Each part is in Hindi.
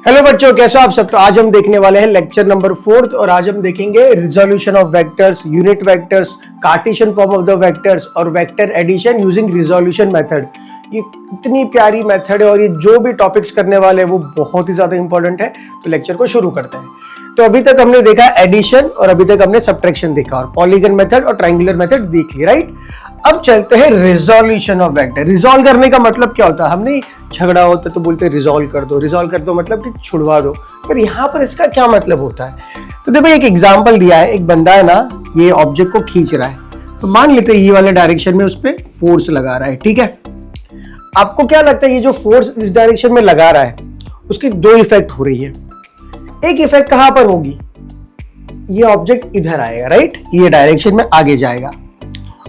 हेलो बच्चों, कैसे हो आप सब। तो आज हम देखने वाले हैं लेक्चर नंबर 4 और आज हम देखेंगे resolution of vectors, unit vectors, cartesian form of the vectors और vector addition using resolution method. ये इतनी प्यारी मेथड है और ये जो भी टॉपिक्स करने वाले हैं वो बहुत ही ज्यादा इंपॉर्टेंट है। तो लेक्चर को शुरू करते हैं। तो अभी तक हमने देखा एडिशन और अभी तक हमने सब्ट्रैक्शन देखा और पॉलीगन मेथड और ट्रायंगुलर मेथड देख ली, राइट। अब चलते हैं रिजोल्यूशन ऑफ वेक्टर। रिजोल्व करने का मतलब क्या होता है? हमने झगड़ा होता तो बोलते रिजोल्व कर दो मतलब कि छुड़वा दो। पर यहाँ पर इसका क्या मतलब होता है? तो देखो एक एग्जांपल दिया है। एक बंदा है ना, ये ऑब्जेक्ट को खींच रहा है, तो मान लेते हैं ये वाले डायरेक्शन में उस पर फोर्स लगा रहा है, ठीक है। आपको क्या लगता है ये जो फोर्स इस डायरेक्शन में लगा रहा है उसकी दो इफेक्ट हो रही है। एक इफेक्ट कहां पर होगी? ये ऑब्जेक्ट इधर आएगा, राइट, ये डायरेक्शन में आगे जाएगा।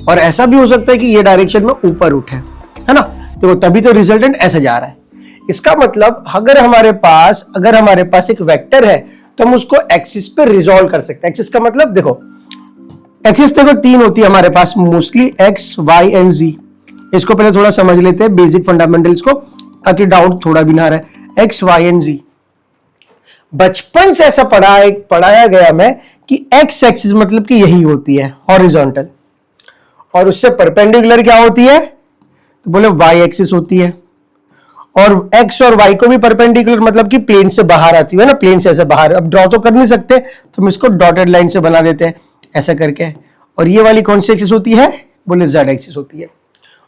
और ऐसा भी हो सकता है कि ये डायरेक्शन में ऊपर उठे, है ना। तो तभी तो रिजल्टेंट ऐसे जा रहा है। इसका मतलब अगर हमारे पास एक वेक्टर है तो हम उसको एक्सिस पे रिजोल्व कर सकते हैं। एक्सिस का मतलब देखो, एक्सिस देखो तीन होती है हमारे पास मोस्टली, एक्स, वाई एंड जी। इसको पहले थोड़ा समझ लेते हैं बेसिक फंडामेंटल्स को, ताकि डाउट थोड़ा भी ना रहे। एक्स, वाई एंड जी बचपन से ऐसा पढ़ाया गया मैं कि एक्स एक्सिस मतलब कि यही होती है हॉरिजॉन्टल, और उससे परपेंडिकुलर क्या होती है? तो बोले वाई एक्सिस होती है। और एक्स और वाई को भी परपेंडिकुलर मतलब कि प्लेन से बाहर आती है ना, प्लेन से ऐसे बाहर। अब ड्रॉ तो कर नहीं सकते तो हम इसको डॉटेड लाइन से बना देते हैं ऐसा करके। और ये वाली कौन सी एक्सिस होती है? बोले जेड एक्सिस होती है।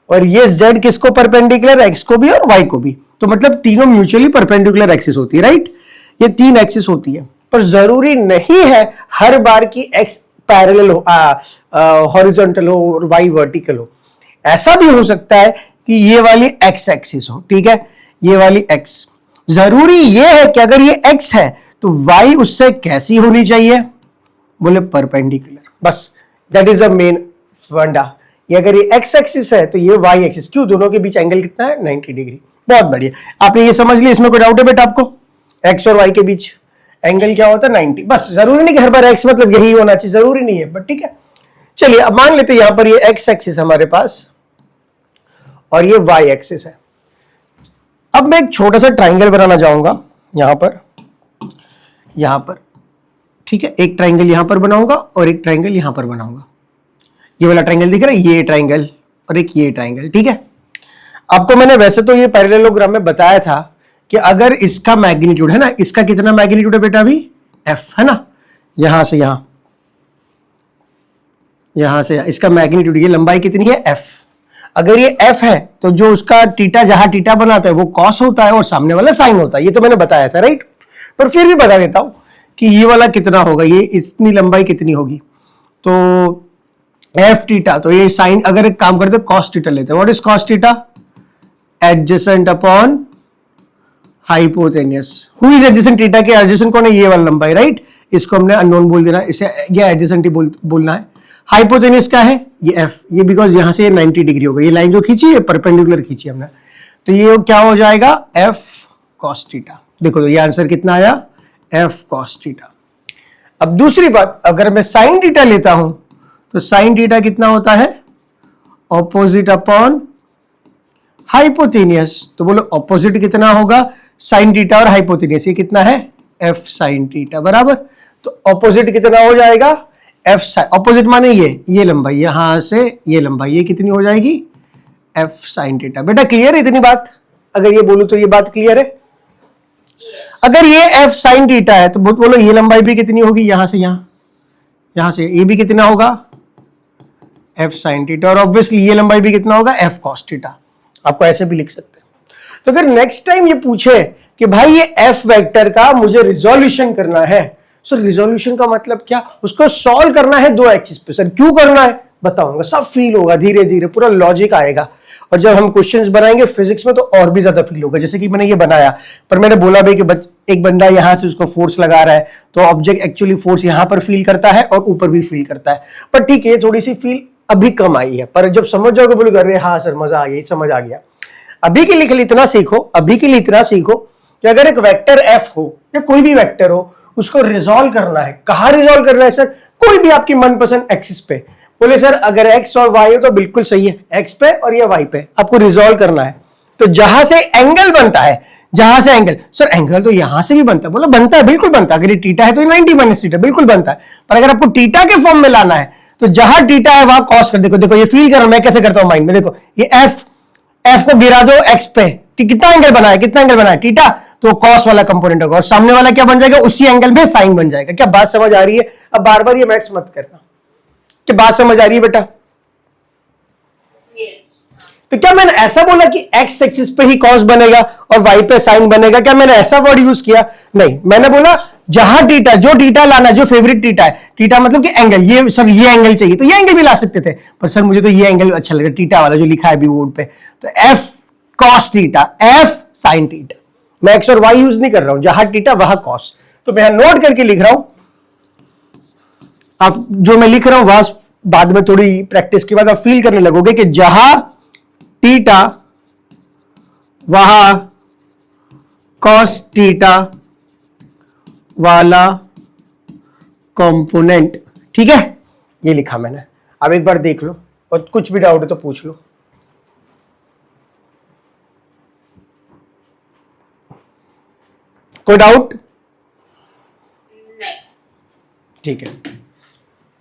और ये जेड किसको परपेंडिकुलर? एक्स को भी और वाई को भी। तो मतलब तीनों म्यूचुअली परपेंडिकुलर एक्सिस होती है, राइट। ये तीन एक्सिस होती है, पर जरूरी नहीं है हर बार की एक्स पैरेलल हो, हॉरिजॉन्टल हो और वाई वर्टिकल हो। ऐसा भी हो सकता है कि ये वाली एक्स एक्सिस हो, ठीक है, ये वाली एक्स। जरूरी ये है कि अगर ये एक्स है तो वाई उससे कैसी होनी चाहिए? बोले परपेंडिकुलर। बस दैट इज द मेन फंडा। ये अगर ये एक्स एक्सिस है तो ये वाई एक्सिस। क्यों? दोनों के बीच एंगल कितना है? 90 डिग्री। बहुत बढ़िया, आपने ये समझ लिया। इसमें कोई डाउट है बेटा आपको? एक्स और वाई के बीच एंगल क्या होता है? 90। बस जरूरी नहीं कि हर बार एक्स मतलब यही होना चाहिए, जरूरी नहीं है, बट ठीक है। चलिए अब मान लेते हैं यहां पर ये एक्स एक्सिस हमारे पास और ये वाई एक्सिस है। अब मैं एक छोटा सा ट्राइंगल बनाना चाहूंगा यहां पर, ठीक है। एक ट्राइंगल यहां पर बनाऊंगा और एक ट्राइंगल यहां पर बनाऊंगा। ये वाला ट्राइंगल दिख रहा है, ये ट्राइंगल और एक ये ट्राइंगल, ठीक है। आपको मैंने वैसे तो ये पैरेललोग्राम में बताया था कि अगर इसका मैग्नीट्यूड है ना, इसका कितना मैग्नीट्यूड है बेटा? अभी एफ है ना, यहां से यहां से इसका मैग्नीट्यूड, ये लंबाई कितनी है? एफ। अगर ये एफ है तो जो उसका टीटा, जहां टीटा बनाता है वो कॉस होता है और सामने वाला साइन होता है। ये तो मैंने बताया था, राइट। पर फिर भी बता देता हूं कि ये वाला कितना होगा, ये इतनी लंबाई कितनी होगी। तो एफ टीटा, तो ये साइन, अगर एक काम करते कॉस टीटा लेते हैं। What is cos theta? Adjacent upon hypotenuse. Who is adjacent? Theta के एडजेसेंट कौन है? ये वाला लंबाई, राइट। इसको हमने अननोन बोल देना, इसे ये एडजेसेंट ही बोलना है। हाइपोटेनियस क्या है? ये एफ। ये बिकॉज यहां से 90 डिग्री होगा, ये लाइन जो खींची है परपेंडिकुलर खींची हमने, तो ये क्या हो जाएगा? F cos theta. देखो तो ये आंसर कितना आया? F cos theta. अब दूसरी बात, अगर मैं साइन थीटा लेता हूं तो साइन थीटा कितना होता है? Opposite upon hypotenuse. तो बोलो ऑपोजिट कितना होगा? साइन थीटा और हाइपोटेनियस, ये कितना है? एफ साइन थीटा बराबर। तो ऑपोजिट कितना हो जाएगा? F sine. ऑपोजिट माने ये लंबाई, यहां से ये लंबाई, ये कितनी हो जाएगी? F sine theta. बेटा क्लियर है इतनी बात? अगर ये बोलूं तो ये बात क्लियर है। अगर ये एफ साइन थीटा है तो बोलो ये लंबाई भी कितनी होगी? यहां से ये भी कितना होगा? F sine theta. और ऑब्वियसली ये लंबाई भी कितना होगा? F cos theta. आपको ऐसे भी लिख सकते हैं। तो अगर नेक्स्ट टाइम ये पूछे कि भाई ये एफ वेक्टर का मुझे रिजोल्यूशन करना है, सो रिजोल्यूशन का मतलब क्या? उसको सॉल्व करना है दो एक्सिस पे। सर क्यों करना है? बताऊंगा, सब फील होगा धीरे धीरे, पूरा लॉजिक आएगा। और जब हम क्वेश्चंस बनाएंगे फिजिक्स में तो और भी ज्यादा फील होगा। जैसे कि मैंने ये बनाया, पर मैंने बोला भाई कि एक बंदा यहां से उसको फोर्स लगा रहा है, तो ऑब्जेक्ट एक्चुअली फोर्स यहां पर फील करता है और ऊपर भी फील करता है। पर ठीक है, थोड़ी सी फील अभी कम आई है, पर जब समझ जाओगे बोलोगे अरे हाँ सर मजा आ गया, समझ आ गया। अभी के लिए इतना सीखो कि अगर एक वेक्टर एफ हो या कोई भी वेक्टर हो, उसको रिजॉल्व करना है। कहां रिजॉल्व करना है सर? कोई भी आपकी मनपसंद एक्सिस पे। बोले सर अगर एक्स और वाई हो तो बिल्कुल सही है, एक्स पे और ये वाई पे आपको रिजॉल्व करना है। तो जहां से एंगल बनता है, जहां से एंगल, सर एंगल तो यहां से भी बनता है, बोला बनता है, बिल्कुल बनता है, अगर ये टीटा है तो 90 माइनस थीटा, बिल्कुल बनता है। पर अगर आपको टीटा के फॉर्म में लाना है तो जहां टीटा है वहां कॉस कर, देखो देखो ये फील कर रहा हूं मैं कैसे करता हूं माइंड में, देखो ये एफ को गिरा दो एक्स पे, कितना एंगल बना है, कितना एंगल बना है टीटा, तो कॉस वाला कंपोनेंट होगा और सामने वाला क्या बन जाएगा, उसी एंगल में साइन बन जाएगा। क्या बात समझ आ रही है? अब बार बार ये मैथ्स मत करना। क्या बात समझ आ रही है बेटा? तो क्या मैंने ऐसा बोला कि एक्स एक्सिस पे ही कॉस बनेगा और वाई पे साइन बनेगा? क्या मैंने ऐसा वर्ड यूज किया? नहीं, मैंने बोला जहां टीटा, जो टीटा लाना, जो फेवरेट टीटा है, टीटा मतलब कि एंगल, ये सर ये एंगल चाहिए तो ये एंगल भी ला सकते थे, पर सर मुझे तो ये एंगल अच्छा लगा, टीटा वाला जो लिखा है अभी बोर्ड पे, तो F cos theta, F sine theta. मैं एक्स और वाई यूज नहीं कर रहा हूं, जहां टीटा वहां कॉस। तो मैं नोट करके लिख रहा हूं, आप जो मैं लिख रहा हूं वहां बाद में थोड़ी प्रैक्टिस के बाद आप फील करने लगोगे कि जहां टीटा वहां कॉस टीटा वाला कंपोनेंट। ठीक है, ये लिखा मैंने। अब एक बार देख लो और कुछ भी डाउट है तो पूछ लो। कोई डाउट? नहीं। ठीक है,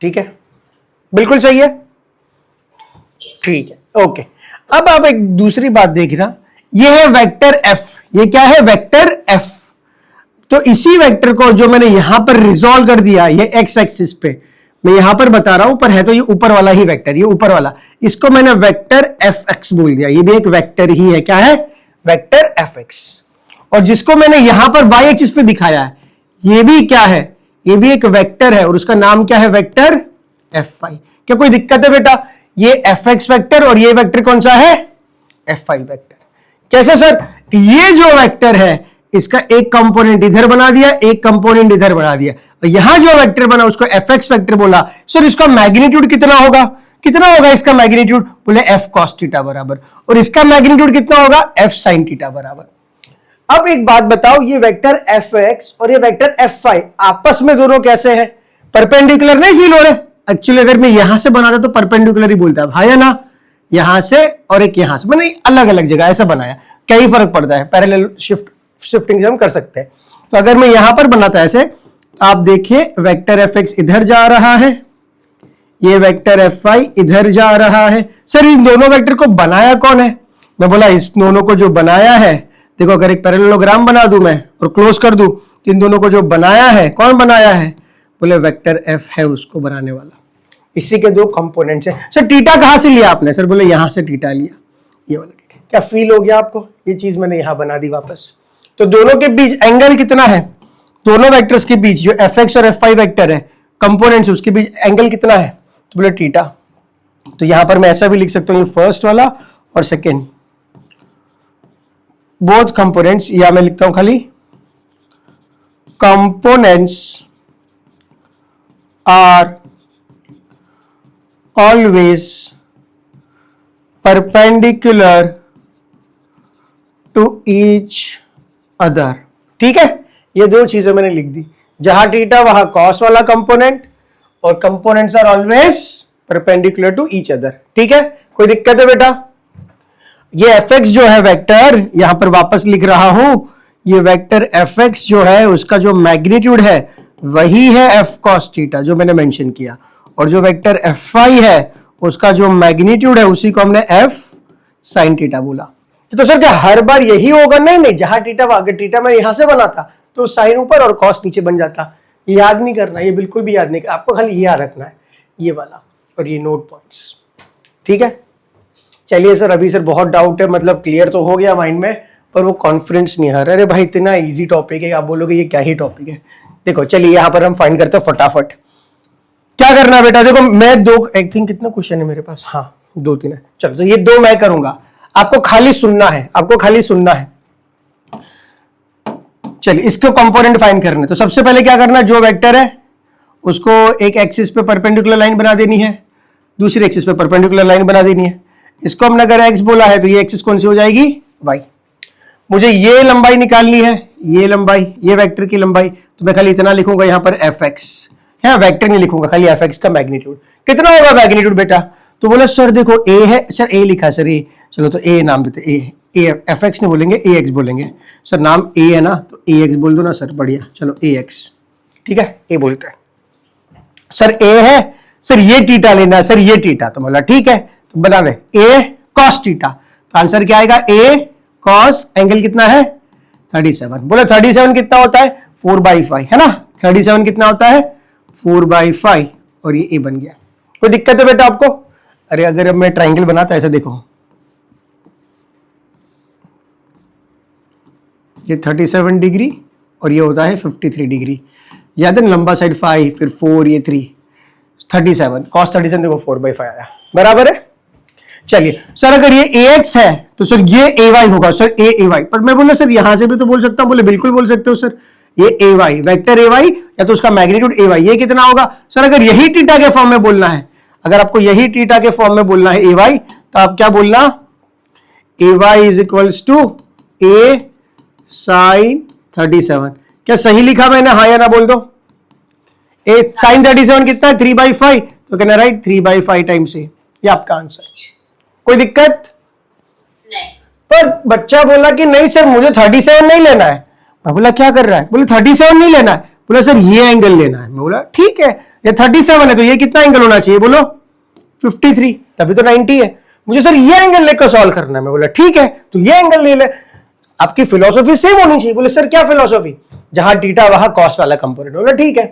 ठीक है, बिल्कुल सही है, ठीक है, ओके। अब आप एक दूसरी बात देख रहा, ये है वेक्टर एफ, ये क्या है, वेक्टर एफ। तो इसी वेक्टर को जो मैंने यहां पर रिजॉल्व कर दिया, ये एक्स एक्सिस पे मैं यहां पर बता रहा हूं, पर है तो ये ऊपर वाला ही वेक्टर, ये ऊपर वाला, इसको मैंने वेक्टर एफ एक्स बोल दिया। ये भी एक वेक्टर ही है, क्या है, वेक्टर एफ एक्स। और जिसको मैंने यहां पर वाई एक्सिस पे दिखाया है, ये भी क्या है, ये भी एक वेक्टर है और उसका नाम क्या है, वेक्टर एफ आई। क्या कोई दिक्कत है बेटा? ये एफ एक्स वेक्टर और ये वेक्टर कौन सा है, एफ आई वेक्टर। कैसे सर? ये जो वेक्टर है इसका एक कंपोनेंट इधर बना दिया, एक कंपोनेंट इधर बना दिया, और यहां जो वेक्टर बना उसको एफ एक्स वेक्टर बोला। सर इसका मैग्नीट्यूड कितना होगा, कितना होगा इसका मैग्नीट्यूड? बोले एफ कॉस थीटा बराबर, और इसका मैग्नीट्यूड कितना होगा, एफ साइन थीटा बराबर। अब एक बात बताओ, ये वेक्टर एफ एक्स और ये वेक्टर एफ आई आपस में दोनों कैसे हैं? परपेंडिकुलर नहीं फील हो रहे? एक्चुअली अगर मैं यहां से बनाता तो परपेंडिकुलर ही बोलता है, हाँ या ना? यहां से और एक यहां से, मैंने अलग अलग जगह ऐसा बनाया, क्या ही फर्क पड़ता है, पैरेलल शिफ्टिंग से हम कर सकते हैं। तो अगर मैं यहां पर बनाता ऐसे, आप देखिए वेक्टर एफ एक्स इधर जा रहा है, ये वेक्टर एफ आई इधर जा रहा है। सर इन दोनों वेक्टर को बनाया कौन है? मैं बोला इस दोनों को जो बनाया है, देखो अगर एक पैरेललोग्राम बना दूं मैं और क्लोज कर दूं, तो इन दोनों को जो बनाया है, कौन बनाया है? बोले वेक्टर एफ है उसको बनाने वाला। इसी के दो कंपोनेंट्स हैं। सर टीटा कहां से लिया आपने? सर बोले यहां से टीटा लिया, ये वाला टीटा। क्या फील हो गया आपको? ये चीज मैंने यहां बना दी वापस। तो दोनों के बीच एंगल कितना है, दोनों वेक्टर्स के बीच, जो एफ एक्स और एफ आई वेक्टर है कंपोनेंट्स, उसके बीच एंगल कितना है? तो बोले थीटा। तो यहां पर मैं ऐसा भी लिख सकता हूं, ये फर्स्ट वाला और सेकेंड, बोथ कंपोनेंट्स, या मैं लिखता हूं खाली components are always perpendicular to each other। ठीक है, ये दो चीजें मैंने लिख दी, जहां थीटा वहां कॉस वाला कंपोनेंट, और components are always perpendicular to each other. ठीक है, कोई दिक्कत है बेटा? ये एफ एक्स जो है वेक्टर, यहां पर वापस लिख रहा हूं, ये वेक्टर एफ एक्स जो है उसका जो मैग्नीट्यूड है वही है एफ कॉस थीटा जो मैंने मेंशन किया, और जो वेक्टर एफ आई है उसका जो मैग्नीट्यूड है उसी को हमने एफ साइन थीटा बोला। तो सर क्या हर बार यही होगा? नहीं नहीं, जहां थीटा अगर थीटा मैं यहां से बनाता तो साइन ऊपर और कॉस नीचे बन जाता। ये याद नहीं करना, ये बिल्कुल भी याद नहीं करना, आपको खाली ये याद रखना है, ये वाला और ये नोट पॉइंट्स। ठीक है, चलिए सर अभी सर बहुत डाउट है, मतलब क्लियर तो हो गया माइंड में, पर वो कॉन्फिडेंस नहीं आ रहा। अरे भाई इतना इजी टॉपिक है, आप बोलोगे ये क्या ही टॉपिक है। देखो चलिए यहां पर हम फाइंड करते हैं फटाफट। क्या करना है बेटा? देखो मैं दो, आई थिंक कितना क्वेश्चन है मेरे पास, हाँ 2-3 है। चलो तो ये दो मैं करूंगा, आपको खाली सुनना है, आपको खाली सुनना है। चलिए इसको कंपोनेंट फाइंड करना है, तो सबसे पहले क्या करना है, जो वेक्टर है उसको एक एक्सिस पे परपेंडिकुलर लाइन बना देनी है, दूसरी एक्सिस पे परपेंडिकुलर लाइन बना देनी है। इसको हमने अगर एक्स बोला है तो ये एक्सिस कौन सी हो जाएगी, वाई। मुझे ये लंबाई निकालनी है, ये लंबाई, ये वेक्टर की लंबाई, तो मैं खाली इतना लिखूंगा यहाँ पर एफ एक्स, है वेक्टर नहीं लिखूंगा, खाली एफ एक्स का मैग्नीट्यूड कितना होगा मैग्नीट्यूड बेटा? तो बोले सर देखो ए है, सर ए लिखा सर ए, चलो तो ए नाम देते, एफ एक्स नहीं बोलेंगे, ए एक्स बोलेंगे। सर नाम ए है ना, तो ए एक्स बोल दो ना सर, बढ़िया, चलो ए एक्स, ठीक है, ए बोलते हैं। सर ए है, सर ये टीटा लेना है, सर ये टीटा, तो बोला ठीक है, तो बना ले ए कॉस टीटा, तो आंसर क्या आएगा, ए कॉस एंगल कितना है 37। बोले 37 कितना होता है 4/5 है ना, 37 कितना होता है 4/5, और ये ए बन गया। कोई दिक्कत है बेटा आपको? अरे अगर अब मैं ट्राइंगल बनाता ऐसा देखो, ये 37 डिग्री और ये होता है 53 डिग्री, याद है, लंबा साइड 5, फिर 4, ये 3, 37 cos 37 देखो 4/5 आया, बराबर है। चलिए सर अगर ये ax है तो सर ये ay होगा, सर ay, पर मैं बोला सर यहां से भी तो बोल सकता हूं, बोले बिल्कुल बोल सकते हो सर, ये ay वेक्टर ay या तो उसका मैग्नीट्यूड ay, ये कितना होगा सर, अगर यही थीटा के फॉर्म में बोलना है, अगर आपको यही थीटा के फॉर्म में बोलना है ay, तो आप क्या बोलना, ay is equals to a sin 37। क्या सही लिखा मैंने, हाँ या ना बोल दो। ए sin 37 कितना है 3/5, तो कहना राइट 3/5 टाइम्स ए, ये आपका आंसर। कोई दिक्कत नहीं। पर बच्चा बोला कि नहीं सर मुझे 37 नहीं लेना है। मैं बोला क्या कर रहा है, बोले 37 नहीं लेना है, बोला सर ये एंगल लेना है। मैं बोला ठीक है, ये 37 है तो ये कितना एंगल होना चाहिए, बोलो 53, तभी तो 90 है। मुझे सर ये एंगल लेकर सॉल्व करना है। मैं बोला ठीक है, तो ये एंगल ले ले। आपकी फिलोसॉफी सेम होनी चाहिए। बोले सर क्या फिलोसॉफी, जहां टीटा वहां कॉस वाला कंपोनेंट। बोला ठीक है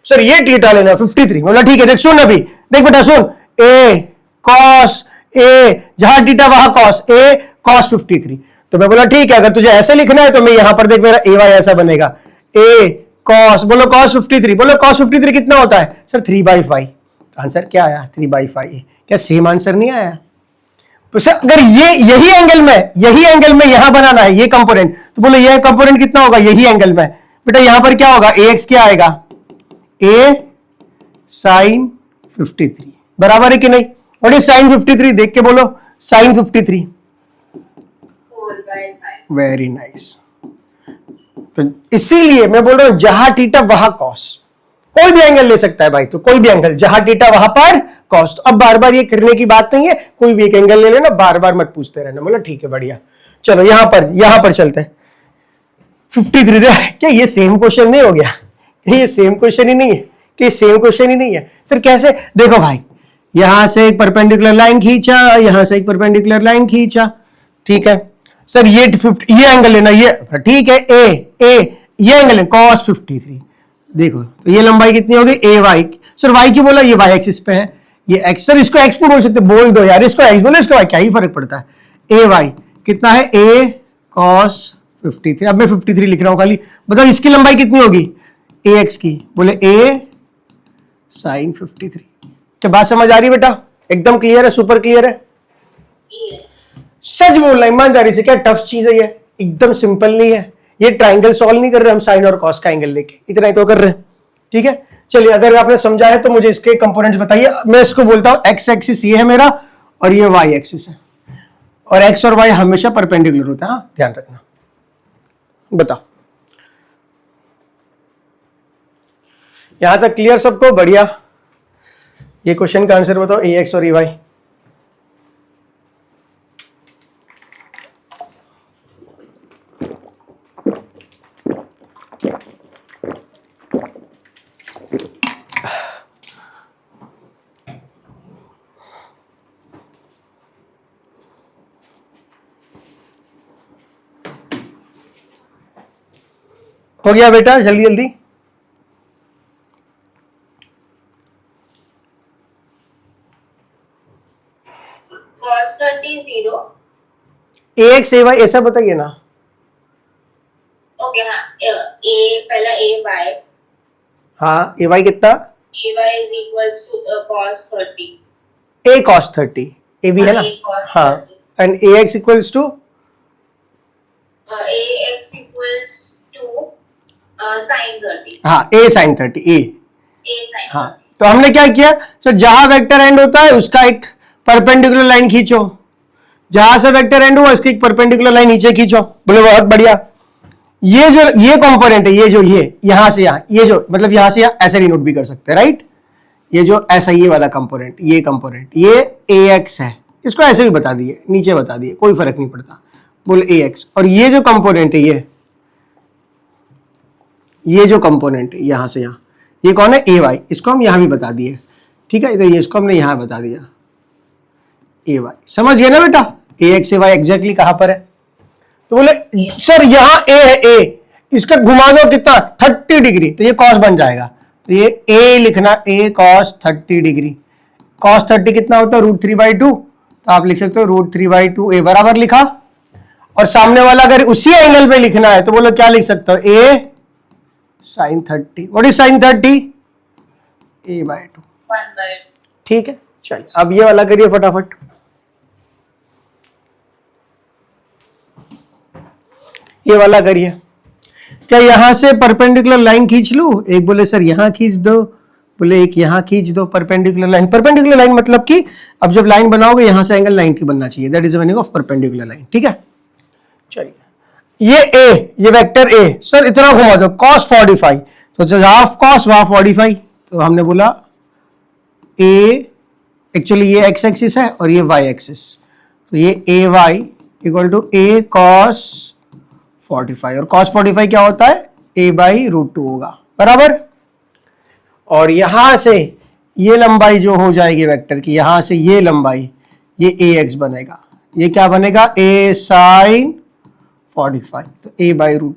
सर ये टीटा लेना 53। बोला ठीक है, देख सुन अभी, देख बेटा सुन, ए कॉस ए, जहां टीटा वहां कॉस ए कॉस 53। तो मैं बोला ठीक है, अगर तुझे ऐसे लिखना है तो मैं यहां पर देख मेरा ए वाई ऐसा बनेगा, ए कॉस, बोलो कॉस 53, बोलो कॉस 53 कितना होता है सर 3/5। तो आंसर क्या आया 3/5। क्या सेम आंसर नहीं आया? तो सर अगर ये यही एंगल में यहां बनाना है ये कंपोनेंट, तो बोलो ये कंपोनेंट कितना होगा यही एंगल में, बेटा यहां पर क्या होगा ax क्या आएगा, a sin 53, बराबर है कि नहीं। और ये sin 53 देख के बोलो, sin 53 4/5। Very nice. तो इसीलिए मैं बोल रहा हूं जहां थीटा वहां कॉस, कोई भी एंगल ले सकता है भाई, तो कोई भी एंगल, जहां थीटा वहां पर कॉस। तो अब बार बार ये करने की बात नहीं है, कोई भी एक एंगल ले लेना, बार बार मत पूछते रहना। बोला ठीक है बढ़िया। चलो यहां पर चलते हैं 53। क्या ये सेम क्वेश्चन नहीं हो गया? ये सेम क्वेश्चन ही नहीं है कि सेम क्वेश्चन ही नहीं है सर, कैसे? देखो भाई, यहां से एक परपेंडिकुलर लाइन खींचा, यहां से एक परपेंडिकुलर लाइन खींचा, ठीक है सर ये एंगल लेना, ये ठीक है, ए ये एंगल है cos 53। देखो तो ये लंबाई कितनी होगी ए वाई, सर वाई क्यों बोला, ये वाई एक्सिस पे है, ये एक्स, सर इसको एक्स नहीं बोल सकते, बोल दो यार, इसको एक्स बोलो, इसको वाई, क्या ही फर्क पड़ता है। ए वाई कितना है, ए cos 53। अब मैं 53 लिख रहा हूं खाली, बताओ इसकी लंबाई कितनी होगी ए एक्स की, बोले ए sin 53। क्या बात समझ आ रही है बेटा? एकदम क्लियर है, सुपर क्लियर है। सच बोल रहा ईमानदारी से, क्या टफ चीज है ये, एकदम सिंपल नहीं है। ये ट्राइंगल सॉल्व नहीं कर रहे हम साइन और कॉस का एंगल लेके, इतना ही तो कर रहे हैं, ठीक है। चलिए अगर आपने समझा है तो मुझे इसके कंपोनेंट्स बताइए। मैं इसको बोलता हूं एक्स एक्सिस ये है मेरा और ये वाई एक्सिस है, और एक्स और वाई हमेशा परपेंडिकुलर होता है, हाँ ध्यान रखना। बताओ यहां तक क्लियर सबको? बढ़िया। ये क्वेश्चन का आंसर बताओ, ए एक्स और ए वाई। हो गया बेटा, जल्दी जल्दी। cos 30 0। ए एक्स ए वाई ऐसा बताइए ना। ओके हाँ, ए पहला ए वाई, हाँ ए वाई कितना, A Y is equals to cos 30। A cos 30, A भी है ना, A cos हाँ, 30। And A X equals to A X equals to sin 30। हाँ ए sin 30, ए sin हाँ। तो हमने क्या किया, तो जहां वेक्टर एंड होता है उसका एक परपेंडिकुलर लाइन खींचो, जहां से वेक्टर एंड हुआ उसकी एक परपेंडिकुलर लाइन नीचे खींचो। बोले बहुत बढ़िया। ये कंपोनेंट है, ये जो ये यहां से यहां, ये जो मतलब यहां से यहां ऐसे डिनोट भी कर सकते हैं, राइट। ये जो ऐसा ये वाला कंपोनेंट, ये कंपोनेंट ये ए एक्स है, इसको ऐसे भी बता दिए, नीचे बता दिए, कोई फर्क नहीं पड़ता। बोले ए एक्स, और ये जो कंपोनेंट है ये जो कंपोनेंट है यहां से यहां, ये कौन है, ए वाई, इसको हम यहां भी बता दिए, ठीक है, तो ये इसको हमने यहां बता दिया ए वाई, समझ गए ना बेटा, ए एक्स ए वाई एग्जैक्टली कहां पर है। तो बोले सर यहां ए है, ए इसका घुमा दो कितना 30 डिग्री, तो ये कॉस बन जाएगा, तो ये ए लिखना, ए कॉस 30 डिग्री, कॉस 30 कितना होता है √3/2, तो आप लिख सकते हो √3/2, ए बराबर लिखा, और सामने वाला अगर उसी एंगल पे लिखना है तो बोलो क्या लिख सकते हो, ए sin 30, what is sin 30, a/2, 1/2. ठीक है। चलिए अब ये वाला करिए फटाफट, ये वाला करिए, क्या यहां से परपेंडिकुलर लाइन खींच लूं, एक बोले सर यहां खींच दो, बोले एक यहां खींच दो, परपेंडिकुलर लाइन, परपेंडिकुलर लाइन मतलब कि अब जब लाइन बनाओगे यहां से एंगल 90 बनना चाहिए, that is the meaning of perpendicular line, ठीक है। चलिए ये ए, ये वेक्टर ए, सर इतना घुमा दो cos 45, तो जो हाफ cos वहां 45, तो हमने बोला ए, एक्चुअली ये एक्स एक्सिस है और ये वाई एक्सिस, तो ये A Y equal to A cos 45, और cos 45 क्या होता है, a/√2 होगा, बराबर। और यहां से ये लंबाई जो हो जाएगी वेक्टर की, यहां से ये लंबाई, ये ए एक्स बनेगा, ये क्या बनेगा, ए साइन 45, तो a/√2,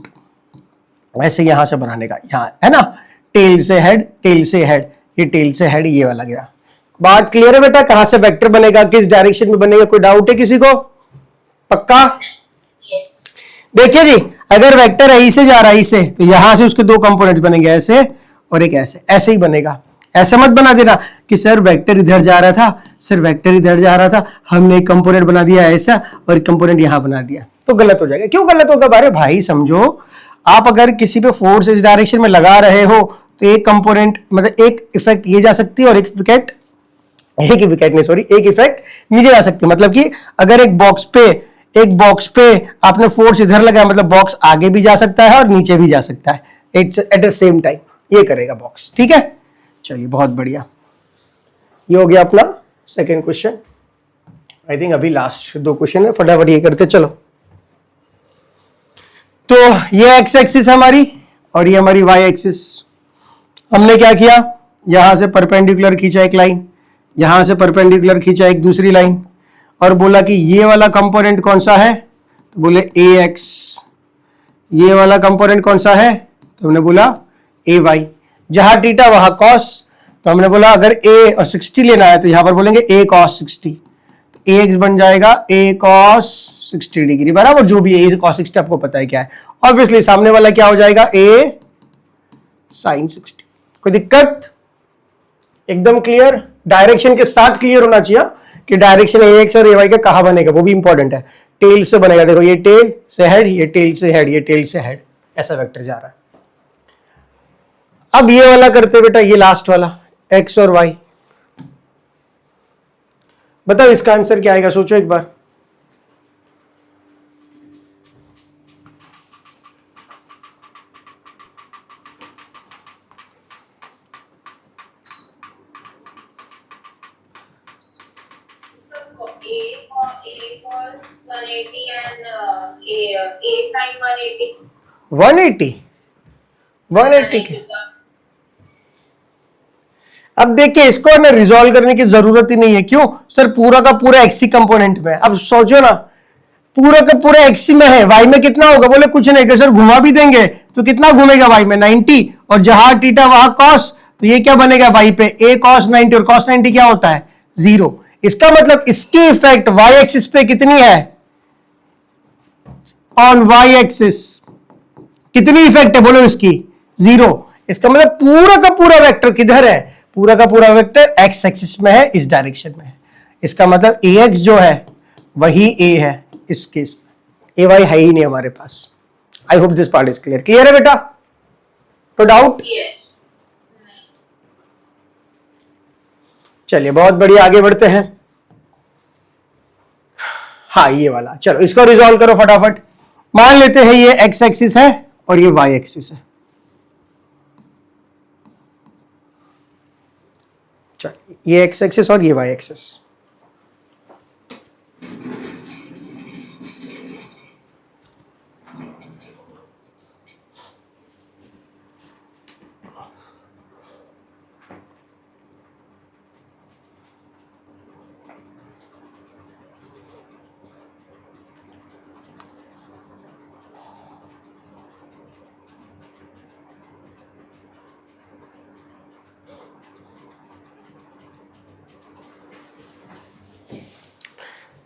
ऐसे यहां से बनाने का, यहां है ना, टेल से हेड, टेल से हेड, ये टेल से हेड, ये वाला गया। बात क्लियर है बेटा, कहां से वेक्टर बनेगा, किस डायरेक्शन में बनेगा, कोई डाउट है किसी को, पक्का। Yes. देखिए जी, अगर वेक्टर आई से जा रहा है इसे, तो यहां से उसके दो कंपोनेंट बनेंगे, ऐसे और एक ऐसे, ऐसे ही बनेगा, ऐसे मत बना देना कि सर वेक्टर इधर जा रहा था, सर वेक्टर इधर जा रहा था, हमने एक कंपोनेंट बना दिया ऐसा और एक कंपोनेंट यहां बना दिया, तो गलत हो जाएगा। क्यों गलत होगा, अरे भाई समझो, आप अगर किसी पे फोर्स इस डायरेक्शन में लगा रहे हो तो एक कंपोनेंट मतलब एक इफेक्ट ये जा सकती है और एक इफेक्ट नीचे जा सकती है, मतलब कि अगर एक बॉक्स पे आपने फोर्स इधर लगाया, मतलब बॉक्स आगे भी जा सकता है और नीचे भी जा सकता है एट द सेम टाइम, ये करेगा बॉक्स, ठीक है। चलिए बहुत बढ़िया, ये हो गया अपना सेकेंड क्वेश्चन। आई थिंक अभी लास्ट दो क्वेश्चन है, फटाफट ये करते चलो। तो ये एक्स एक्सिस हमारी और ये हमारी वाई एक्सिस, हमने क्या किया, यहां से परपेंडिकुलर खींचा एक लाइन, यहां से परपेंडिकुलर खींचा एक दूसरी लाइन, और बोला कि ये वाला कंपोनेंट कौन सा है, तो बोले ए एक्स, ये वाला कंपोनेंट कौन सा है, तो हमने बोला ए वाई, जहां थीटा वहां कॉस, तो हमने बोला अगर ए और 60 लेना है तो यहां पर बोलेंगे ए कॉस 60, ए एक्स बन जाएगा ए कॉस 60 डिग्री, बराबर, जो भी है ए कॉस 60 आपको पता है क्या है, ऑब्वियसली सामने वाला क्या हो जाएगा, ए साइन 60। कोई दिक्कत, एकदम क्लियर, डायरेक्शन के साथ क्लियर होना चाहिए कि डायरेक्शन ए एक्स और ए वाई का कहां बनेगा, वो भी इंपॉर्टेंट है, टेल से बनेगा, देखो ये टेल से हेड, ये टेल से हेड, ये टेल से हेड, ऐसा वेक्टर जा रहा है। अब ये वाला करते बेटा, ये लास्ट वाला एक्स और वाई, बताओ इसका आंसर क्या आएगा, सोचो एक बार। A cos 180 and A sin 180. 180 के, अब देखिए इसको ना रिजॉल्व करने की जरूरत ही नहीं है, क्यों सर, पूरा का पूरा एक्सी कंपोनेंट में, अब सोचो ना, पूरा का पूरा एक्सी में है, वाई में कितना होगा, बोले कुछ नहीं, सर घुमा भी देंगे तो कितना घूमेगा वाई में, 90, और जहां थीटा वहां कॉस, तो ये क्या बनेगा वाई पे, ए कॉस 90, और कॉस 90 क्या होता है, 0। इसका मतलब इसकी इफेक्ट वाई एक्सिस पे कितनी है, ऑन वाई एक्सिस कितनी इफेक्ट है, बोलो इसकी 0। इसका मतलब पूरा का पूरा वेक्टर किधर है, पूरा का पूरा वेक्टर एक्स एक्सिस में है, इस डायरेक्शन में है, इसका मतलब ए एक्स जो है वही ए है इस केस में, ए वाई है ही नहीं हमारे पास। I hope this part is clear, clear है बेटा, तो डाउट। Yes. चलिए बहुत बढ़िया, आगे बढ़ते हैं। हाँ ये वाला, चलो इसको रिजॉल्व करो फटाफट। मान लेते हैं ये एक्स एक्सिस है और ये वाई एक्सिस है, चलो ये एक्स एक्सिस और ये वाई एक्सिस,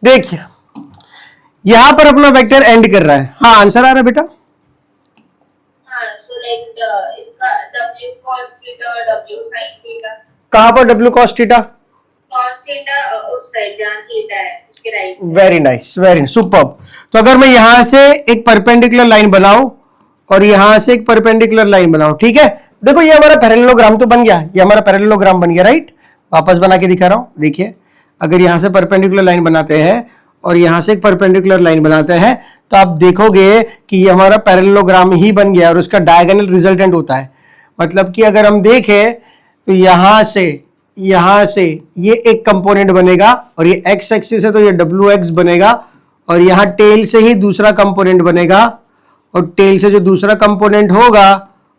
देखिए यहां पर अपना वेक्टर एंड कर रहा है। हाँ आंसर आ रहा है बेटा। हाँ, so like इसका W cos theta और W sin theta। कहां पर W cos theta? cos theta उस साइड जहाँ थीटा है उसके right. Very nice, very superb. तो अगर मैं यहां से एक परपेंडिकुलर लाइन बनाऊं और यहां से एक परपेंडिकुलर लाइन बनाऊं, ठीक है, देखो ये हमारा पैरेललोग्राम तो बन गया, ये हमारा पैरेललोग्राम बन गया, राइट। वापस बना के दिखा रहा हूं, देखिए अगर यहां से परपेंडिकुलर लाइन बनाते हैं और यहां से एक परपेंडिकुलर लाइन बनाते हैं तो आप देखोगे कि ये हमारा पैरेललोग्राम ही बन गया और उसका डायगोनल रिजल्टेंट होता है। मतलब कि अगर हम देखें तो यहां से ये एक कंपोनेंट बनेगा और ये एक्स एक्सिस है तो ये डब्ल्यू एक्स बनेगा और यहां टेल से ही दूसरा कंपोनेंट बनेगा और टेल से जो दूसरा कंपोनेंट होगा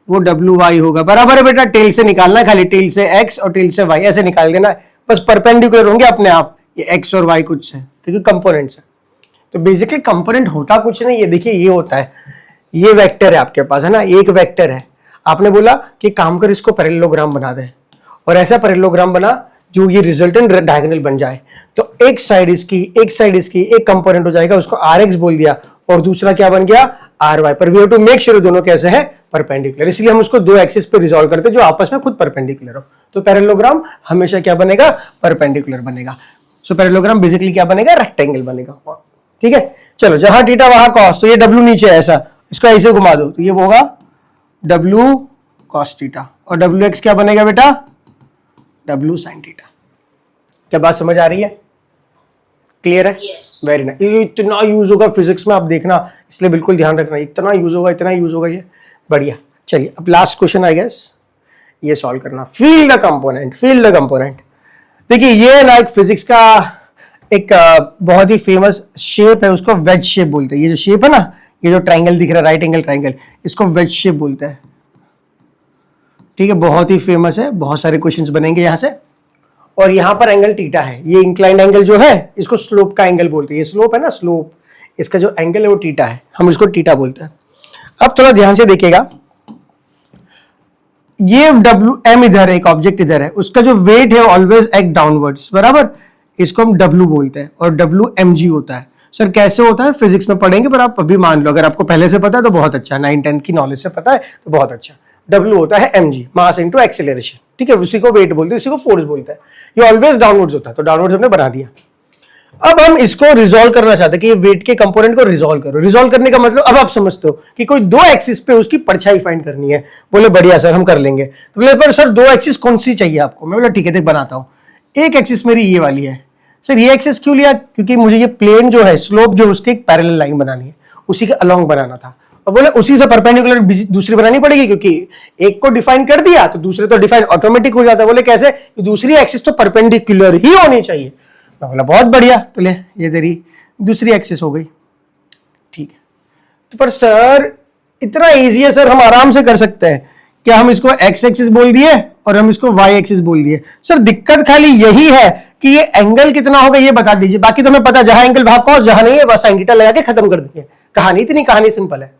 वो डब्ल्यू वाई होगा। बराबर है बेटा, टेल से निकालना है, खाली टेल से एक्स और टेल से वाई ऐसे निकाल देना है, बस परपेंडिकुलर होंगे अपने आप ये एक्स और वाई कुछ है क्योंकि कंपोनेंट्स है। तो बेसिकली कंपोनेंट होता कुछ नहीं, ये देखिए ये होता है, ये वेक्टर है आपके पास है ना, एक वेक्टर है। आपने बोला कि काम कर इसको पैरेललोग्राम बना दे और ऐसा पैरेललोग्राम बना जो ये रिजल्टेंट डायगोनल बन जाए। तो एक साइड इसकी एक कंपोनेंट हो जाएगा, उसको आर एक्स बोल दिया और दूसरा क्या बन गया आर वाई। पर we have to make sure दोनों कैसे है परपेंडिकुलर, इसलिए हम उसको दो एक्सिस पे रिजॉल्व करते हैं जो आपस में खुद परपेंडिकुलर हो। तो पैरेललोग्राम हमेशा क्या बनेगा परपेंडिकुलर बनेगा। सो पैरेललोग्राम बेसिकली क्या बनेगा रेक्टेंगल बनेगा। ठीक है, चलो जहां थीटा वहां कॉस, तो ये डब्ल्यू नीचे है ऐसा, इसको ऐसे घुमा दो तो ये होगा डब्ल्यू कॉस थीटा और डब्ल्यू एक्स क्या बनेगा बेटा डब्ल्यू साइन थीटा। क्या बात समझ आ रही है, क्लियर है? Very nice. ये इतना यूज होगा फिजिक्स में, आप देखना, इसलिए बिल्कुल ध्यान रखना, इतना यूज होगा ये, बढ़िया। चलिए अब लास्ट क्वेश्चन आई गेस ये सॉल्व करना। Feel the component. देखिए ये ना एक फिजिक्स का एक बहुत ही फेमस शेप है, उसको वेज शेप बोलते हैं। ये जो शेप है ना, ये जो ट्रायंगल दिख रहा है राइट एंगल ट्रायंगल, इसको वेज शेप बोलते हैं। ठीक है, बहुत ही फेमस है, बहुत सारे क्वेश्चंस बनेंगे यहां से। और यहां पर एंगल थीटा है, ये इंक्लाइंड एंगल जो है इसको स्लोप का एंगल बोलते हैं। ये स्लोप है ना, स्लोप, इसका जो एंगल है वो थीटा है, हम इसको थीटा बोलते हैं। अब थोड़ा ध्यान से देखिएगा, ये डब्ल्यू एम इधर है, एक ऑब्जेक्ट इधर है, उसका जो वेट है ऑलवेज एक्ट डाउनवर्ड्स, बराबर, इसको हम डब्ल्यू बोलते हैं और डब्ल्यू एम जी होता है। सर कैसे होता है फिजिक्स में पढ़ेंगे, पर आप अभी मान लो अगर आपको पहले से पता है तो बहुत अच्छा, 9-10 की नॉलेज से पता है तो बहुत अच्छा। डब्ल्यू होता है M G, mass into acceleration, ठीक है, उसी को वेट बोलते हैं, उसी को फोर्स बोलते हैं। ये ऑलवेज डाउनवर्ड्स होता है, तो डाउनवर्ड्स हमने बना दिया। अब हम इसको रिजॉल्व करना चाहते हैं कि ये वेट के कंपोनेंट को रिजॉल्व करो। रिजॉल्व करने का मतलब अब आप समझते हो कि कोई दो एक्सिस पे उसकी परछाई फाइंड करनी है। बोले बढ़िया सर हम कर लेंगे। तो बोले पर सर दो एक्सिस कौन सी चाहिए आपको? मैं बोला ठीक है देख बनाता हूं। एक एक्सिस मेरी ये वाली है। सर ये एक्सिस क्यों लिया? क्योंकि मुझे ये प्लेन जो है, स्लोप जो उसके एक पैरेलल लाइन बनानी है, उसी के अलोंग बनाना था। और बोले उसी से परपेंडिकुलर दूसरी बनानी पड़ेगी, क्योंकि एक को डिफाइन कर दिया तो दूसरे तो डिफाइन ऑटोमेटिक हो जाता है। बोले कैसे? दूसरी एक्सिस तो परपेंडिकुलर ही होनी चाहिए। मैं बोला बहुत बढ़िया, तो ले ये तेरी दूसरी एक्सिस हो गई। ठीक है, तो पर सर इतना इजी है सर, हम आराम से कर सकते हैं क्या? हम इसको एक्स एक्सिस बोल दिए और हम इसको वाई एक्सिस बोल दिए। सर दिक्कत खाली यही है कि ये एंगल कितना होगा ये बता दीजिए, बाकी तो हमें पता, जहां एंगल वहां कॉस, जहां नहीं है बस साइन थीटा लगा के खत्म कर देंगे कहानी। इतनी कहानी सिंपल है।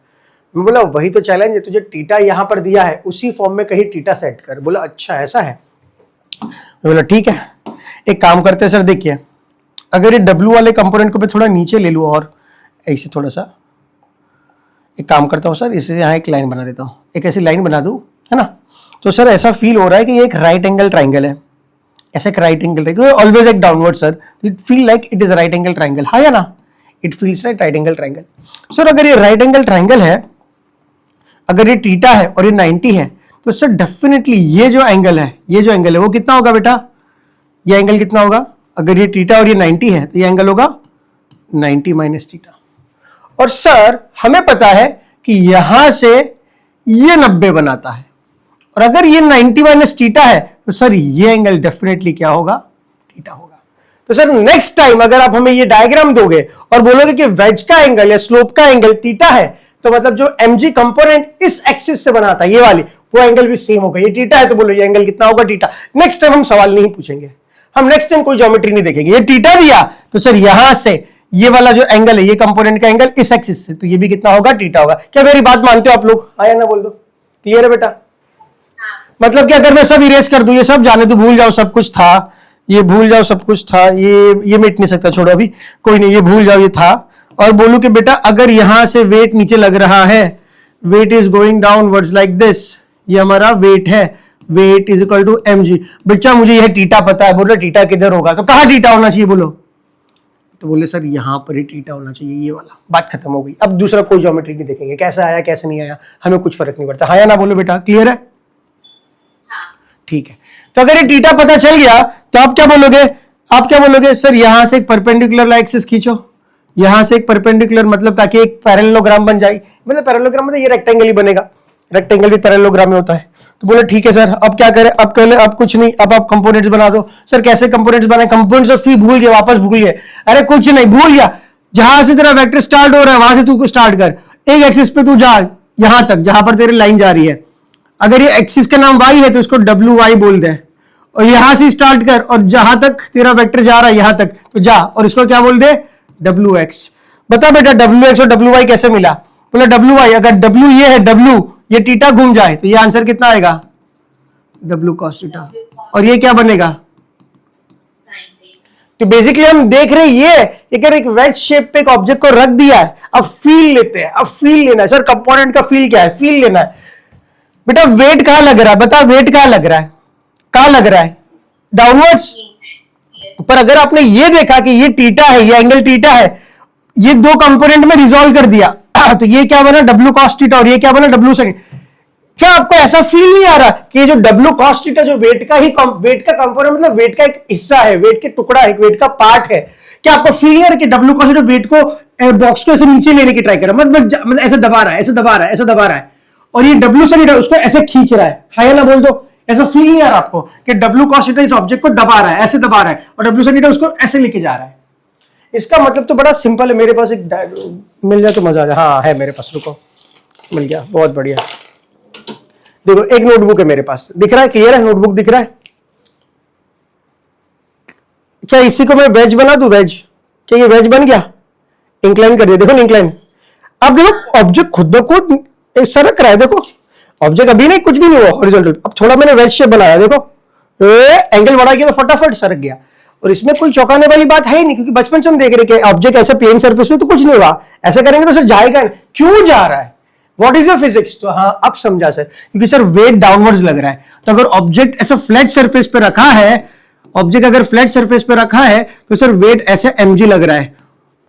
मैं बोला वही तो चैलेंज है, तुझे टीटा यहां पर दिया है उसी फॉर्म में कहीं टीटा सेट कर। बोला अच्छा ऐसा है। मैं बोला ठीक है, एक काम करते हैं सर, देखिए अगर ये डब्ल्यू वाले कंपोनेंट को मैं थोड़ा नीचे ले लूँ और ऐसे थोड़ा सा, एक काम करता हूँ सर, इसे यहाँ एक लाइन बना देता हूँ, एक ऐसी लाइन बना दूँ, है ना। तो सर ऐसा फील हो रहा है कि ये एक राइट एंगल ट्राइंगल है, ऐसा एक राइट एंगल ट्राइंगल, ऑलवेज एक downward sir, it feel like it is right angle triangle, हाँ या ना? It feels like right angle triangle. Sir अगर ये राइट एंगल ट्राइंगल है, अगर ये थीटा है और ये 90 है, तो सर डेफिनेटली ये जो एंगल है वो कितना होगा बेटा? ये एंगल कितना होगा? अगर ये थीटा और ये 90 है तो ये एंगल होगा 90 माइनस थीटा। और सर हमें पता है कि यहां से ये 90 बनाता है, और अगर ये 90 माइनस थीटा है तो सर ये एंगल डेफिनेटली क्या होगा? थीटा होगा। तो सर नेक्स्ट टाइम अगर आप हमें ये डायग्राम दोगे और बोलोगे कि वेज का एंगल या स्लोप का एंगल थीटा है, तो मतलब जो mg कंपोनेंट इस एक्सिस से बनाता है ये वाली, वो एंगल भी सेम होगा। ये थीटा है तो बोलो ये एंगल कितना होगा? थीटा। नेक्स्ट टाइम हम सवाल नहीं पूछेंगे, हम नेक्स्ट टाइम कोई ज्योमेट्री नहीं देखेंगे। ये थीटा दिया तो सर यहां से ये वाला जो एंगल है, ये कंपोनेंट का एंगल इस एक्सिस से, तो ये भी कितना होगा? थीटा होगा। क्या मेरी बात मानते हो आप लोग? हाँ या ना बोल दो। क्लियर है बेटा? मतलब कि अगर मैं सब इरेज कर दूं, ये सब जाने दो, भूल जाओ सब कुछ था, ये भूल जाओ सब कुछ था, ये मिट नहीं सकता, छोड़ो अभी, कोई नहीं, ये भूल जाओ ये था। और बोलूं कि बेटा अगर यहां से वेट नीचे लग रहा है, weight is going downwards like this, ये हमारा वेट है, weight is equal to mg। बच्चा मुझे यह टीटा पता है, बोलो टीटा किधर होगा, तो कहाँ टीटा होना चाहिए बोलो, तो बोले सर यहां पर ही टीटा होना चाहिए, ये वाला, बात खत्म हो गई। अब दूसरा कोई ज्योमेट्री नहीं देखेंगे, कैसा आया कैसे नहीं आया, हमें कुछ फर्क नहीं पड़ता, हाँ या ना बोलो बेटा, क्लियर है? ठीक है, तो अगर ये टीटा पता चल गया तो आप क्या बोलोगे, आप क्या बोलोगे, सर यहां से एक परपेंडिकुलर एक्सिस खींचो, यहां से एक परपेंडिकुलर, मतलब ताकि एक पैरेललोग्राम बन जाए, मतलब पैरेललोग्राम मतलब ये रेक्टेंगल ही बनेगा, रेक्टेंगल भी पैरेललोग्राम में होता है। तो बोले ठीक है सर, अब क्या करें, अब कह ले, अब कुछ नहीं, अब आप कंपोनेंट्स बना दो। सर कैसे कंपोनेंट्स बनाए, कंपोनेंट्स ऑफ फी भूल गए, वापस भूल गए, अरे कुछ नहीं भूल गया, जहां से तेरा वेक्टर स्टार्ट हो रहा है वहां से तू स्टार्ट कर, एक एक्सिस पे तू जा यहां तक जहां पर तेरी लाइन जा रही है, अगर ये एक्सिस का नाम y है तो इसको WY बोल दे, और यहां से स्टार्ट कर और जहां तक तेरा वेक्टर जा रहा है यहां तक तो जा, और इसको क्या बोल दे, WX। बता बेटा WX और WY कैसे मिला, बोला WY, अगर W ये है, W ये टीटा घूम जाए तो ये आंसर कितना आएगा, W cos थीटा, और ये क्या बनेगा, तो बेसिकली हम देख रहे हैं ये अगर एक वेज शेप पे एक ऑब्जेक्ट को रख दिया है, अब फील लेते हैं, अब फील लेना है, सर कंपोनेंट का फील क्या है, फील लेना है। बेटा वेट कहां लग रहा है, बता वेट कहां लग रहा है, कहां लग रहा है, डाउनवर्ड्स। पर अगर आपने ये देखा कि ये टीटा है, ये एंगल टीटा है, ये दो कंपोनेंट में रिजॉल्व कर दिया तो ये क्या बना, W cos थीटा, और ये क्या बना, W sin। क्या आपको ऐसा फील नहीं आ रहा कि ये जो W cos थीटा जो वेट का कंपोनेंट, मतलब वेट का एक हिस्सा है, वेट के टुकड़ा है, वेट का पार्ट है, क्या आपको फील नहीं आ रहा कि W cos थीटा वेट को बॉक्स को ऐसे नीचे लेने की ट्राई कर रहा है, मतलब ऐसे दबा रहा है, ऐसे दबा रहा है, ऐसे दबा रहा है, और ये W sin थीटा उसको ऐसे खींच रहा है, हां या ना बोल दो, ऐसा फील नहीं आ रहा आपको कि W cos थीटा इस ऑब्जेक्ट को दबा रहा है, ऐसे दबा रहा है, और W sin थीटा उसको ऐसे लेके जा रहा है। इसका मतलब तो बड़ा सिंपल है, मेरे पास एक मिल जाए तो मजा आ जाए, हाँ है मेरे पास, रुको मिल गया, बहुत बढ़िया। देखो एक नोटबुक है मेरे पास, दिख रहा है, क्लियर है, नोटबुक दिख रहा है, क्या इसी को मैं वेज बना दूं, वेज, क्या ये वेज बन गया, इंक्लाइन कर दिया, देखो इंक्लाइन। अब देखो ऑब्जेक्ट खुद ब खुद सरक रहा है, देखो ऑब्जेक्ट अभी नहीं, कुछ भी नहीं हुआ हॉरिजॉन्टल, अब थोड़ा मैंने वेज शेप बनाया, देखो एंगल बढ़ा गया तो फटाफट सरक गया, और इसमें कोई चौंकाने वाली बात है ही नहीं, क्योंकि बचपन से हम देख रहे हैं ऑब्जेक्ट ऐसे प्लेन सरफेस में तो कुछ नहीं हुआ, ऐसा करेंगे तो सर जाएगा नहीं, क्यों जा रहा है, व्हाट इज योर फिजिक्स, तो हाँ अब समझा सर, क्योंकि सर वेट डाउनवर्ड्स लग रहा है, तो अगर ऑब्जेक्ट ऐसा फ्लैट सरफेस पे रखा है, ऑब्जेक्ट अगर फ्लैट सरफेस पे रखा है तो सर वेट ऐसे mg लग रहा है,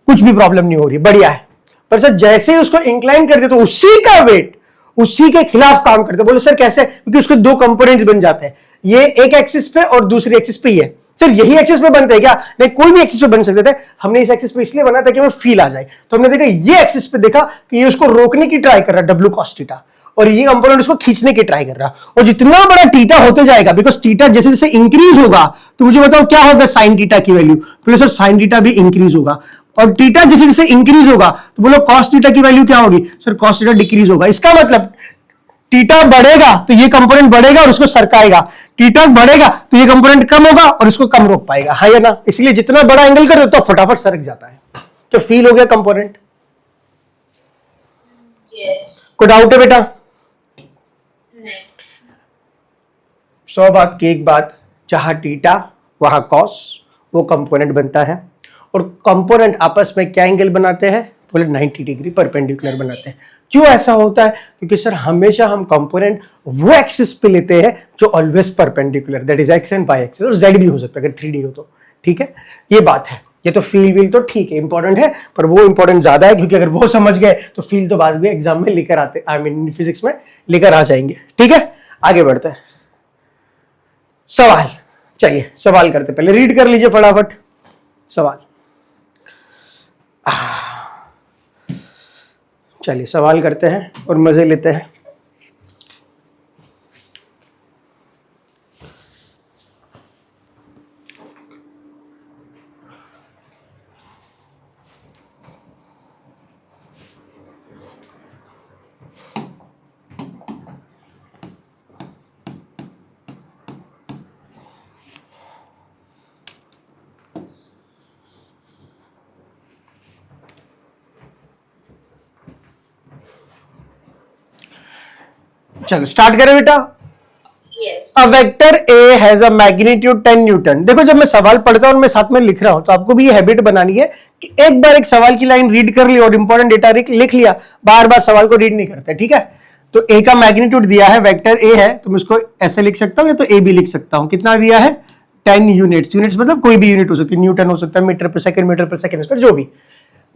कुछ भी प्रॉब्लम नहीं हो रही, बढ़िया है। पर सर जैसे ही उसको इंक्लाइन कर दे तो उसी का वेट उसी के खिलाफ काम करते, बोले सर कैसे, क्योंकि उसके दो कंपोनेंट्स बन जाते हैं, ये एक एक्सिस पे और दूसरी एक्सिस पे ही है। सर यही एक्सिस पे बनते हैं क्या, नहीं कोई भी एक्सिस पे बन सकते थे, हमने इस एक्सिस पे इसलिए बना ताकि हमें फील आ जाए, तो हमने देखा ये एक्सिस पे देखा कि ये उसको रोकने की ट्राई कर रहा है W cos थीटा, और ये कंपोनेंट उसको खींचने की ट्राई कर रहा है, और जितना बड़ा टीटा होते जाएगा, बिकॉज टीटा जैसे जैसे इंक्रीज होगा, तो मुझे बताओ क्या होगा साइन टीटा की वैल्यू, बोले सर साइन टीटा भी इंक्रीज होगा, और टीटा जैसे जैसे इंक्रीज होगा तो बोलो कॉस टीटा की वैल्यू क्या होगी, सर कॉस टीटा डिक्रीज होगा। इसका मतलब टीटा बढ़ेगा तो ये कंपोनेंट बढ़ेगा और उसको सरकाएगा, टीटा बढ़ेगा तो ये कंपोनेंट कम होगा और इसको कम रोक पाएगा, है या ना, इसलिए जितना बड़ा एंगल कर दो तो फटाफट सरक जाता है, तो फील हो गया कंपोनेंट। कोई डाउट है बेटा? नहीं। 100 बात की एक बात, जहां टीटा वहां कॉस, वो कंपोनेंट बनता है, और कंपोनेंट आपस में क्या एंगल बनाते हैं, बोले 90 डिग्री परपेंडिकुलर बनाते हैं। क्यों ऐसा होता है, क्योंकि सर हमेशा हम कंपोनेंट वो एक्सिस पे लेते हैं जो always perpendicular, that is X and Y axis, और जेड भी हो सकता है अगर 3D हो तो, ठीक है, ये बात है। ये तो फील व्हील तो ठीक है इंपॉर्टेंट है, पर वो इंपॉर्टेंट ज्यादा है, क्योंकि अगर वो समझ गए तो फील तो बाद में एग्जाम में लेकर आते, आई मीन फिजिक्स में लेकर आ जाएंगे, ठीक है। आगे बढ़ते हैं, सवाल, चलिए सवाल करते, पहले रीड कर लीजिए फटाफट सवाल। चलिए सवाल करते हैं और मजे लेते हैं। चलो स्टार्ट करें बेटा। Yes. a vector A has a magnitude 10 Newton. देखो जब मैं सवाल पढ़ता हूं और मैं साथ में लिख रहा हूं तो आपको भी ये हैबिट बनानी है कि एक बार एक सवाल की लाइन रीड कर ली और इंपॉर्टेंट डेटा लिख लिया, बार बार सवाल को रीड नहीं करते, ठीक है। तो A का मैग्नीट्यूड दिया है, वेक्टर A है, तो मैं इसको ऐसे लिख सकता हूं या तो A भी लिख सकता हूं। कितना दिया है? 10 यूनिट्स। यूनिट्स मतलब कोई भी यूनिट हो सकती है, न्यूटन हो सकता है, मीटर पर सेकंड स्क्वायर, जो भी।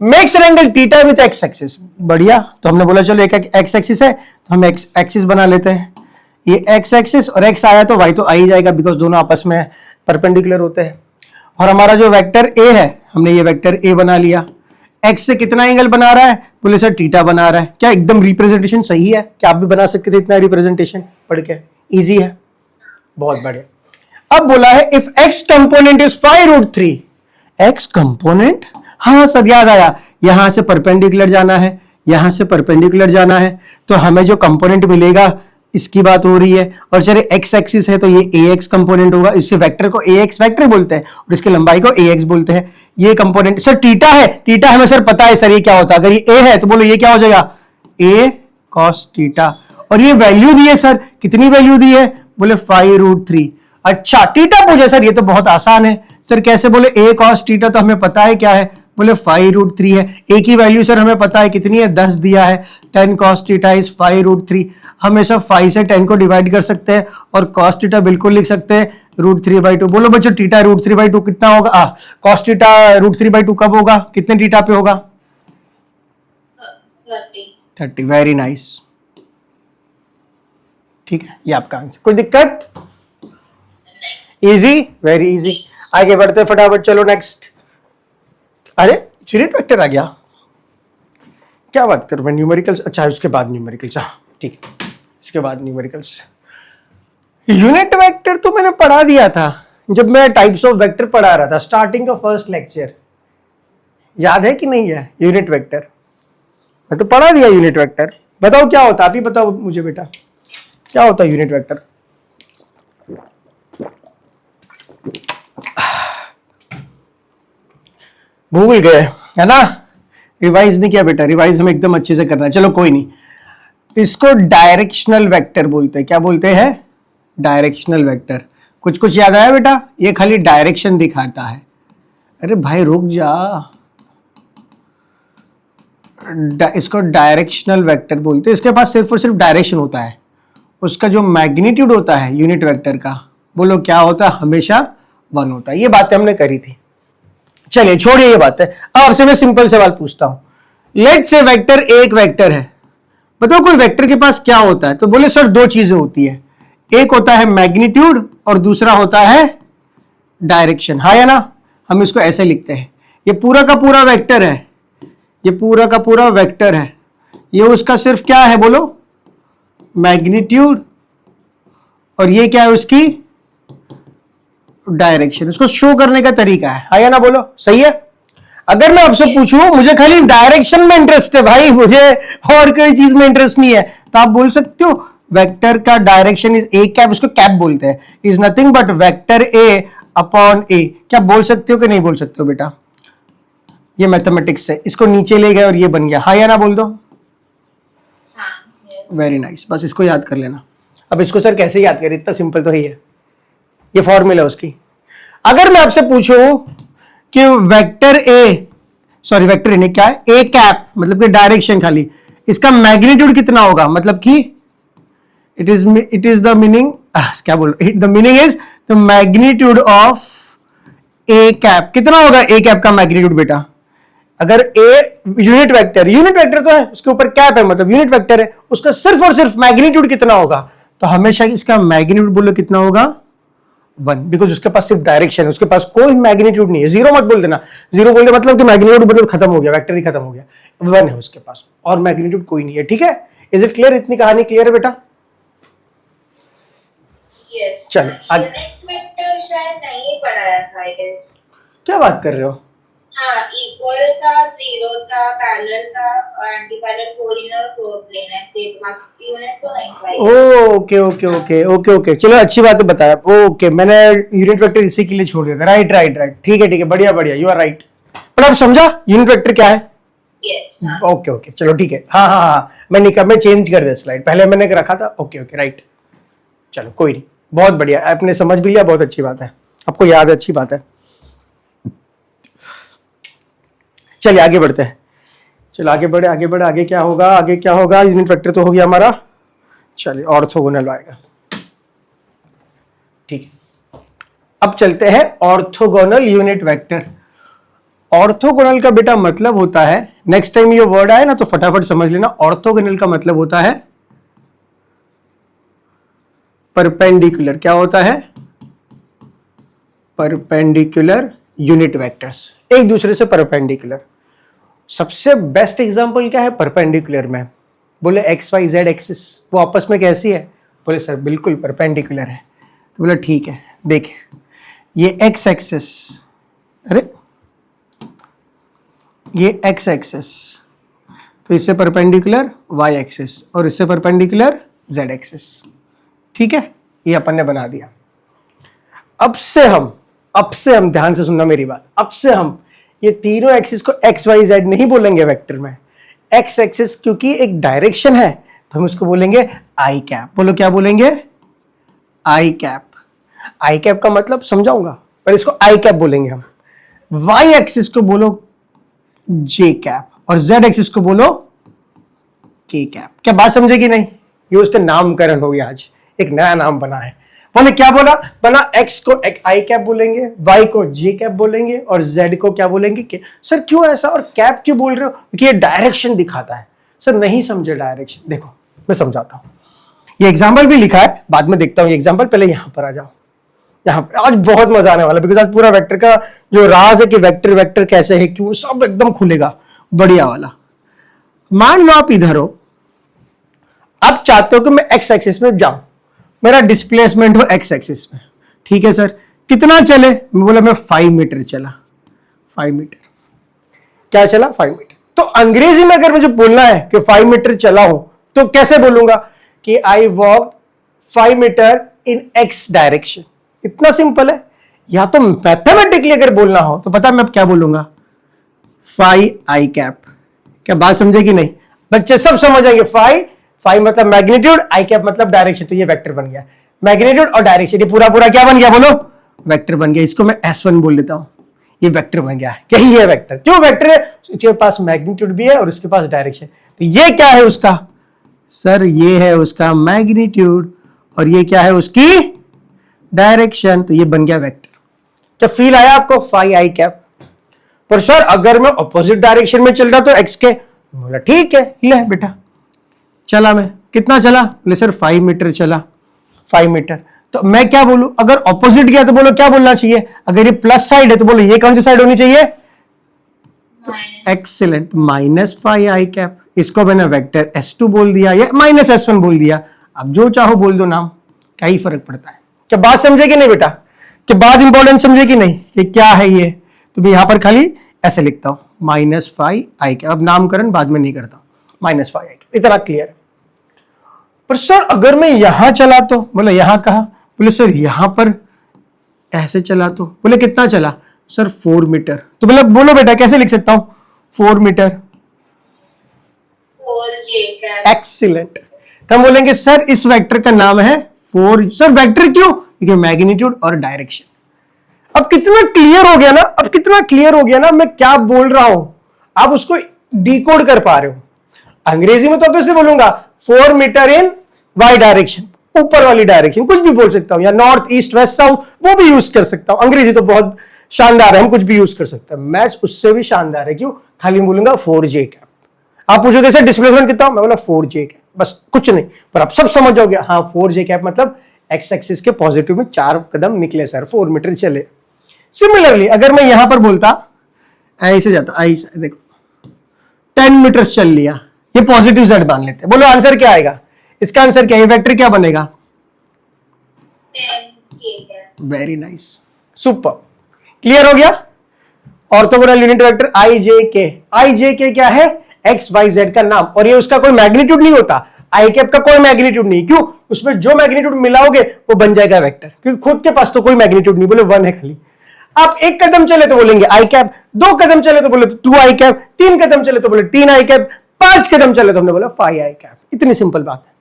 Makes an angle theta with x axis. बढ़िया, तो हमने बोला चलो एक एक्स एक्सिस है तो हम एक्स एक्सिस बना लेते हैं। ये एक्स एक्सिस और एक्स आया तो वाई तो आ ही जाएगा, बिकॉज दोनों आपस में परपेंडिकुलर होते हैं। और हमारा जो वेक्टर ए है, हमने ये वेक्टर ए बना लिया। एक्स से कितना एंगल बना रहा है? बोले सर थीटा बना रहा है। क्या एकदम रिप्रेजेंटेशन सही है? क्या आप भी बना सकते थे इतना रिप्रेजेंटेशन पढ़ के? इजी है, बहुत बढ़िया। अब बोला है if x component is 5√3। X component, हाँ सब याद आया, यहां से परपेंडिकुलर जाना है, यहां से परपेंडिकुलर जाना है, तो हमें जो कंपोनेंट मिलेगा इसकी बात हो रही है। और चलिए एक्स एक्सिस है तो ये ए एक्स कंपोनेंट होगा, इससे वेक्टर को ए एक्स वेक्टर बोलते हैं और इसकी लंबाई को ए एक्स बोलते हैं। ये कंपोनेंट सर थीटा है, थीटा हमें सर पता है सर ये क्या होता है, अगर ये ए है तो बोलो ये क्या हो जाएगा? ए कॉस थीटा। और ये वैल्यू दी है सर, कितनी वैल्यू दी है? बोले 5√3। अच्छा थीटा पूछे सर, ये तो बहुत आसान है सर, कैसे? बोले ए कॉस थीटा तो हमें पता है क्या है, बोले 5√3 है। ए की वैल्यू सर हमें पता है कितनी है, 10 दिया है। 10 cos थीटा इज 5√3। हम सब 5 से 10 को डिवाइड कर सकते हैं और cos थीटा बिल्कुल लिख सकते हैं √3/2। बोलो बच्चों थीटा √3/2 कितना होगा? cos थीटा √3/2 कब होगा? कितने थीटा पे होगा? 30। वेरी नाइस, ठीक है, ये आपका आंसर। कोई दिक्कत? Easy, very easy. आगे बढ़ते फटाफट, चलो नेक्स्ट। अरे यूनिट वेक्टर आ गया, क्या बात कर रहे हैं? न्यूमेरिकल्स, अच्छा उसके बाद न्यूमेरिकल्स, ठीक, इसके बाद न्यूमेरिकल्स। यूनिट वेक्टर तो मैंने पढ़ा दिया था जब मैं टाइप्स ऑफ वेक्टर पढ़ा रहा था, स्टार्टिंग का फर्स्ट लेक्चर, याद है कि नहीं है? यूनिट वेक्टर मैं तो पढ़ा दिया यूनिट वेक्टर। बताओ क्या होता, आप ही बताओ मुझे बेटा, क्या होता है यूनिट वेक्टर? भूल गए है ना, रिवाइज नहीं किया बेटा, रिवाइज हमें एकदम अच्छे से करना है। चलो कोई नहीं, इसको डायरेक्शनल वेक्टर बोलते हैं। क्या बोलते हैं? Directional vector. कुछ कुछ याद आया बेटा? ये खाली डायरेक्शन दिखाता है। अरे भाई रुक जा, इसको डायरेक्शनल वेक्टर बोलते हैं। इसके पास सिर्फ और सिर्फ डायरेक्शन होता है, उसका जो मैग्नीट्यूड होता है यूनिट वेक्टर का, बोलो क्या होता है? हमेशा 1 होता है। ये बातें हमने करी थी, चलिए छोड़िए ये बात है। अब आपसे मैं सिंपल सवाल पूछता हूं। लेट से वेक्टर एक वेक्टर है, बताओ कोई वेक्टर के पास क्या होता है? तो बोले सर 2 चीजें होती है, एक होता है मैग्नीट्यूड और दूसरा होता है डायरेक्शन, हाँ या ना? हम इसको ऐसे लिखते हैं, ये पूरा का पूरा वेक्टर है, ये पूरा का पूरा वेक्टर है, ये उसका सिर्फ क्या है बोलो? मैग्नीट्यूड, और ये क्या है उसकी? डायरेक्शन। इसको शो करने का तरीका है, हाँ या ना बोलो? सही है। अगर मैं आपसे पूछूं मुझे खाली डायरेक्शन में इंटरेस्ट है भाई, मुझे और कोई चीज में इंटरेस्ट नहीं है, तो आप बोल सकते हो वेक्टर का डायरेक्शन इज ए कैप, उसको कैप बोलते हैं, is nothing but vector A upon A. क्या बोल सकते हो कि नहीं बोल सकते हो बेटा? ये मैथमेटिक्स है, इसको नीचे ले गए और ये बन गया, हाँ या ना बोल दो? वेरी नाइस, बस इसको याद कर लेना। अब इसको सर कैसे याद करें, इतना सिंपल तो ही है, ये फॉर्मूला उसकी। अगर मैं आपसे पूछूं कि vector A, sorry vector A नहीं, क्या है? ए कैप मतलब कि डायरेक्शन खाली, इसका मैग्नीट्यूड कितना होगा? मतलब कि इट इज द मीनिंग, क्या बोल, the meaning is the magnitude of A cap. कितना होगा ए कैप का मैग्नीट्यूड बेटा? अगर ए यूनिट वेक्टर तो है, उसके ऊपर कैप है मतलब यूनिट वेक्टर है, उसका सिर्फ और सिर्फ मैग्नीट्यूड कितना होगा? तो हमेशा इसका मैग्नीट्यूड बोलो कितना होगा? 1, बिकॉज उसके पास सिर्फ डायरेक्शन है, उसके पास कोई मैग्नीट्यूड नहीं है। 0 मत बोल देना, 0 बोल दे मतलब कि मैग्नीट्यूड मतलब खत्म हो गया, वेक्टर ही खत्म हो गया। 1 है उसके पास और मैग्नीट्यूड कोई नहीं है, ठीक है? Is it clear? इतनी कहानी क्लियर है बेटा? यस। चलो यूनिट वेक्टर शायद नहीं पढ़ाया था, आई गेस। क्या बात कर रहे हो? हाँ, इक्वल था, जीरो था, पैरेलल था, एंटी पैरेलल, कोलिनियर, कोप्लेन, ऐसे यूनिट तो नहीं पढ़ाई। Okay okay okay okay okay, चलो अच्छी बात है, बताया। ओके, मैंने यूनिट वेक्टर इसी के लिए छोड़ दिया था। राइट राइट राइट, ठीक है बढ़िया बढ़िया, यू आर राइट। पर अब समझा यूनिट वेक्टर क्या है? यस। ओके ओके, चलो ठीक है। हाँ, मैं चेंज कर दिया स्लाइड, पहले मैंने रखा था। ओके ओके राइट, चलो कोई नहीं। बहुत बढ़िया, आपने समझ भी लिया, बहुत अच्छी बात है, आपको याद है, अच्छी बात है। चलिए आगे बढ़ते हैं, चलो आगे बढ़े, आगे बढ़े, आगे क्या होगा, आगे क्या होगा, यूनिट वेक्टर तो हो गया हमारा। चलिए ऑर्थोगोनल आएगा, ठीक है। अब चलते हैं ऑर्थोगोनल यूनिट वेक्टर। ऑर्थोगोनल का बेटा मतलब होता है, नेक्स्ट टाइम ये वर्ड आए ना तो फटाफट समझ लेना, ऑर्थोगोनल का मतलब होता है परपेंडिकुलर। क्या होता है? परपेंडिकुलर यूनिट वेक्टर्स, एक दूसरे से परपेंडिकुलर। सबसे बेस्ट एग्जांपल क्या है परपेंडिकुलर में? बोले एक्स वाई जेड एक्सिस, वो आपस में कैसी है? बोले सर बिल्कुल परपेंडिकुलर है। तो बोला ठीक है, देख ये एक्स एक्सिस, अरे ये एक्स एक्सिस, तो इससे परपेंडिकुलर वाई एक्सिस और इससे परपेंडिकुलर जेड एक्सिस। ठीक है, ये अपन ने बना दिया। अब से हम ध्यान से सुनना मेरी बात, अब से हम ये तीनों एक्सिस को एक्स वाई जेड नहीं बोलेंगे वेक्टर में। एक्स एक्सिस क्योंकि एक डायरेक्शन है तो हम उसको बोलेंगे आई कैप। बोलो क्या बोलेंगे? आई कैप। आई कैप का मतलब समझाऊंगा, पर इसको आई कैप बोलेंगे हम। वाई एक्सिस को बोलो जे कैप और जेड एक्सिस को बोलो के कैप। क्या बात समझे कि नहीं? ये उसका नामकरण हो गया, आज एक नया नाम बना है। बोले क्या बोला? बना एक्स को आई कैप बोलेंगे, वाई को जे कैप बोलेंगे और जेड को क्या बोलेंगे? के। सर क्यों ऐसा और कैप क्यों बोल रहे हो? क्योंकि ये डायरेक्शन दिखाता है। सर नहीं समझे डायरेक्शन, देखो मैं समझाता हूं। ये एग्जाम्पल भी लिखा है, बाद में देखता हूं ये एग्जाम्पल, पहले यहां पर आ जाओ। यहाँ पे आज बहुत मजा आने वाला, बिकॉज आज पूरा वेक्टर का जो राज है कि वेक्टर कैसे है, क्यों, सब एकदम खुलेगा, बढ़िया वाला। मान लो आप इधर हो, आप चाहते हो कि मैं एक्स एक्सिस में जाऊं, मेरा डिस्प्लेसमेंट हो एक्स एक्सिस में। ठीक है सर, कितना चले? मैं बोला मैं 5 मीटर चला। 5 मीटर क्या चला? 5 मीटर। तो अंग्रेजी में अगर मुझे बोलना है कि 5 मीटर चला हूं तो कैसे बोलूंगा? कि I walk 5 metre in X direction. इतना सिंपल है। या तो मैथमेटिकली अगर बोलना हो तो पता मैं अब क्या बोलूंगा? फाई आई कैप। क्या बात समझे कि नहीं? बच्चे सब समझ आएंगे। फाई मतलब मैग्नीट्यूड, आई कैप मतलब डायरेक्शन। तो ये वेक्टर बन गया, मैग्नीट्यूड और डायरेक्शन, ये पूरा पूरा क्या बन गया? बोलो वेक्टर बन गया। इसको मैं S1 बोल देता हूं, ये वेक्टर बन गया। यही है वेक्टर। क्यों वेक्टर है? उसके पास मैग्नीट्यूड भी है और उसके पास डायरेक्शन। तो ये क्या है उसका? सर ये है उसका मैग्नीट्यूड और ये क्या है उसकी डायरेक्शन। तो ये बन गया वेक्टर। क्या फील आया आपको? फाई आई कैप। पर सर अगर मैं ऑपोजिट डायरेक्शन में चल रहा तो एक्स के। बोला ठीक है, ले बेटा चला। मैं कितना चला? बोले सर 5 मीटर चला। 5 मीटर। तो मैं क्या बोलूं? अगर ऑपोजिट गया तो बोलो क्या बोलना चाहिए? अगर ये प्लस साइड है तो बोलो ये कौन सी साइड होनी चाहिए? एक्सीलेंट, माइनस फाई आई कैप। इसको मैंने वेक्टर S2 बोल दिया या माइनस S1 बोल दिया। अब जो चाहो बोल दो नाम, क्या ही फर्क पड़ता है। क्या बात समझे कि नहीं बेटा? क्या बात इंपॉर्टेंट समझे कि नहीं? ये क्या है ये? तो मैं यहां पर खाली ऐसे लिखता हूं, माइनस फाई आई कैप। अब नामकरण बाद में नहीं करता, माइनस फाई आई कैप। इतना क्लियर है। पर सर अगर मैं यहां चला तो? बोले यहां कहा? बोले सर यहां पर ऐसे चला तो? बोले कितना चला? Sir 4 metre. तो बोले बोलो बेटा कैसे लिख सकता हूं 4 मीटर? 4j cap. एक्सीलेंट। तो हम बोलेंगे सर इस वेक्टर का नाम है 4। सर वेक्टर क्यों? क्योंकि मैग्नीट्यूड और डायरेक्शन। अब कितना क्लियर हो गया ना, अब कितना क्लियर हो गया ना मैं क्या बोल रहा हूं, आप उसको डिकोड कर पा रहे हो। अंग्रेजी में तो ऑब्वियसली बोलूंगा 4 मीटर इन वाई डायरेक्शन, ऊपर वाली डायरेक्शन, कुछ भी बोल सकता हूं, या नॉर्थ ईस्ट वेस्ट साउथ, वो भी यूज कर सकता हूं। अंग्रेजी तो बहुत शानदार है, हम कुछ भी यूज कर सकते हैं। मैथ्स उससे भी शानदार है। क्यों? खाली बोलूंगा 4j कैप। आप पूछोगे सर डिस्प्लेसमेंट कितना? मैं बोला 4j कैप, बस कुछ नहीं। पर आप सब समझ जाओगे, हाँ 4j कैप मतलब एक्स एक्सिस के पॉजिटिव में 4 कदम निकले सर, 4 मीटर चले। सिमिलरली अगर मैं यहां पर बोलता ऐसे जाता, ऐसे देखो 10 मीटर चल लिया, ये पॉजिटिव जेड मान लेते हैं। बोलो आंसर क्या आएगा? इसका आंसर क्या है? वेक्टर क्या बनेगा? 10k cap. Very nice, super. Clear हो गया? ऑर्थोगोनल यूनिट वेक्टर आई जे के। आई जे के क्या है? एक्स वाई जेड का नाम, और ये उसका कोई मैग्नीट्यूड नहीं होता। आई कैप का कोई मैग्नीट्यूड नहीं। क्यों? उसमें जो मैग्नीट्यूड मिलाओगे वो बन जाएगा वेक्टर, क्योंकि खुद के पास तो कोई मैग्नीट्यूड नहीं, बोले 1 है खाली। आप 1 कदम चले तो बोलेंगे आई कैप, 2 कदम चले तो बोले 2 आई कैप, 3 कदम चले तो बोले 3 आई कैप, 5 कदम चले तो हमने बोला 5 आई कैप। इतनी सिंपल बात है।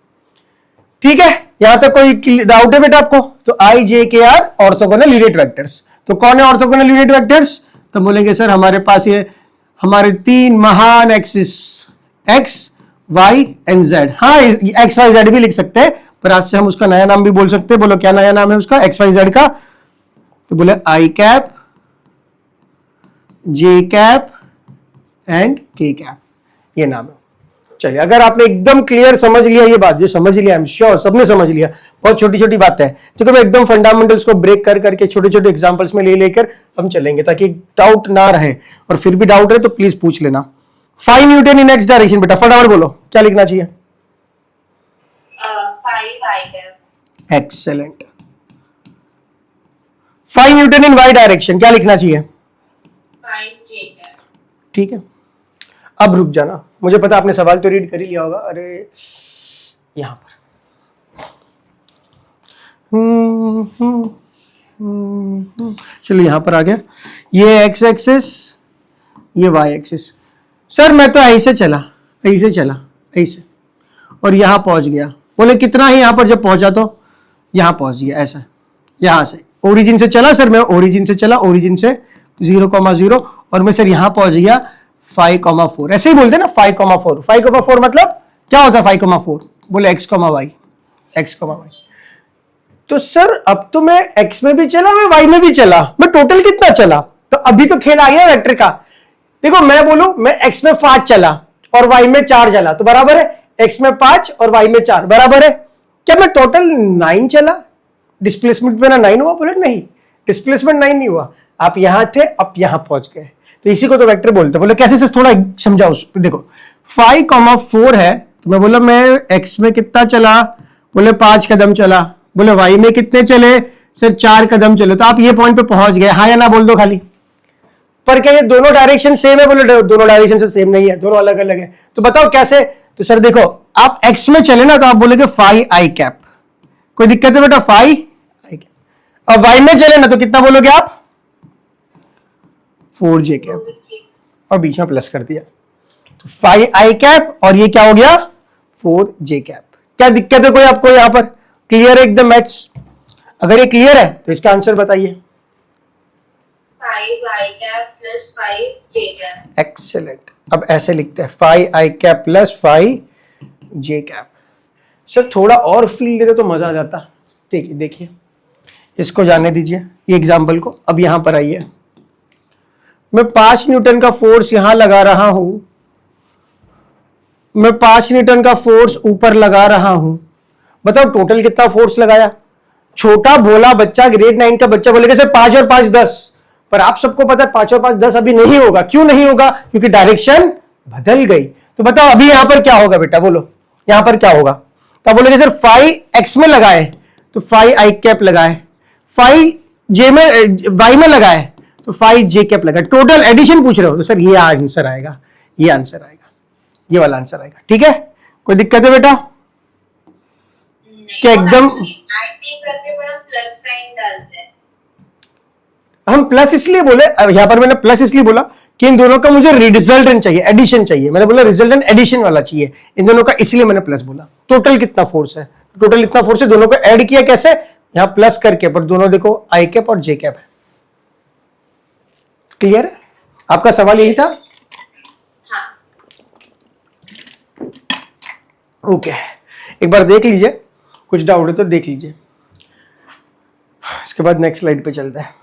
ठीक है, यहां तक कोई डाउट है बेटा आपको? तो आई जे के आर ऑर्थोगोनल यूनिट वेक्टर्स। तो कौन है ऑर्थोगोनल यूनिट वेक्टर्स? तो बोलेंगे सर हमारे पास ये हमारे तीन महान axis X Y and Z. हाँ एक्स वाई जेड भी लिख सकते हैं, पर आज से हम उसका नया नाम भी बोल सकते हैं। बोलो क्या नया नाम है उसका एक्स वाई जेड का? तो बोले आई कैप, जे कैप एंड के कैप, ये नाम है। चलिए, अगर आपने एकदम क्लियर समझ लिया ये बात, जो समझ लिया आई एम श्योर सबने समझ लिया, बहुत छोटी छोटी बातें हैं, तो कभी एकदम फंडामेंटल्स को ब्रेक कर करके छोटे छोटे एग्जांपल्स में ले लेकर हम चलेंगे, ताकि डाउट ना रहे। और फिर भी डाउट रहे तो प्लीज पूछ लेना। 5 न्यूटन इन एक्स डायरेक्शन, बेटा फटाफट बोलो क्या लिखना चाहिए? 5 I cap. Excellent. 5 newton in Y direction क्या लिखना चाहिए? 5 J cap. ठीक है, अब रुक जाना, मुझे पता आपने सवाल तो रीड कर ही लिया होगा। अरे यहां पर चलो यहां पर आ गया, ये एक्स एक्सिस, ये वाई एक्सिस। सर मैं तो ऐसे चला, ऐसे चला, ऐसे, और यहां पहुंच गया। बोले कितना ही यहां पर जब पहुंचा तो यहां पहुंच गया, ऐसा यहां से ओरिजिन से चला सर, मैं ओरिजिन से चला, ओरिजिन से 0,0, और मैं सर यहां पहुंच गया 5,4। ऐसे ही बोलते ना 5,4। 5,4 मतलब क्या होता है 5,4? बोले x, y, x, y। तो सर अब तो मैं x में भी चला, मैं y में भी चला, मैं टोटल कितना चला? तो अभी तो खेल आ गया वेक्टर का। देखो मैं बोलूं मैं x में 5 चला और y में 4 चला, तो बराबर है x में 5 और y में 4 बराबर है। क्या मैं टोटल 9 चला? डिस्प्लेसमेंट में ना 9 हुआ? बोले नहीं, डिस्प्लेसमेंट 9 नहीं हुआ, आप यहां थे अब यहां पहुंच गए, तो इसी को तो वेक्टर बोलते हैं। बोले कैसे से थोड़ा समझाओ। देखो 5,4 है, तो मैं बोला मैं x में कितना चला? बोले 5 कदम चला। बोले y में कितने चले? सर 4 कदम चले। तो आप ये पॉइंट पे पहुंच गए, हाँ या ना बोल दो खाली। पर क्या ये दोनों डायरेक्शन सेम है? बोले दोनों डायरेक्शन से सेम नहीं है, दोनों अलग अलग है। तो बताओ कैसे? तो सर देखो आप x में चले ना, तो आप बोलेगे 5 I कैप, कोई दिक्कत है बेटा? 5 I कैप। अब y में चले ना तो कितना बोलोगे आप? 4 J कैप, और बीच में प्लस कर दिया, तो 5 I कैप, और ये क्या हो गया? 4 J कैप। क्या दिक्कत है कोई आपको यहां पर? क्लियर है एकदम मैथ्स? अगर ये क्लियर है तो इसका आंसर बताइए। 5 I cap plus 5 J cap. Excellent. अब ऐसे लिखते हैं 5 I cap plus 5 J cap. Sir थोड़ा और फील देते तो मजा आ जाता। देखिए देखिए, इसको जाने दीजिए ये एग्जाम्पल को। अब यहां पर आइए, मैं 5 न्यूटन का फोर्स यहां लगा रहा हूं, मैं 5 न्यूटन का फोर्स ऊपर लगा रहा हूं। बताओ टोटल कितना फोर्स लगाया? छोटा भोला बच्चा, ग्रेड 9 का बच्चा बोलेगा सर 5 और 5 10, पर आप सबको पता है 5 और 5 10 अभी नहीं होगा। क्यों नहीं होगा? क्योंकि डायरेक्शन बदल गई। तो बताओ अभी यहां पर क्या होगा बेटा? बोलो यहां पर क्या होगा? तो बोलेगे सर 5 x में लगाए तो 5 I कैप लगाए, 5 J में y में लगाए तो 5 J कैप लगाए। टोटल एडिशन पूछ रहे हो तो सर ये आंसर आएगा, ये आंसर आएगा, ये वाला आंसर आएगा। ठीक है, कोई दिक्कत है बेटा? क्या एकदम एक्टिंग करके बड़ा प्लस साइन डालते हैं। हम प्लस इसलिए बोले, यहां पर मैंने प्लस इसलिए बोला कि इन दोनों का मुझे रिजल्टेंट चाहिए, एडिशन चाहिए। मैंने बोला रिजल्टेंट एडिशन वाला चाहिए इन दोनों का, इसलिए मैंने प्लस बोला। टोटल कितना फोर्स है? टोटल इतना फोर्स है, दोनों को ऐड किया कैसे? यहां प्लस करके, पर दोनों देखो आई कैप और जे कैप है। क्लियर है? आपका सवाल यही था? हाँ। ओके, एक बार देख लीजिए, कुछ डाउट है तो देख लीजिए, इसके बाद नेक्स्ट स्लाइड पे चलते हैं।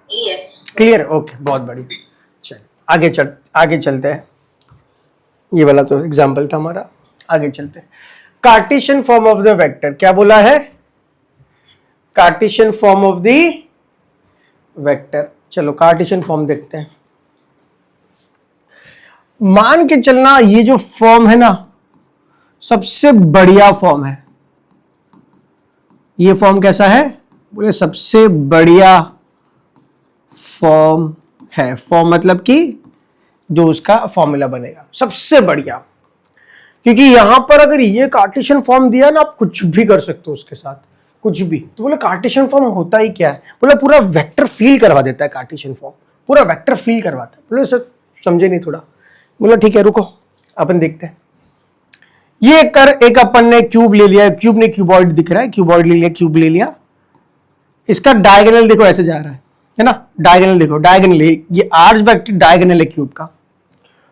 Yes. क्लियर? ओके, बहुत बढ़िया। चल आगे चलते हैं। ये वाला तो एग्जाम्पल था हमारा, आगे चलते हैं। Cartesian form of the vector, क्या बोला है? Cartesian form of the vector. चलो कार्टेशियन फॉर्म देखते हैं। मान के चलना ये जो फॉर्म है ना, सबसे बढ़िया फॉर्म है। ये फॉर्म कैसा है? बोले सबसे बढ़िया फॉर्म है। फॉर्म मतलब कि जो उसका फॉर्मूला बनेगा सबसे बढ़िया, क्योंकि यहां पर अगर ये कार्टेशियन फॉर्म दिया ना, आप कुछ भी कर सकते हो उसके साथ, कुछ भी। तो बोले कार्टेशियन फॉर्म होता ही क्या है? बोले पूरा वेक्टर फील करवा देता है कार्टेशियन फॉर्म, पूरा वेक्टर फील करवाता है। बोले सर समझे नहीं थोड़ा। बोला ठीक है रुको अपन देखते हैं। ये कर एक अपन ने क्यूब ले लिया, क्यूब ने क्यूबॉइड दिख रहा है, क्यूबॉइड ले लिया, क्यूब ले लिया। इसका डायगोनल देखो ऐसे जा रहा है ना, डायगोनल देखो, डायगोनल ये आर्च वेक्टर डायगोनल है क्यूब का।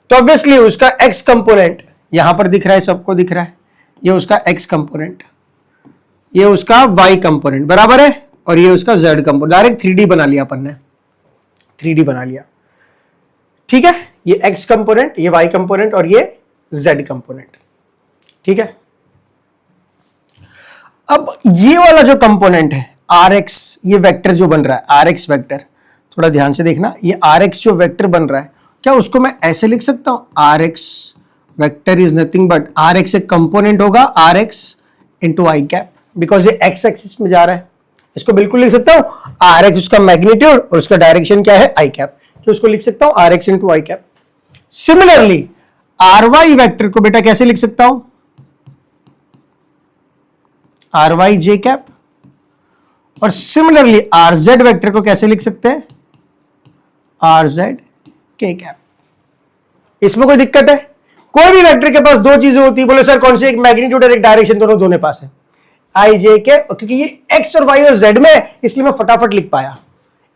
तो ऑब्वियसली उसका एक्स कंपोनेंट यहां पर दिख रहा है, सबको दिख रहा है, ये उसका एक्स कंपोनेंट, ये उसका वाई कंपोनेंट बराबर है, और ये उसका जेड कंपोनेंट। डायरेक्ट 3D बना लिया अपन ने, 3D बना लिया। ठीक है, ये एक्स कंपोनेंट, ये वाई कंपोनेंट और ये जेड कंपोनेंट। ठीक है, अब ये वाला जो कंपोनेंट है आर एक्स, ये वेक्टर जो बन रहा है आर एक्स वेक्टर, थोड़ा ध्यान से देखना, ये आर एक्स जो वेक्टर बन रहा है, क्या उसको मैं ऐसे लिख सकता हूं? R X vector is nothing but, R X एक कंपोनेंट होगा R X into I cap, because ये एक्स एक्सिस में जा रहा है। इसको बिल्कुल लिख सकता हूं आर एक्स उसका मैग्नीट्यूड और उसका डायरेक्शन क्या है? I cap. तो उसको लिख सकता हूं R X into I cap. Similarly R Y vector को बेटा कैसे लिख सकता हूं? R Y J cap. और सिमिलरली आर जेड वेक्टर को कैसे लिख सकते हैं? R Z K cap. इसमें कोई दिक्कत है? कोई भी वेक्टर के पास दो चीजें होती है, बोले सर कौन सी? एक मैग्नीट्यूड और एक डायरेक्शन, दोनों दोनों पास है, आई जे के। क्योंकि ये एक्स और वाई और जेड में है, इसलिए मैं फटाफट लिख पाया।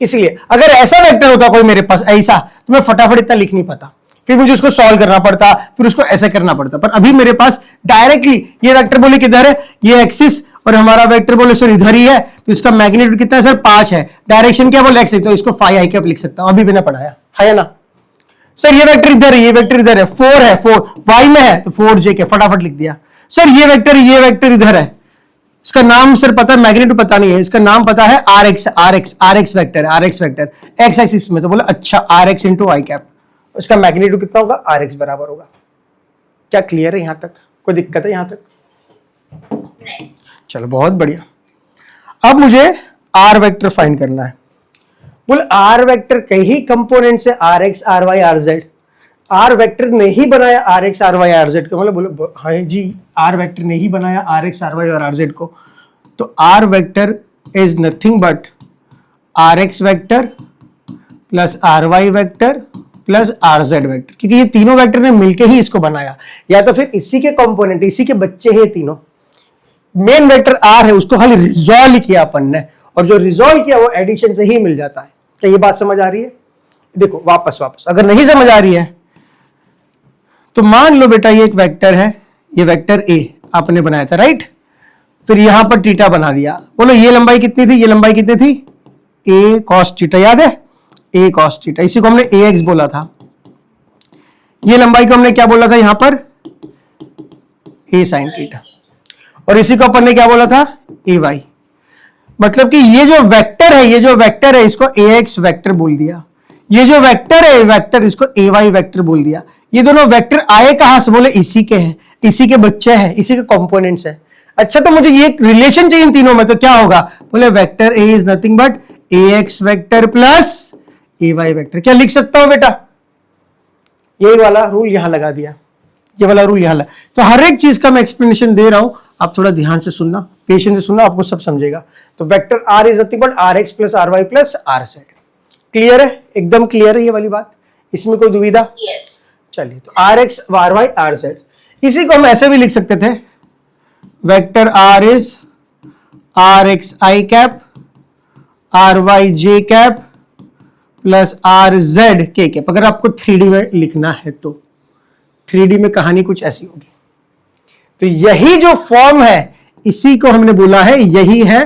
इसलिए अगर ऐसा वेक्टर होता कोई मेरे पास ऐसा, तो मैं फटाफट इतना लिख नहीं पाता, फिर मुझे उसको सॉल्व करना पड़ता, फिर उसको ऐसे करना पड़ता। पर अभी मेरे पास डायरेक्टली ये वेक्टर बोले किधर है? ये एक्सिस, और हमारा वेक्टर बोले सर इधर ही है, तो इसका मैग्नीट्यूड कितना है सर? 5 है। डायरेक्शन क्या बोले? एक्स है, तो इसको 5 आई कैप लिख सकता हूं, अभी मैंने पढ़ाया है ना। सर ये वेक्टर इधर है, ये वेक्टर इधर है, 4 है, 4 वाई में है, तो 4 जे के फटाफट लिख दिया। सर ये वेक्टर इधर है, इसका नाम सर पता है, मैग्नीट्यूड पता नहीं है, इसका नाम पता है R X, R X vector X axis में। तो बोले अच्छा R X into I cap, उसका मैग्नीट्यूड कितना होगा? आर एक्स बराबर होगा। क्या क्लियर है यहां तक? कोई दिक्कत है यहां तक? नहीं। चलो बहुत बढ़िया। अब मुझे आर वेक्टर फाइंड करना है। बोले आर वेक्टर कई कंपोनेंट्स है, R X, R Y, R Z. R vector ने ही बनाया R X, R Y, R Z को। मतलब बोले हाँ जी, आर वेक्टर ने ही बनाया आर एक्स, आर वाई और आर जेड को। तो R vector is nothing but R X vector plus R Y vector plus R Z vector, क्योंकि ये तीनों वेक्टर ने मिलकर ही इसको बनाया, या तो फिर इसी के कंपोनेंट, इसी के बच्चे हैं तीनों। मेन वेक्टर आर है, उसको खाली रिजॉल्व किया अपन ने, और जो रिजॉल्व किया वो एडिशन से ही मिल जाता है। क्या ये बात समझ आ रही है? देखो वापस अगर नहीं समझ आ रही है तो मान लो बेटा ये एक वेक्टर है, ये वेक्टर ए आपने बनाया था, राइट। फिर यहां पर थीटा बना दिया। बोलो ये लंबाई कितनी थी? ये लंबाई कितनी थी? ए कॉस थीटा, याद है? ए कॉस थीटा, इसी को हमने ए एक्स बोला था। ये लंबाई को हमने क्या बोला था यहां पर? ए साइन थीटा। और इसी को अपन ने क्या बोला था? ए वाई। मतलब कि ये जो वेक्टर है इसको ए एक्स वेक्टर बोल दिया, ये जो वेक्टर है वेक्टर, इसको ए वाई वेक्टर बोल दिया। ये दोनों वेक्टर आए कहां से? बोले इसी के हैं, इसी के बच्चे हैं, इसी के कंपोनेंट्स हैं। अच्छा तो मुझे ये रिलेशन चाहिए इन तीनों में, तो क्या होगा? बोले vector A is nothing but A X vector plus A Y vector. क्या लिख सकता हूं बेटा? यही वाला रूल यहां लगा दिया, ये वाला रूल यहां लगा। तो हर एक चीज का मैं एक्सप्लेनेशन दे रहा हूं, आप थोड़ा ध्यान से सुनना, पेशेंस से सुनना, आपको सब समझेगा। तो vector R is nothing but R X plus R Y plus R Z. Clear है? एकदम क्लियर है ये वाली बात, इसमें कोई दुविधा? Yes. चलिए, तो R X, R Y, R Z, इसी को हम ऐसे भी लिख सकते थे, vector R is R X I cap, R Y J cap plus R Z K cap. अगर आपको 3D में लिखना है तो 3D में कहानी कुछ ऐसी होगी। तो यही जो फॉर्म है इसी को हमने बोला है, यही है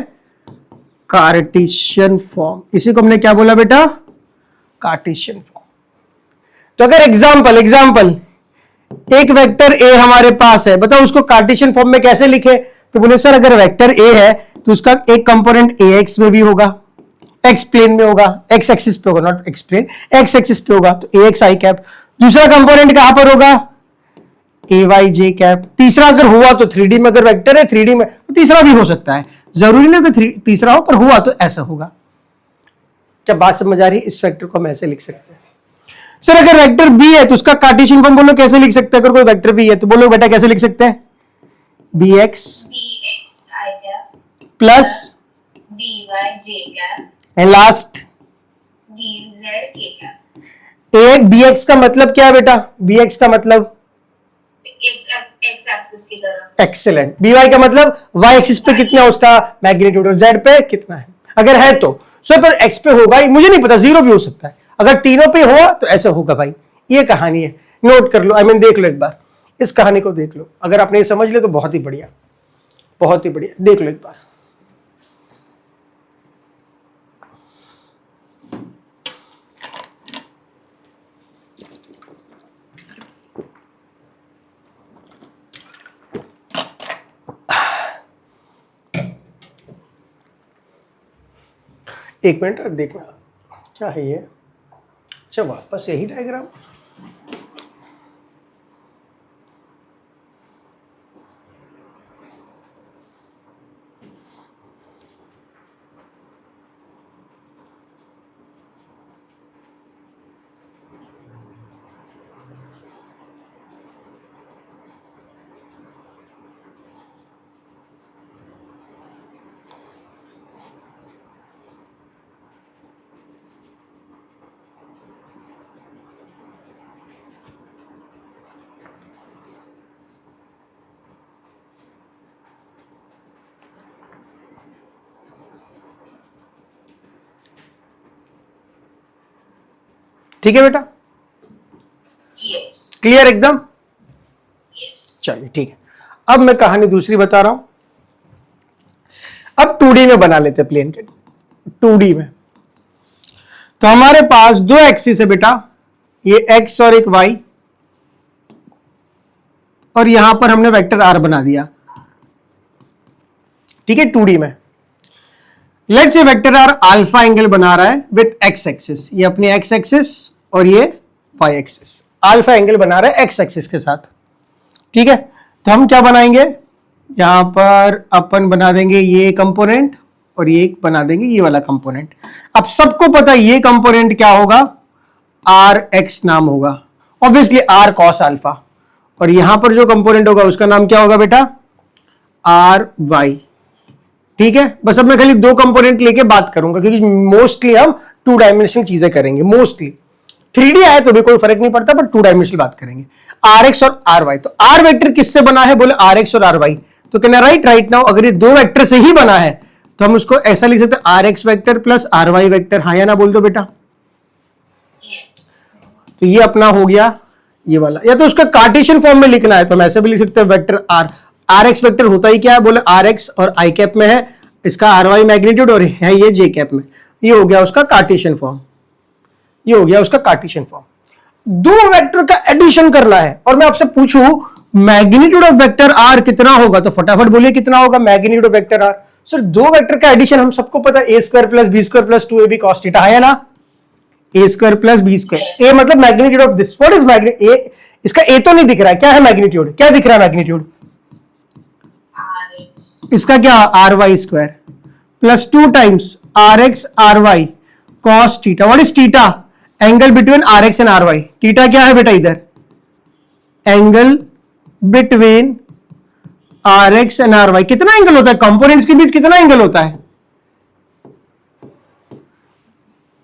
कार्टेशियन फॉर्म। इसी को हमने क्या बोला बेटा? Cartesian form. तो अगर एग्जाम्पल एक वेक्टर ए हमारे पास है, बताओ उसको कार्टेशियन फॉर्म में कैसे लिखे? तो बोले सर अगर वेक्टर ए है तो उसका एक कंपोनेंट ए एक्स में भी होगा, एक्स प्लेन में होगा, एक्स एक्सिस पे होगा, not X plane, X axis पे होगा, तो ए एक्स आई कैप। दूसरा कंपोनेंट कहां पर होगा? A Y J cap. तीसरा अगर हुआ तो 3D में, अगर वेक्टर है 3D में तो तीसरा भी हो सकता है, जरूरी नहीं कि तीसरा हो, पर हुआ तो ऐसा होगा। क्या बात समझ आ रही है? इस वेक्टर को हम ऐसे लिख सकते हैं। सर अगर वेक्टर बी है तो उसका कार्टेशियन फॉर्म बोलो कैसे लिख सकते हैं? अगर कोई वेक्टर बी है तो बोलो बेटा कैसे लिख सकते हैं? B X bx I cap plus by j cap and last bz k cap. एक बी एक्स का मतलब क्या है बेटा? बी एक्स का मतलब x एक्सिस की तरफ. एक्सेलेंट। बी वाई का मतलब वाई एक्सिस पे कितना है उसका मैग्नीट्यूड और जेड पे कितना है। अगर है तो सर पर एक्स पे होगा ही, मुझे नहीं पता, जीरो भी हो सकता है। अगर तीनों पे हो तो ऐसे होगा भाई। ये कहानी है, नोट कर लो, देख लो एक बार, इस कहानी को देख लो। अगर आपने ये समझ लिया तो बहुत ही बढ़िया, बहुत ही बढ़िया। देख लो एक बार। एक मिनट देखना क्या है ये। अच्छा वापस यही डायग्राम। ठीक है बेटा? Yes. क्लियर एकदम? Yes. चलिए ठीक है। अब मैं कहानी दूसरी बता रहा हूं। अब 2D में बना लेते प्लेन के। 2D में तो हमारे पास दो एक्सिस है बेटा, ये x और एक y, और यहां पर हमने वेक्टर r बना दिया। ठीक है 2D में। Let's say vector r alpha angle बना रहा है विथ x एक्सिस, ये अपनी x एक्सिस और ये y एक्सिस, अल्फा एंगल बना रहा है x एक्सिस के साथ। ठीक है, तो हम क्या बनाएंगे, यहां पर अपन बना देंगे ये कंपोनेंट और ये बना देंगे ये वाला कंपोनेंट। अब सबको पता है ये कंपोनेंट क्या होगा, आर एक्स नाम होगा, ऑब्वियसली आर कॉस अल्फा। और यहां पर जो कंपोनेंट होगा उसका नाम क्या होगा बेटा, आर वाई। ठीक है, बस अब मैं खाली दो कंपोनेंट लेके बात करूंगा क्योंकि मोस्टली हम 2 डायमेंशनल चीजें करेंगे। मोस्टली 3D आए तो भी कोई फर्क नहीं पड़ता, बट 2 डायमेंशनल बात करेंगे। आर एक्स और आर वाई। तो आर वेक्टर किससे बना है, बोले आर एक्स और आर वाई। तो कहना राइट नाउ अगर ये दो वेक्टर से ही बना है तो हम उसको ऐसा लिख सकते हैं R X vector plus R Y vector. हाँ या ना बोल दो बेटा। Yes. तो ये अपना हो गया ये वाला। या तो उसका कार्टेशियन फॉर्म में लिखना है तो हम ऐसे भी लिख सकते हैं vector R. R X vector होता ही क्या है, बोले आर एक्स और आई कैप में है, इसका आर वाई मैग्नीट्यूड और है ये जे कैप में। ये हो गया उसका कार्टेशियन फॉर्म, ये हो गया उसका कार्टेशियन फॉर्म। दो वेक्टर का एडिशन करना है और मैं आपसे पूछूं मैग्नीट्यूड ऑफ वेक्टर आर कितना होगा, तो फटाफट बोलिए कितना होगा magnitude of vector R. Sir दो वेक्टर का एडिशन हम सबको पता है, A square plus B square plus 2ab cos theta, है ना। A square plus B square, A मतलब magnitude of this. What is magnitude, A इसका ए तो नहीं दिख रहा है, क्या है मैग्नीट्यूड, क्या दिख रहा है मैग्नीट्यूड RX. इसका, क्या R Y square plus 2 times R X R Y cos theta. What is theta, angle between R X and R Y. Theta क्या है बेटा इधर, angle between R X and R Y. कितना एंगल होता है कंपोनेंट्स के बीच, कितना एंगल होता है,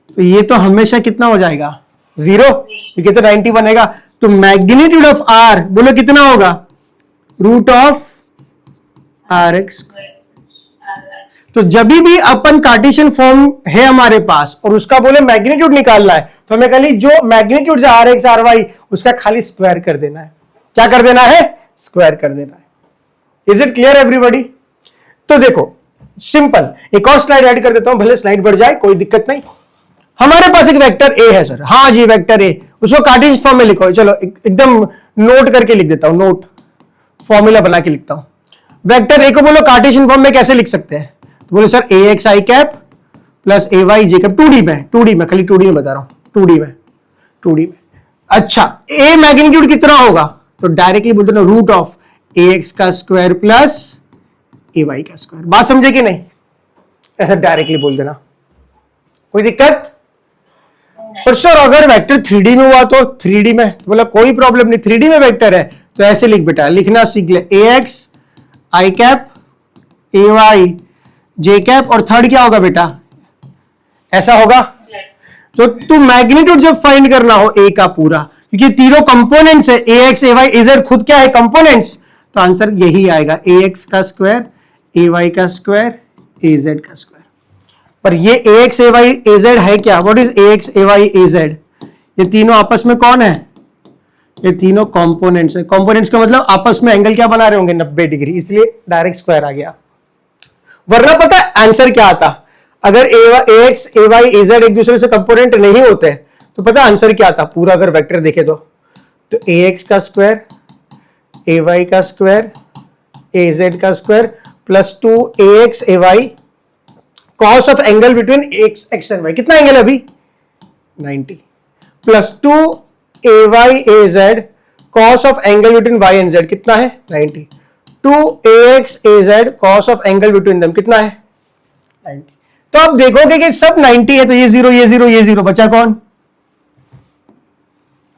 तो ये तो हमेशा कितना हो जाएगा, 0, क्योंकि तो 90 बनेगा। तो मैग्नीट्यूड ऑफ आर बोलो कितना होगा, रूट ऑफ आर एक्स। तो जब भी अपन कार्टेशियन फॉर्म है हमारे पास और उसका बोले मैग्नीट्यूड निकालना है तो हमें खाली जो magnitude R X R Y उसका खाली स्क्वायर कर देना है। क्या कर देना है, स्क्वायर कर देना है। Is it clear everybody. तो देखो सिंपल, एक और स्लाइड ऐड कर देता हूं, भले स्लाइड बढ़ जाए कोई दिक्कत नहीं। हमारे पास एक वेक्टर ए है सर, हाँ जी वेक्टर ए, उसको कार्टेशियन फॉर्म में लिखो। चलो एकदम नोट करके लिख देता हूं, नोट फॉर्मूला बना के लिखता हूं। वेक्टर ए को बोलो कार्टेशियन फॉर्म में कैसे लिख सकते हैं, तो बोलो sir A X I cap plus A Y J cap. 2D में खाली 2D में बता रहा हूं, 2D में। अच्छा ए मैग्नीट्यूड कितना होगा, तो डायरेक्टली बोलते ना रूट ऑफ ए एक्स का स्क्वायर प्लस ए वाई का स्क्वायर। बात समझे कि नहीं, ऐसा डायरेक्टली बोल देना, कोई दिक्कत। पर सर अगर वेक्टर 3D में हुआ तो 3D में बोला कोई प्रॉब्लम नहीं, 3D में वेक्टर है तो ऐसे लिख बेटा, लिखना सीख ले, ax i cap ay j cap और थर्ड क्या होगा बेटा, ऐसा होगा। तो तू मैग्नीट्यूड जब फाइंड करना हो ए का पूरा, क्योंकि तीनों कंपोनेंट्स है, ax ay az खुद क्या है, कंपोनेंट्स, तो आंसर यही आएगा, ax का स्क्वायर ay का स्क्वायर az का स्क्वायर। पर ये ax ay az है क्या, what is ax ay az, ये तीनों आपस में कौन है, ये तीनों कंपोनेंट्स है। कंपोनेंट्स का मतलब आपस में एंगल क्या बना रहे होंगे, 90 डिग्री, इसलिए डायरेक्ट स्क्वायर आ गया। वरना पता है आंसर क्या आता, अगर ax ay az एक दूसरे से कंपोनेंट नहीं होते तो पता आंसर क्या आता पूरा, अगर वेक्टर देखे तो ax का स्क्वायर ay का स्क्वायर az का square plus 2 ax ay cos of angle between x and y, कितना एंगल है अभी 90, plus 2 ay az cos of angle between y and z कितना है 90, 2 ax az cos of angle between them कितना है 90। तो आप देखोगे कि सब 90 है, तो ये 0 ये 0 ये 0, बचा कौन,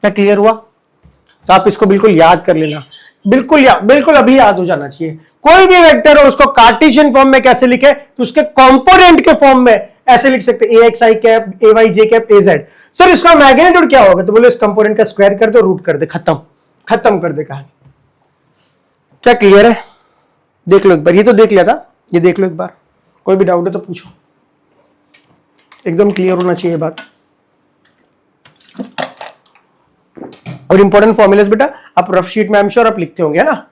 क्या क्लियर हुआ। तो आप इसको बिल्कुल याद कर लेना, बिल्कुल अभी याद हो जाना चाहिए। कोई भी वेक्टर हो उसको कार्टेशियन फॉर्म में कैसे लिखे, तो उसके कंपोनेंट के फॉर्म में ऐसे लिख सकते हैं, ax i cap ay j cap az। Sir इसका मैग्नीट्यूड क्या होगा, तो बोले इस कंपोनेंट का स्क्वायर कर दो, रूट कर दे, खत्म कर दे कहानी। क्या क्लियर है, देख लो एक बार, ये तो देख लिया था, ये देख लो एक बार, कोई भी डाउट है तो पूछो, एकदम क्लियर होना चाहिए बात। और इंपॉर्टेंट फॉर्मूलाज बेटा आप रफ शीट में आई एम श्योर आप लिखते होंगे, है ना,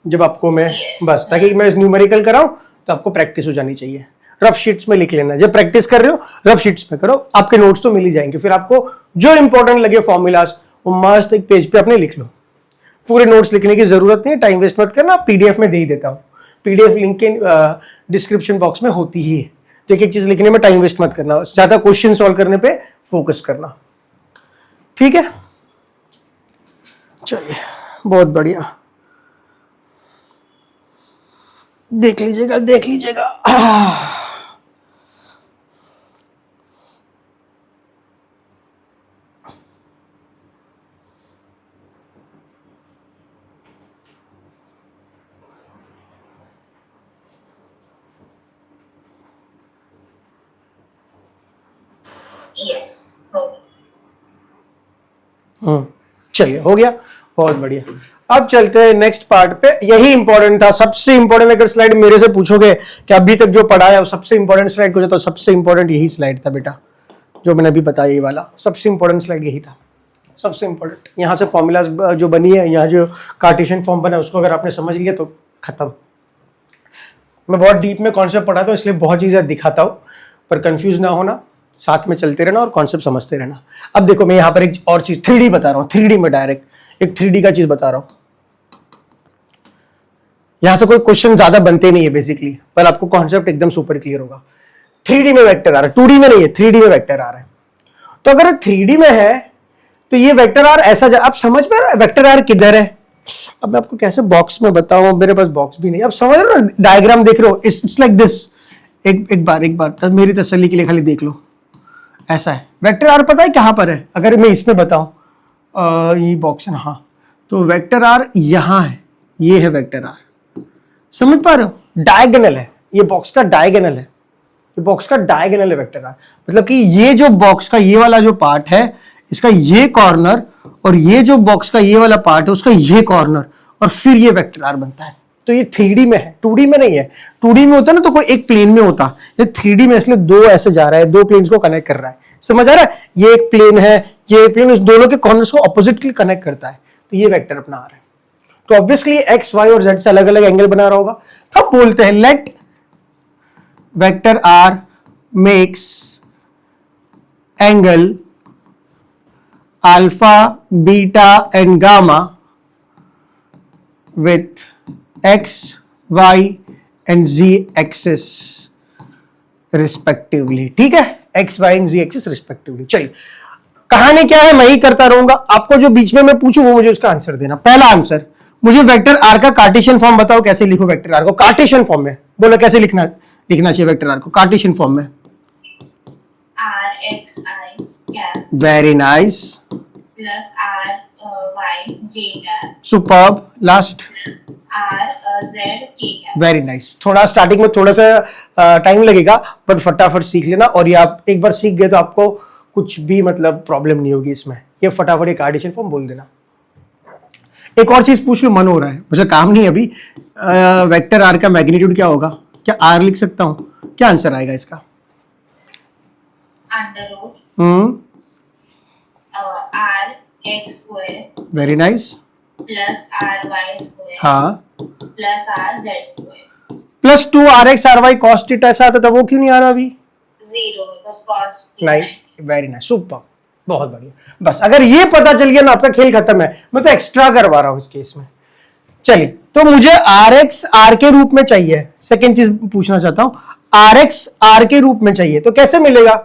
जब आपको मैं बस, ताकि मैं न्यूमेरिकल कराऊं तो आपको प्रैक्टिस हो जानी चाहिए। रफ शीट्स में लिख लेना, जब प्रैक्टिस कर रहे हो रफ शीट्स में करो, आपके नोट्स तो मिल ही जाएंगे। फिर आपको जो इंपॉर्टेंट लगे फॉर्मूलाज वो मस्त एक पेज पे अपने लिख लो, पूरे नोट्स लिखने की जरूरत नहीं है, टाइम वेस्ट मत करना, पीडीएफ में दे ही देता हूँ, पीडीएफ लिंक के डिस्क्रिप्शन बॉक्स में होती ही है। तो एक एक चीज लिखने में टाइम वेस्ट मत करना, ज्यादा क्वेश्चन सॉल्व करने पे फोकस करना, ठीक है। चलिए बहुत बढ़िया, देख लीजिएगा। यस हो चलिए हो गया, बहुत बढ़िया। अब चलते हैं नेक्स्ट पार्ट पे, यही इंपॉर्टेंट था, सबसे इंपॉर्टेंट। अगर स्लाइड मेरे से पूछोगे कि अभी तक जो पढ़ा है वो सबसे इंपॉर्टेंट स्लाइड को, तो सबसे इंपॉर्टेंट यही स्लाइड था बेटा, जो मैंने अभी बताया, ये वाला सबसे इंपॉर्टेंट स्लाइड यही था, सबसे इंपॉर्टेंट। यहाँ से फॉर्मूलाज जो बनी है, यहाँ जो कार्टेशियन फॉर्म बना है उसको अगर आपने समझ लिया तो खत्म। मैं बहुत डीप में कॉन्सेप्ट पढ़ाता हूँ इसलिए बहुत चीजें दिखाता हूँ, पर कंफ्यूज ना होना, साथ में चलते रहना और कॉन्सेप्ट समझते रहना। अब देखो मैं यहाँ पर एक और चीज 3D बता रहा हूँ, 3D में डायरेक्ट एक 3D का चीज बता रहा हूँ। यहां से कोई क्वेश्चन ज्यादा बनते नहीं है बेसिकली, पर आपको कॉन्सेप्ट एकदम सुपर क्लियर होगा। 3D में वेक्टर आ रहा है, 2D में नहीं है, 3D में वेक्टर आ रहा है। तो अगर 3D में है तो ये वेक्टर आर ऐसा, आप समझ में वेक्टर आर किधर है। अब मैं आपको कैसे बॉक्स में बताऊं, मेरे पास बॉक्स भी नहीं। अब समझ रहे हो, डायग्राम देख रहे हो, इट्स लाइक दिस। एक बार मेरी तसल्ली के लिए खाली देख लो, ऐसा है। वेक्टर आर पता है कहां पर है, अगर मैं इसमें बताऊं, ये बॉक्स है, हाँ, तो वेक्टर आर यहां है, ये है वेक्टर आर, समझ पा रहे हो, डायगोनल है, ये बॉक्स का डायगोनल है, ये बॉक्स का डायगोनल है वेक्टर आर। मतलब कि ये जो बॉक्स का ये वाला जो पार्ट है, इसका ये कॉर्नर, और ये जो बॉक्स का ये वाला पार्ट है उसका ये कॉर्नर, और फिर ये वेक्टर आर बनता है। तो ये 3D में है, 2D में नहीं है। 2D में होता ना तो कोई एक प्लेन में होता, ये 3D में इसलिए दो ऐसे जा रहा है, दो प्लेन्स को कनेक्ट कर रहा है, समझ आ रहा है। ये एक प्लेन है, ये एक प्लेन, इस दोनों के कॉर्नर्स को ऑपोजिटली कनेक्ट करता है, तो ये वेक्टर अपना आ रहा है। तो ऑब्वियसली एक्स वाई और जेड से अलग अलग एंगल बना रहा होगा, तब बोलते हैं let vector R makes angle alpha beta and gamma with X Y and Z axis respectively. ठीक है, X Y and Z axis respectively. चलिए कहानी क्या है, मैं ही करता रहूंगा, आपको जो बीच में मैं पूछूं वो मुझे उसका आंसर देना। पहला आंसर, मुझे वेक्टर आर का कार्टेशियन फॉर्म बताओ, कैसे लिखो वेक्टर आर को कार्टेशियन फॉर्म में, बोलो कैसे लिखना चाहिए वेक्टर आर को कार्टेशियन फॉर्म में। R X I cap very nice, plus R Y J cap superb, last, plus R Z K cap. Very nice. थोड़ा स्टार्टिंग में थोड़ा सा टाइम लगेगा, पर फटाफट सीख लेना, और ये आप एक बार सीख गए तो आपको कुछ भी मतलब प्रॉब्लम नहीं होगी इसमें। ये फटाफट एक कार्टेशियन फॉर्म बोल देना। एक और चीज पूछ लो, मन हो रहा है मुझे, काम नहीं है अभी। वेक्टर आर का मैग्नीट्यूड क्या होगा? क्या आर लिख सकता हूं? क्या आंसर आएगा इसका? Under root hmm, R X square very nice. plus R Y square हाँ, plus R Z square. Plus 2 R X R Y cos theta ऐसा आता था, वो क्यों नहीं आ रहा अभी? 0 because cos नहीं, वेरी नाइस, सुपर, बहुत बढ़िया। बस अगर ये पता चल गया ना, आपका खेल खत्म है। मैं तो एक्स्ट्रा करवा रहा हूं इस केस में। चलिए, तो मुझे आर एक्स आर के रूप में चाहिए। सेकेंड चीज पूछना चाहता हूं, आर एक्स आर के रूप में चाहिए, तो कैसे मिलेगा?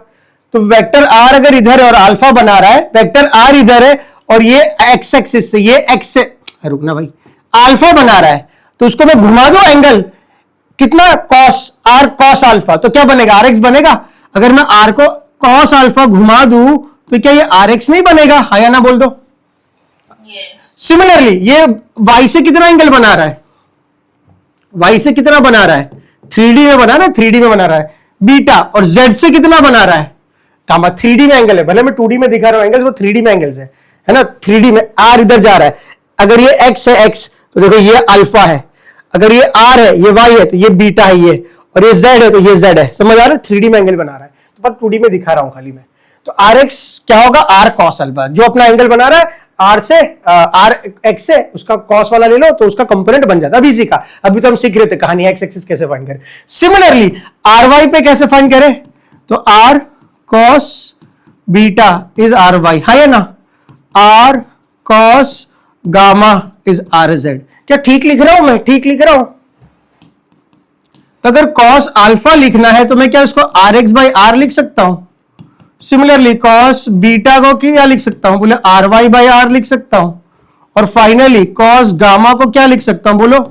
तो वेक्टर आर अगर इधर है और अल्फा बना रहा है, वेक्टर आर इधर है और ये एक्स एक्सिस से, ये एक्स से, रुकना भाई, अल्फा बना रहा है, तो उसको मैं घुमा दूं एंगल कितना, कॉस आर कॉस अल्फा, तो क्या बनेगा? आर एक्स बनेगा। अगर मैं आर को कॉस अल्फा घुमा दूं तो क्या ये आर एक्स नहीं बनेगा? हाँ या ना बोल दो। Yes. सिमिलरली ये y से कितना एंगल बना रहा है? y से कितना बना रहा है? 3D में बना रहा है, 3D में बना रहा है बीटा। और z से कितना बना रहा है? गामा। 3D में एंगल है, भले मैं 2D में दिखा रहा हूं एंगल, वो 3D में एंगल्स है ना। 3D में r इधर जा रहा है, अगर ये x है x, तो देखो ये अल्फा है, अगर ये r है, ये y है, तो ये बीटा है ये, और ये z है तो ये z है। समझ आ रहा है? 3D में एंगल बना रहा है, तो पर 2D में दिखा रहा हूं खाली मैं। तो आर एक्स क्या होगा? आर कॉस अल्फा, जो अपना एंगल बना रहा है आर से, आर एक्स से, उसका कॉस वाला ले लो तो उसका कंपोनेंट बन जाता है। अभी सीखा, अभी तो हम सीख रहे थे कहानी एक्स एक्सिस कैसे फाइंड करें। सिमिलरली आर वाई पे कैसे फाइंड करें? तो R cos beta is R Y, हाँ या ना? R cos gamma is R Z. क्या ठीक लिख रहा हूं मैं? ठीक लिख रहा हूं। तो अगर कॉस अल्फा लिखना है तो मैं क्या उसको आर एक्स बाई आर लिख सकता हूं। सिमिलरली कॉस बीटा को क्या लिख सकता हूं? बोले आर वाई बाई आर लिख सकता हूं। और फाइनली कॉस गामा को क्या लिख सकता हूं? बोलो। R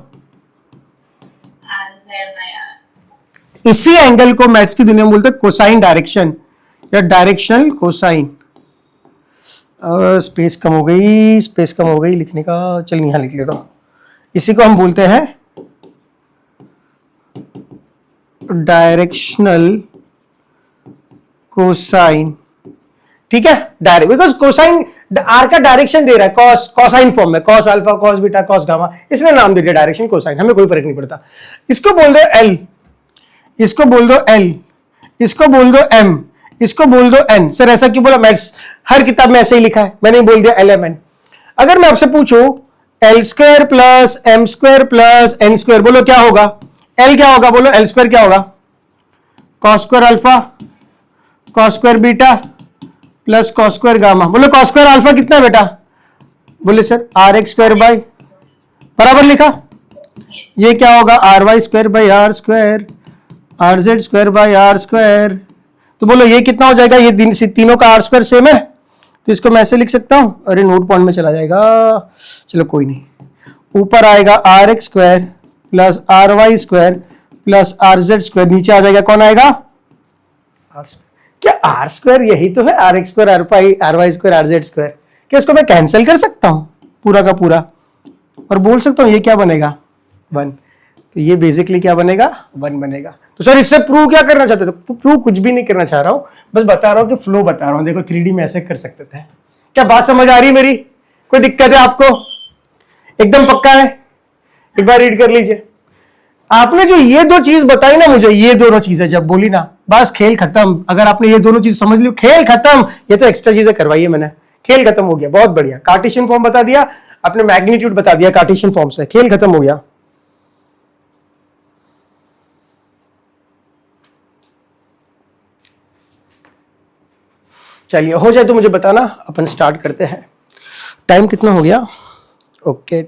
Z by R. इसी एंगल को मैथ्स की दुनिया में बोलते हैं कोसाइन डायरेक्शन या डायरेक्शनल कोसाइन। स्पेस कम हो गई, स्पेस कम हो गई लिखने का, चल यहां लिख लेता हूं। इसी को हम बोलते हैं डायरेक्शनल कोसाइन। ठीक है, डायरेक्ट, बिकॉज कोसाइन आर का डायरेक्शन दे रहा है, कॉस कोसाइन फॉर्म में, cos alpha cos beta cos gamma, इसलिए नाम दे दिया डायरेक्शन कोसाइन। हमें कोई फर्क नहीं पड़ता। इसको बोल दो एल, इसको बोल दो एल, इसको बोल दो एम, इसको बोल दो एन। सर ऐसा क्यों बोला? मैथ्स हर किताब में ऐसे ही लिखा है, मैंने बोल दिया एल एम एन। अगर मैं आपसे पूछूं L square plus M square plus N square, बोलो क्या होगा? एल क्या होगा? बोलो एल स्क्वायर क्या होगा? Cos square alpha cos square beta plus cos square gamma. बोलो कॉस स्क्वायर अल्फा कितना है बेटा? बोले sir R X square by, बराबर लिखा। ये क्या होगा? R Y square by R square, R Z square by R square. तो बोलो ये कितना हो जाएगा? ये तीनों का आर स्क्वायर सेम है, तो इसको मैं ऐसे लिख सकता हूं। अरे नोट पॉइंट में चला जाएगा, चलो कोई नहीं। ऊपर आएगा R X square plus R Y square plus R Z square, नीचे आ जाएगा कौन आएगा? R square. क्या आर स्क्वायर यही तो है? R X square R Y square R Z square. क्या इसको मैं कैंसिल कर सकता हूं पूरा का पूरा और बोल सकता हूं ये क्या बनेगा? 1। तो ये बेसिकली क्या बनेगा? 1 बनेगा। तो सर इससे प्रूव क्या करना चाहते थे? तो प्रूव कुछ भी नहीं करना चाह रहा हूं, बस बता रहा हूं कि फ्लो बता रहा हूं। देखो 3D में ऐसे कर सकते थे। क्या बात समझ आ रही है मेरी? कोई दिक्कत है आपको? एकदम पक्का है? एक बार रीड कर लीजिए। आपने जो ये दो चीज बताई ना मुझे, ये दोनों चीजें जब बोली ना, बस खेल खत्म। अगर आपने ये दोनों चीज समझ ली, खेल खत्म। ये तो एक्स्ट्रा चीजें करवाई है मैंने, खेल खत्म हो गया। बहुत बढ़िया, कार्टेशियन फॉर्म बता दिया आपने, मैग्नीट्यूड बता दिया कार्टेशियन फॉर्म से, खेल खत्म हो गया। चलिए हो जाए तो मुझे बताना, अपन स्टार्ट करते हैं। टाइम कितना हो गया? ओके,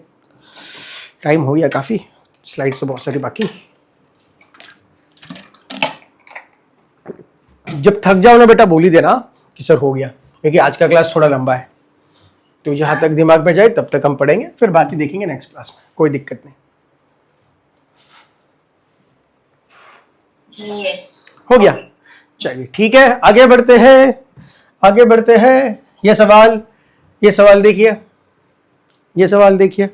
टाइम हो गया काफी, स्लाइड्स तो बहुत सारी बाकी। जब थक जाओ ना बेटा बोल ही देना कि सर हो गया, क्योंकि आज का क्लास थोड़ा लंबा है। तो जहां तक दिमाग में जाए तब तक हम पढ़ेंगे, फिर बाकी देखेंगे नेक्स्ट क्लास में, कोई दिक्कत नहीं। Yes. हो गया? चलिए ठीक है, आगे बढ़ते हैं। आगे बढ़ते हैं। ये सवाल देखिए, ये सवाल देखिए।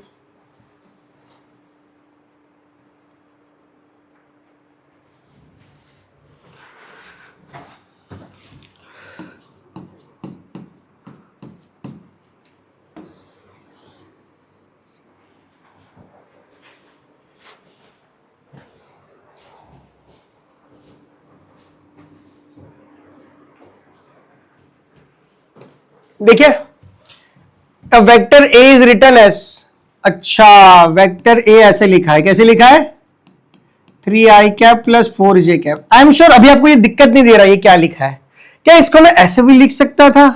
देखिए, a vector A is written as, अच्छा वेक्टर ए ऐसे लिखा है, कैसे लिखा है? 3i cap plus 4j cap. I am sure अभी आपको ये दिक्कत नहीं दे रहा ये क्या लिखा है। क्या इसको मैं ऐसे भी लिख सकता था?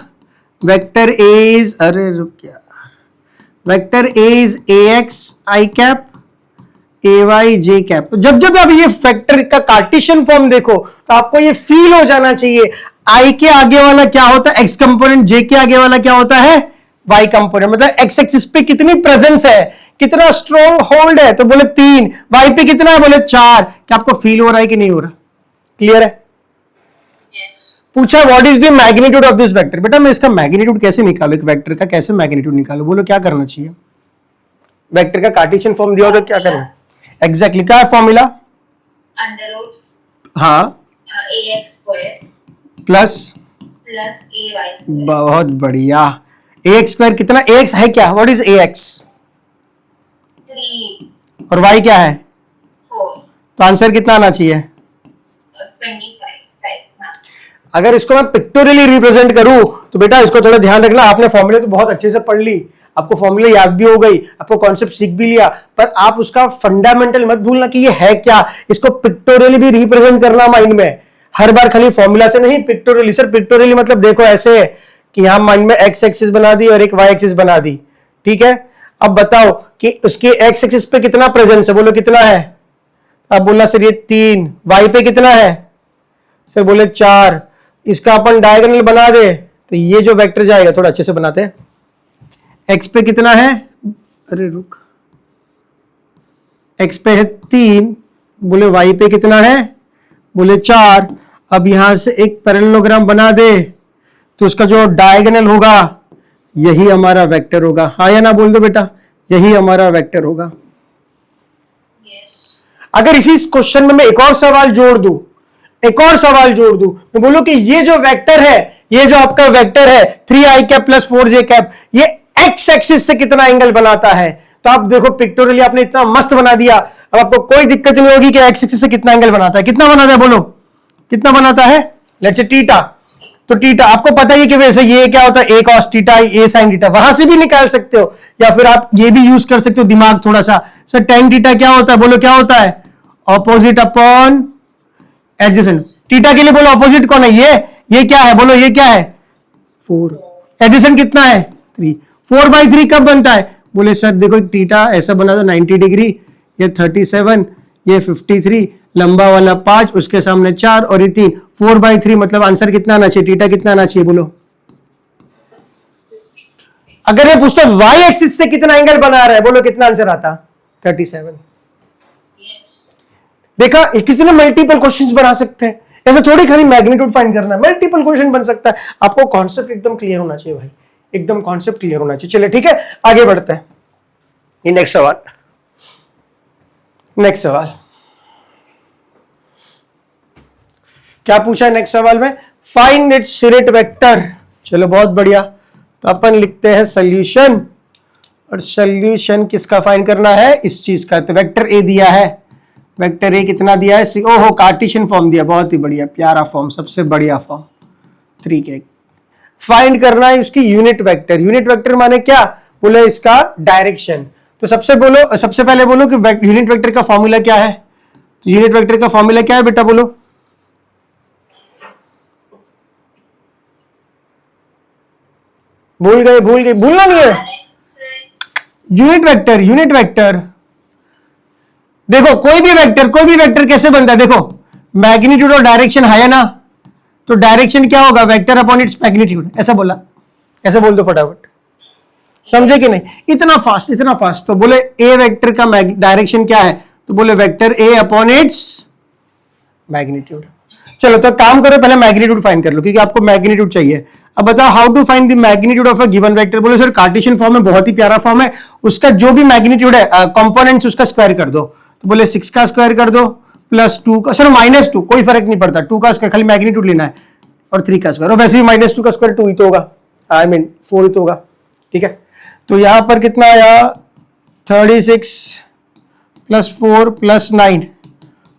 वेक्टर ए इज, अरे रुक यार, vector A is A X I cap A Y J cap. जब जब आप ये वेक्टर का कार्टेशियन फॉर्म देखो तो आपको ये फील हो जाना चाहिए आई के आगे वाला क्या होता है एक्स कंपोनेंट, जे के आगे वाला क्या होता है वाई कंपोनेंट। मतलब एक्स एक्सिस पे कितनी प्रेजेंस है, कितना स्ट्रॉन्ग होल्ड है, तो बोले 3, वाई पे कितना है बोले 4। क्या आपको फील हो रहा है कि नहीं हो रहा? क्लियर है? पूछा what is the magnitude of this vector. बेटा मैं इसका मैग्नीट्यूड कैसे निकालू, एक वेक्टर का कैसे मैग्नीट्यूड निकालू? बोलो क्या करना चाहिए? वेक्टर का कार्टेशियन फॉर्म दिया हो तो क्या करना है? एग्जैक्टली क्या है फॉर्मूला? अंडर रूट हाँ ax square plus ay square. बहुत बढ़िया। ax स्क्वायर कितना? ax है क्या? What is ax? 3 और y क्या है? 4 तो आंसर कितना आना चाहिए? 25। हाँ अगर इसको मैं पिक्टोरियली रिप्रेजेंट करूं तो बेटा इसको थोड़ा ध्यान रखना। आपने फॉर्मूले तो बहुत अच्छे से पढ़ ली, आपको फॉर्मूले याद भी हो गई, आपको कॉन्सेप्ट सीख भी लिया, पर आप उसका फंडामेंटल मत भूलना कि ये है क्या। इसको पिक्टोरियली भी रिप्रेजेंट करना माइंड में। हर बार खाली फॉर्मूला से नहीं, पिक्टोरियली। सर पिक्टोरियली मतलब देखो ऐसे कि यहां माइंड में एक्स एक्सिस बना दी और एक वाई एक्सिस बना दी, ठीक है। अब बताओ कि उसके एक्स एक्सिस पे कितना प्रेजेंस है, बोलो कितना है? अब बोलना सर ये 3, वाई पे कितना है? सर बोले 4। इसका अपन डायगोनल बना दे तो ये जो वेक्टर जाएगा, थोड़ा अच्छे से बनाते हैं। एक्स पे कितना है? अरे रुक, एक्स पे है 3, बोले वाई पे कितना है? बोले 4। अब यहां से एक पैरेललोग्राम बना दे तो उसका जो डायगोनल होगा यही हमारा वेक्टर होगा। हाँ या ना बोल दो बेटा, यही हमारा वेक्टर होगा। अगर इसी क्वेश्चन में मैं एक और सवाल जोड़ दूं, मैं बोलूं कि ये जो वेक्टर है, ये जो आपका वेक्टर है 3i cap plus 4j cap, ये एक्स एक्सिस से कितना एंगल बनाता है? तो आप देखो पिक्टोरियली आपने इतना मस्त बना दिया, अब आपको कोई दिक्कत नहीं होगी कि एक्स एक्सिस से कितना एंगल बनाता है। कितना बनाता है बोलो, कितना बनाता है? Let's say theta. तो थीटा आपको पता ही कि वैसे ये क्या होता है, ए कॉस थीटा ए साइन थीटा, वहां से भी निकाल सकते हो, या फिर आप ये भी यूज कर सकते हो दिमाग थोड़ा सा। सर tan थीटा क्या होता है, बोलो क्या होता है? Opposite upon adjacent. थीटा के लिए बोलो ऑपोजिट कौन है? ये क्या है बोलो, ये क्या है? 4। एडजेसेंट कितना है? 3। 4/3 कब बनता है? बोले सर देखो थीटा ऐसा बना दो 90 डिग्री, ये 37, ये 53, लंबा वाला 5, उसके सामने 4 और ये 3, 4/3 मतलब आंसर कितना आना चाहिए? थीटा कितना आना चाहिए बोलो? अगर मैं पूछता वाई एक्सिस से कितना एंगल बना रहा है, बोलो कितना आंसर आता? 37। देखा कितने मल्टीपल क्वेश्चंस बना सकते हैं, ऐसे थोड़ी खाली मैग्नीट्यूड फाइंड करना है, मल्टीपल क्वेश्चन बन सकता है। आपको कॉन्सेप्ट एकदम क्लियर होना चाहिए भाई, एकदम कॉन्सेप्ट क्लियर होना चाहिए। चलिए ठीक है आगे बढ़ते हैं। ये नेक्स्ट सवाल क्या पूछा है नेक्स्ट सवाल में? Find its unit vector. चलो बहुत बढ़िया, तो अपन लिखते हैं सॉल्यूशन, और सॉल्यूशन किसका फाइंड करना है? इस चीज का। तो वेक्टर ए दिया है, वेक्टर ए कितना दिया है? ओहो कार्टेशियन फॉर्म दिया, बहुत ही बढ़िया, प्यारा फॉर्म, सबसे बढ़िया फॉर्म 3 फाइंड करना है उसकी यूनिट वेक्टर। यूनिट वेक्टर माने क्या? बोले इसका डायरेक्शन। तो सबसे पहले बोलो कि यूनिट वेक्टर का फॉर्मूला क्या है? तो यूनिट वेक्टर का फॉर्मूला क्या है बेटा बोलो? भूल गए, भूलना नहीं है। यूनिट वेक्टर देखो, कोई भी वेक्टर कैसे बनता है? देखो मैग्नीट्यूड और डायरेक्शन है ना, तो डायरेक्शन क्या होगा? Vector upon its magnitude. ऐसा बोला, ऐसे बोल दो फटाफट, समझे कि नहीं? इतना फास्ट। तो बोले ए वेक्टर का डायरेक्शन क्या है? तो बोले vector A upon its magnitude. चलो तो काम करो, पहले मैग्नीट्यूड फाइंड कर लो क्योंकि आपको मैग्नीट्यूड चाहिए। अब बताओ how to find the magnitude of a given vector. बोलो सर कार्टेशियन फॉर्म में बहुत ही प्यारा फॉर्म है, उसका जो भी मैग्नीट्यूड है कंपोनेंट्स उसका स्क्वायर कर दो। तो बोले 6 का स्क्वायर कर दो प्लस 2 का, सर -2 कोई फर्क नहीं पड़ता, 2 का स्क्वायर खाली मैग्नीट्यूड लेना है, और 3 का स्क्वायर, और वैसे भी -2 का स्क्वायर 2 ही तो होगा, आई मीन 4 ही तो होगा। ठीक है, तो यहां पर कितना आया 36 प्लस 4 प्लस 9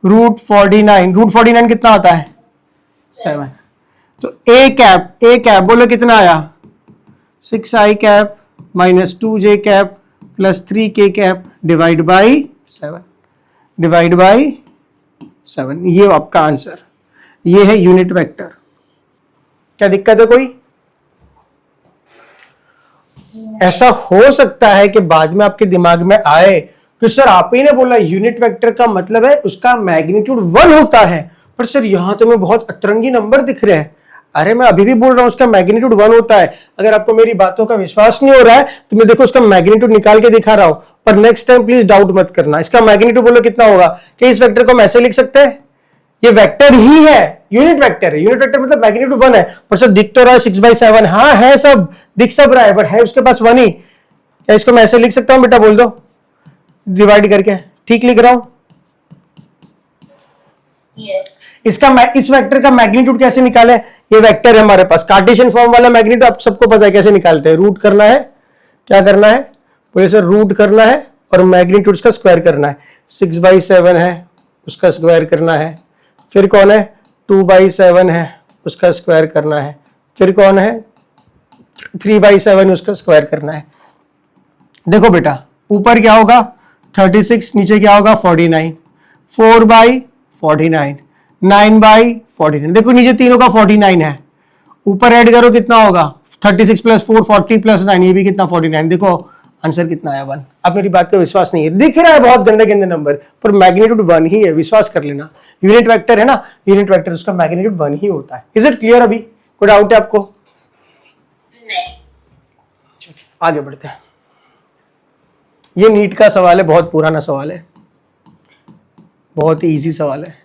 रूट 49, रूट 49 कितना आता है 7। तो ए कैप बोलो कितना आया 6i cap minus 2j cap plus 3k cap divide by 7, ये आपका आंसर, ये है यूनिट वेक्टर। क्या दिक्कत है कोई? ऐसा हो सकता है कि बाद में आपके दिमाग में आए कि सर आप ही ने बोला यूनिट वेक्टर का मतलब है उसका मैग्नीट्यूड 1 होता है, पर सर यहां तो मैं बहुत अतरंगी नंबर दिख रहे हैं। अरे मैं अभी भी बोल रहा हूं उसका मैग्नीट्यूड 1 होता है। अगर आपको मेरी बातों का विश्वास नहीं हो रहा है तो मैं देखो उसका मैग्नीट्यूड निकाल के दिखा रहा हूं, पर नेक्स्ट टाइम प्लीज डाउट मत करना। इसका मैग्नीट्यूड बोलो कितना होगा, कि इस वेक्टर को हम ऐसे लिख सकते हैं, ये वेक्टर ही है, यूनिट वेक्टर है, यूनिट वेक्टर मतलब मैग्नीट्यूड 1 है, पर सर दिख तो रहा है 6/7, हाँ है, सब दिख सब रहा है, बट है उसके पास 1 ही। क्या इसको मैं ऐसे लिख सकता हूं बेटा, बोल दो डिवाइड करके, ठीक लिख रहा हूं? इस वेक्टर का मैग्नीट्यूड कैसे निकाले, ये वेक्टर है हमारे पास, कार्टेशियन फॉर्म वाला मैग्नीट्यूड आप सबको पता है कैसे निकालते हैं, रूट करना है, क्या करना है बोले सर रूट करना है और मैग्नीट्यूड का स्क्वायर करना है। 6/7 है उसका स्क्वायर करना है, फिर कौन है 2/7 है उसका स्क्वायर करना है, फिर कौन है 3/7 उसका स्क्वायर करना है। देखो बेटा ऊपर क्या होगा 36, नीचे क्या होगा 49, 4/49, 9/49, देखो नीचे तीनों का 49 है, ऊपर ऐड करो कितना होगा 36 प्लस 4 40 प्लस 9, ये भी कितना 49, देखो आंसर कितना आया 1। अब मेरी बात का विश्वास नहीं है, दिख रहा है बहुत गंदे गंदे नंबर, पर मैग्नीट्यूड 1 ही है, विश्वास कर लेना। यूनिट वेक्टर है ना, यूनिट वेक्टर उसका मैग्नीट्यूड 1 ही होता है। Is it clear? अभी कोई डाउट है आपको? नहीं। आगे बढ़ते हैं, ये नीट का सवाल है, बहुत पुराना सवाल है, बहुत ही इजी सवाल है।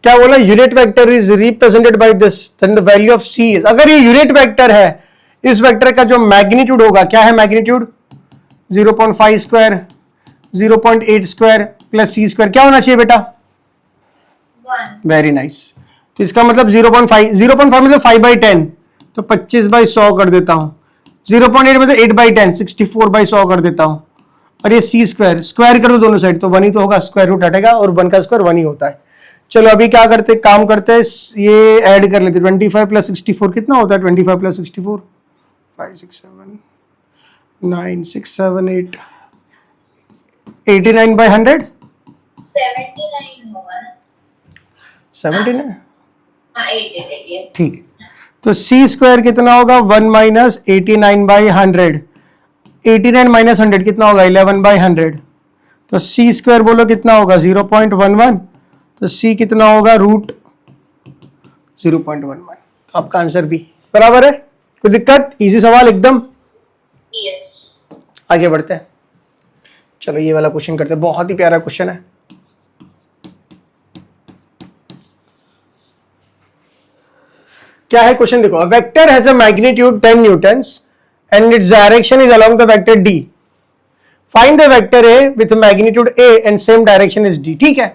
क्या बोला, unit vector is represented by this, then the value of C is, अगर ये यूनिट वेक्टर है इस वेक्टर का जो मैग्नीट्यूड होगा, क्या है मैग्नीट्यूड 0.5 स्क्वायर 0.8 स्क्वायर प्लस सी स्क्वायर, क्या होना चाहिए बेटा 1। Very nice. तो इसका मतलब 0.5 मतलब 5/10, तो 25/100 कर देता हूं, 0.8 मतलब 8/10 64/100 कर देता हूं, और ये सी स्क्वायर स्क्वायर कर दो दोनों साइड तो 1 ही तो होगा, स्क्वायर रूट हटेगा और 1 का स्क्वायर 1 ही होता है। चलो अभी क्या करते, काम करते हैं, ये ऐड कर लेते, 25 प्लस 64 कितना होता है 25 प्लस 64 5 6 7 9 6 7 8 89/100 79 होगा ना? 79, हाँ 88 ठीक है। तो सी स्क्वायर कितना होगा 1 माइनस 89/100, 89 माइनस 100 कितना होगा 11/100, तो सी स्क्वायर बोलो कितना होगा 0.11, तो सी कितना होगा रूट 0.11, तो आपका आंसर भी बराबर है। कोई दिक्कत? इजी सवाल एकदम। यस। आगे बढ़ते हैं, चलो ये वाला क्वेश्चन करते हैं, बहुत ही प्यारा क्वेश्चन है। क्या है क्वेश्चन, देखो, vector has a magnitude 10 Newton's and its direction is along the vector D, find the vector A with magnitude A and same direction is D. ठीक है,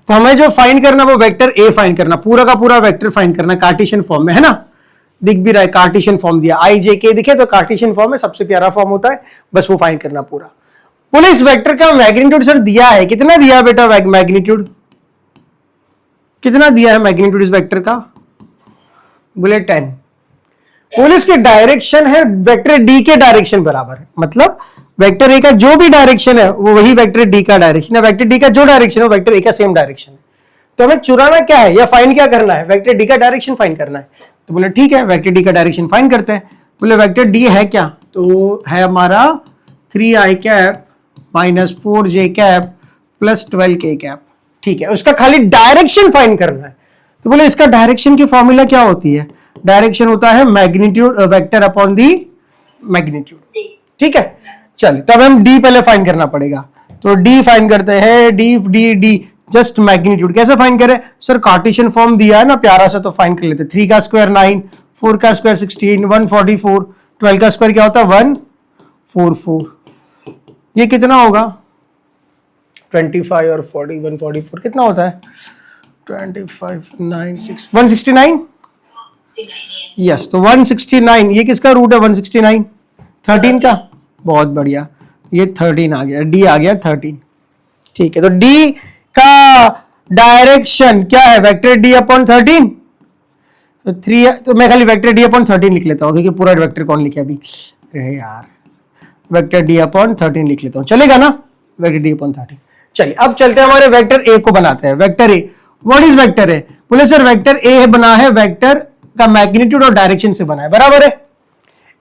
तो हमें जो फाइंड करना वो वेक्टर ए फाइंड करना, पूरा का पूरा वेक्टर फाइंड करना, कार्टेशियन फॉर्म में है ना, दिख भी रहा है कार्टेशियन फॉर्म दिया, आई जे के दिखे तो कार्टेशियन फॉर्म में सबसे प्यारा फॉर्म होता है, बस वो फाइंड करना पूरा। बोले इस वेक्टर का मैग्नीट्यूड सर दिया है, कितना दिया बेटा मैग्नीट्यूड, कितना दिया है मैग्नीट्यूड इस वेक्टर का, बोले 10। बोले इसकी डायरेक्शन है वेक्टर डी के डायरेक्शन बराबर है, मतलब वेक्टर ए का जो भी डायरेक्शन है वो वही वेक्टर डी का डायरेक्शन है, वेक्टर डी का जो डायरेक्शन है वो वेक्टर ए का सेम डायरेक्शन है। तो हमें चुराना क्या है या फाइंड क्या करना है, वेक्टर डी का डायरेक्शन फाइंड करना है। तो बोले ठीक है वेक्टर डी का डायरेक्शन फाइंड करते हैं। बोले वेक्टर डी है क्या, तो है हमारा 3i cap minus 4j cap plus 12k cap. ठीक है, उसका खाली डायरेक्शन फाइंड करना है। तो बोले इसका डायरेक्शन की फॉर्मूला क्या होती है, डायरेक्शन होता है magnitude vector upon the magnitude. ठीक है, चलिए तब हम डी पहले फाइंड करना पड़ेगा। तो डी फाइंड करते हैं, D D D just magnitude कैसे फाइंड करें सर, कार्टेशियन फॉर्म दिया है ना प्यारा सा, तो फाइंड कर लेते। 3 का स्क्वायर 9, 4 का स्क्वायर 16, 144, 12 का स्क्वायर क्या होता है 144। ये कितना होगा 25 और 40 144 कितना होता है 25 9 6 169। यस, तो 169 ये किसका रूट है 169 13 का। बहुत बढ़िया, ये 13 आ गया, डी आ गया 13। ठीक है, तो डी का डायरेक्शन क्या है वेक्टर डी अपॉन 13। तो 3, तो मैं खाली वेक्टर डी अपॉन 13 लिख लेता हूँ क्योंकि पूरा वेक्टर कौन लिखे अभी, अरे यार वेक्टर डी अपॉन 13 लिख लेता हूँ, चलेगा ना, वेक्टर डी अपॉन 13। चलिए अब चलते हैं हमारे वेक्टर ए को बनाते हैं। Vector A, what is vector A, बोले सर वेक्टर ए बना है वेक्टर का मैग्नीट्यूड और डायरेक्शन से बना है, बराबर है,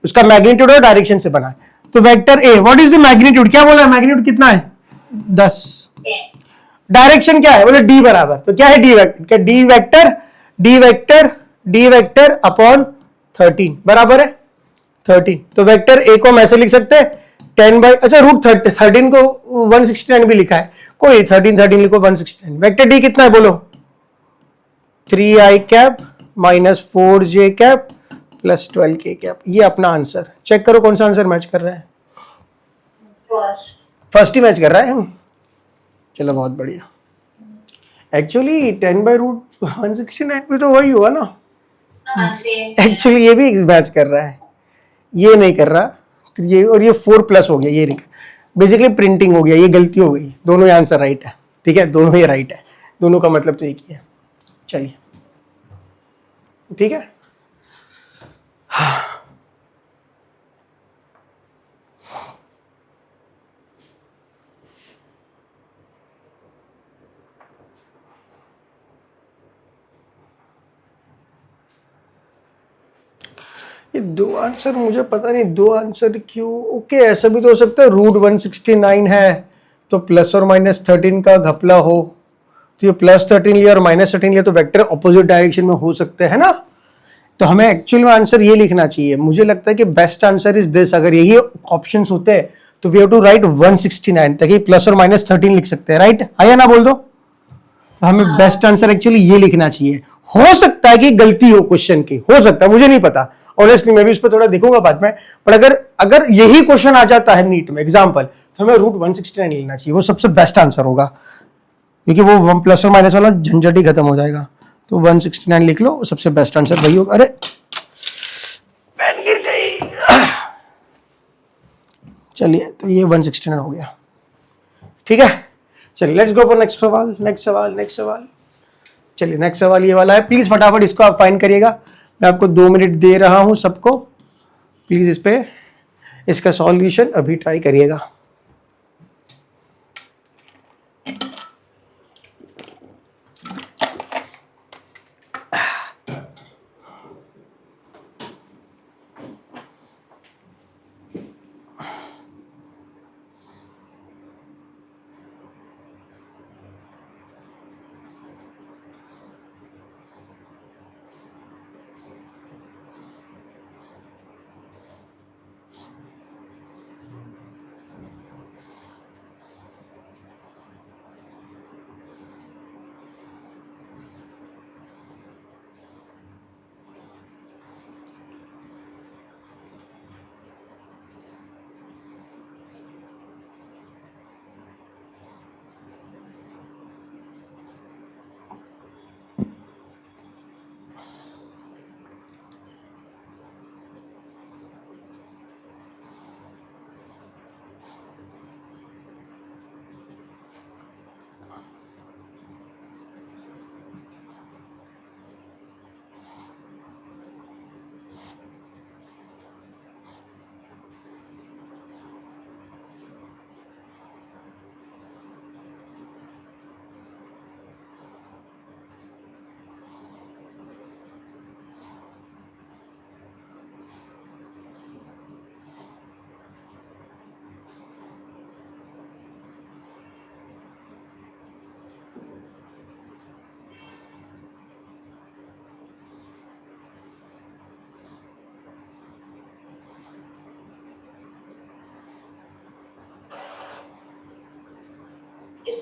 उसका मैग्नीट्यूड और डायरेक्शन से बना है। तो vector A what is the magnitude, क्या बोला मैग्नीट्यूड कितना है 10, डायरेक्शन क्या है बोले डी बराबर, तो क्या है डी वेक्टर, क्या D vector D vector D vector upon 13 बराबर है 13। तो वेक्टर ए को हम ऐसे लिख सकते हैं 10 बाई, अच्छा रूट 13 को 169 भी लिखा है, कोई 13 लिखो 169। वेक्टर डी कितना है बोलो 3i cap minus 4j cap plus 12k cap. ये अपना आंसर, चेक करो कौन सा आंसर मैच कर रहा है, फर्स्ट ही मैच कर रहा है। चलो बहुत बढ़िया। एक्चुअली 10 बाई रूट 169 भी तो वही हुआ ना, एक्चुअली ये भी मैच कर रहा है, ये नहीं कर रहा, तो ये और ये 4 प्लस हो गया, ये नहीं, बेसिकली प्रिंटिंग हो गया, ये गलती हो गई, दोनों ही आंसर राइट है। ठीक है, दोनों ही राइट है, दोनों का मतलब तो एक ही है। चलिए ठीक है, ये दो आंसर मुझे पता नहीं, दो आंसर क्यों, ओके ऐसा भी तो हो सकता है रूट 169 है तो प्लस और माइनस 13 का घपला हो, तो ये प्लस 13 लिया और माइनस 13 लिया तो वेक्टर ऑपोजिट डायरेक्शन में हो सकते हैं ना। तो हमें एक्चुअल में आंसर ये लिखना चाहिए, मुझे लगता है कि बेस्ट आंसर इज दिस, अगर यही ऑप्शंस होते तो वी हैव टू राइट 169 ताकि प्लस और माइनस 13 लिख सकते हैं, राइट आया ना बोल दो। तो हमें बेस्ट आंसर एक्चुअली ये लिखना चाहिए। हो सकता है कि गलती हो क्वेश्चन की, हो सकता है, मुझे नहीं पता ऑनेस्टली, मैं भी इस पर थोड़ा देखूंगा बाद में, पर अगर यही क्वेश्चन आ जाता है नीट में एग्जाम्पल, तो हमें रूट 169 लेना चाहिए, वो सबसे बेस्ट आंसर होगा, क्योंकि वो 1 प्लस और माइनस वाला झंझट ही खत्म हो जाएगा। तो 169 लिख लो, सबसे बेस्ट आंसर वही होगा। अरे पेन गिर गई, चलिए तो ये 169 हो गया। ठीक है, चलिए लेट्स गो फॉर नेक्स्ट सवाल, नेक्स्ट सवाल, नेक्स्ट सवाल। चलिए नेक्स्ट सवाल ये वाला है, प्लीज फटाफट इसको आप फाइंड करिएगा, मैं आपको 2 मिनट दे रहा हूं सबको, प्लीज इस पे इसका सॉल्यूशन अभी ट्राई करिएगा।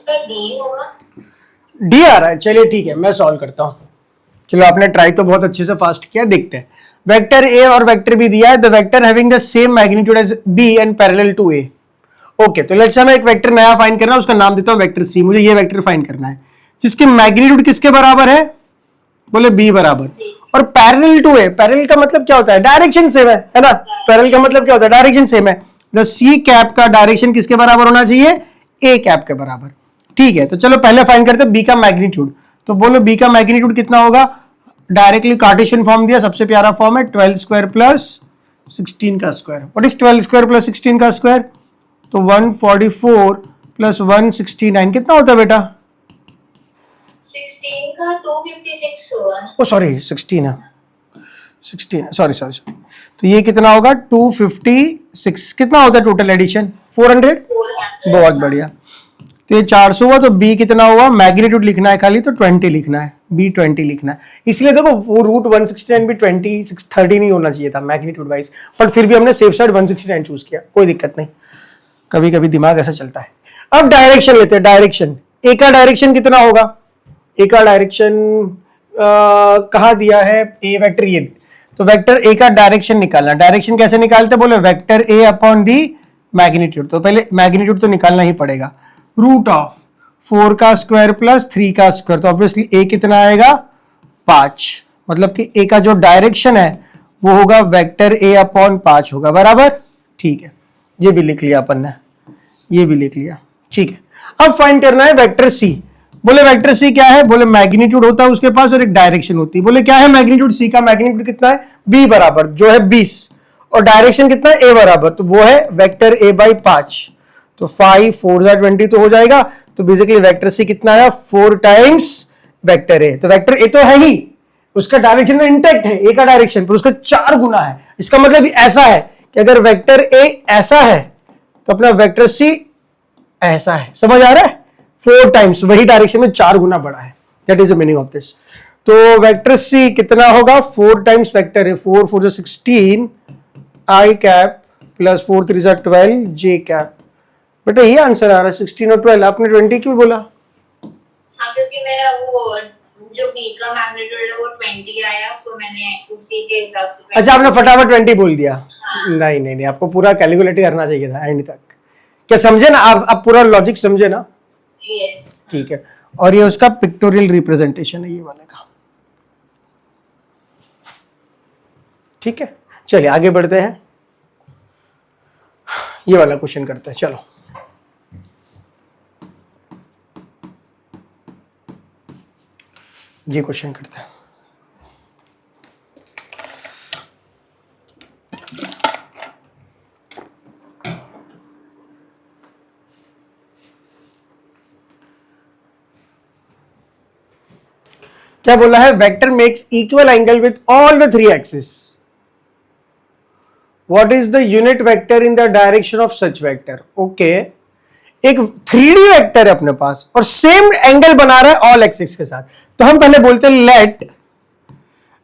उसका डी होगा। डी आ रहा है, चलिए ठीक है, मैं सॉल्व करता हूँ। चलो, आपने ट्राई तो बहुत अच्छे से फास्ट किया, देखते हैं। वेक्टर ए और वेक्टर बी दिया है, the vector having the same magnitude as B and parallel to A. Okay, तो लेट्स से मैं एक वेक्टर नया फाइंड करना है, उसका नाम देता हूँ वेक्टर सी। मुझे ये वेक्टर फाइंड करना है जिसकी मैग्नीट्यूड किसके बराबर है? बोले बी बराबर, और पैरेलल टू ए। पैरेलल का मतलब क्या होता है? डायरेक्शन सेम है ना? पैरेलल का मतलब क्या होता है? डायरेक्शन सेम है। द सी कैप का डायरेक्शन किसके बराबर होना चाहिए? ए कैप के बराबर। ठीक है, तो चलो पहले फाइंड करते हैं बी का मैग्नीट्यूड। तो बोलो बी का मैग्नीट्यूड कितना होगा? डायरेक्टली कार्टेशियन फॉर्म दिया, सबसे प्यारा फॉर्म है 12 स्क्वायर प्लस 16 का square. What is 12 square plus 16 का स्क्वायर? तो 144 प्लस 169 कितना होता है बेटा? 16 का 256 होगा। ओ सॉरी, 16 है, 16, सॉरी। तो ये कितना होगा? 256। कितना होता है टोटल एडिशन? 400। 400। बहुत बढ़िया। तो ये 400 हुआ, तो बी कितना हुआ? मैग्नीट्यूड लिखना है खाली, तो 20 लिखना है, बी 20 लिखना है। इसलिए देखो, वो रूट 169 भी 2630 नहीं होना चाहिए था मैग्नीट्यूड वाइज, बट फिर भी हमने सेफ साइड 169 चूज किया, कोई दिक्कत नहीं, कभी कभी दिमाग ऐसा चलता है। अब डायरेक्शन लेते हैं। डायरेक्शन ए का डायरेक्शन कितना होगा? ए का डायरेक्शन कहाँ दिया है? ए वेक्टर ये, तो वेक्टर ए का डायरेक्शन निकालना। डायरेक्शन कैसे निकालते? बोले vector A upon the magnitude. तो पहले मैग्नीट्यूड तो निकालना ही पड़ेगा। रूट ऑफ 4 का स्क्वायर प्लस 3 का स्क्वायर, तो ऑब्वियसली ए कितना आएगा? 5। मतलब कि ए का जो डायरेक्शन है वो होगा वेक्टर ए अपॉन 5 होगा, बराबर। ठीक है, ये भी लिख लिया अपन ने, ये भी लिख लिया। ठीक है, अब फाइंड करना है वेक्टर सी। बोले वेक्टर सी क्या है? बोले मैग्नीट्यूड होता है उसके पास और एक डायरेक्शन होती है। बोले क्या है मैग्नीट्यूड? सी का मैग्नीट्यूड कितना है? बी बराबर, जो है 20, और डायरेक्शन कितना है? ए बराबर, तो वो है वेक्टर ए बाई 5। तो 5 4 20 तो हो जाएगा। तो बेसिकली वेक्टर सी कितना आया? 4 टाइम्स वेक्टर ए। तो वेक्टर ए तो है ही, उसका डायरेक्शन तो इंटैक्ट है, ए का डायरेक्शन, पर उसका 4 गुना है। इसका मतलब ऐसा है कि अगर वेक्टर ए ऐसा है तो अपना वेक्टर सी ऐसा है। समझ आ रहा है? 4 टाइम्स, वही डायरेक्शन में 4 गुना बड़ा है। That is the meaning of this. तो वेक्टर सी कितना होगा? 4 टाइम्स वेक्टर है। 4 4 16 आई कैप प्लस 4 3 12 जे कैप। बेटा ये आंसर आ रहा है 16 और 12। आपने 20 क्यों बोला? हाँ, क्योंकि मेरा वो जो बी का मैग्नीट्यूड है वो 20 आया, सो मैंने उसी के हिसाब से। अच्छा, आपने फटाफट 20 बोल दिया। हाँ। नहीं, आपको पूरा कैलकुलेट करना चाहिए था एंड तक। क्या समझे ना आप पूरा लॉजिक समझे ना? यस। ठीक है, और ये उसका पिक्टोरियल रिप्रेजेंटेशन है ये वाले का। ठीक है, चलिए आगे बढ़ते हैं, ये वाला क्वेश्चन करते हैं। चलो, ये क्वेश्चन करते हैं। क्या बोला है? Vector makes equal angle with all the 3 axis. What is the unit vector in the direction of such vector? Okay, एक 3D वेक्टर है अपने पास और सेम एंगल बना रहा है ऑल एक्सिस के साथ। तो हम पहले बोलते हैं लेट,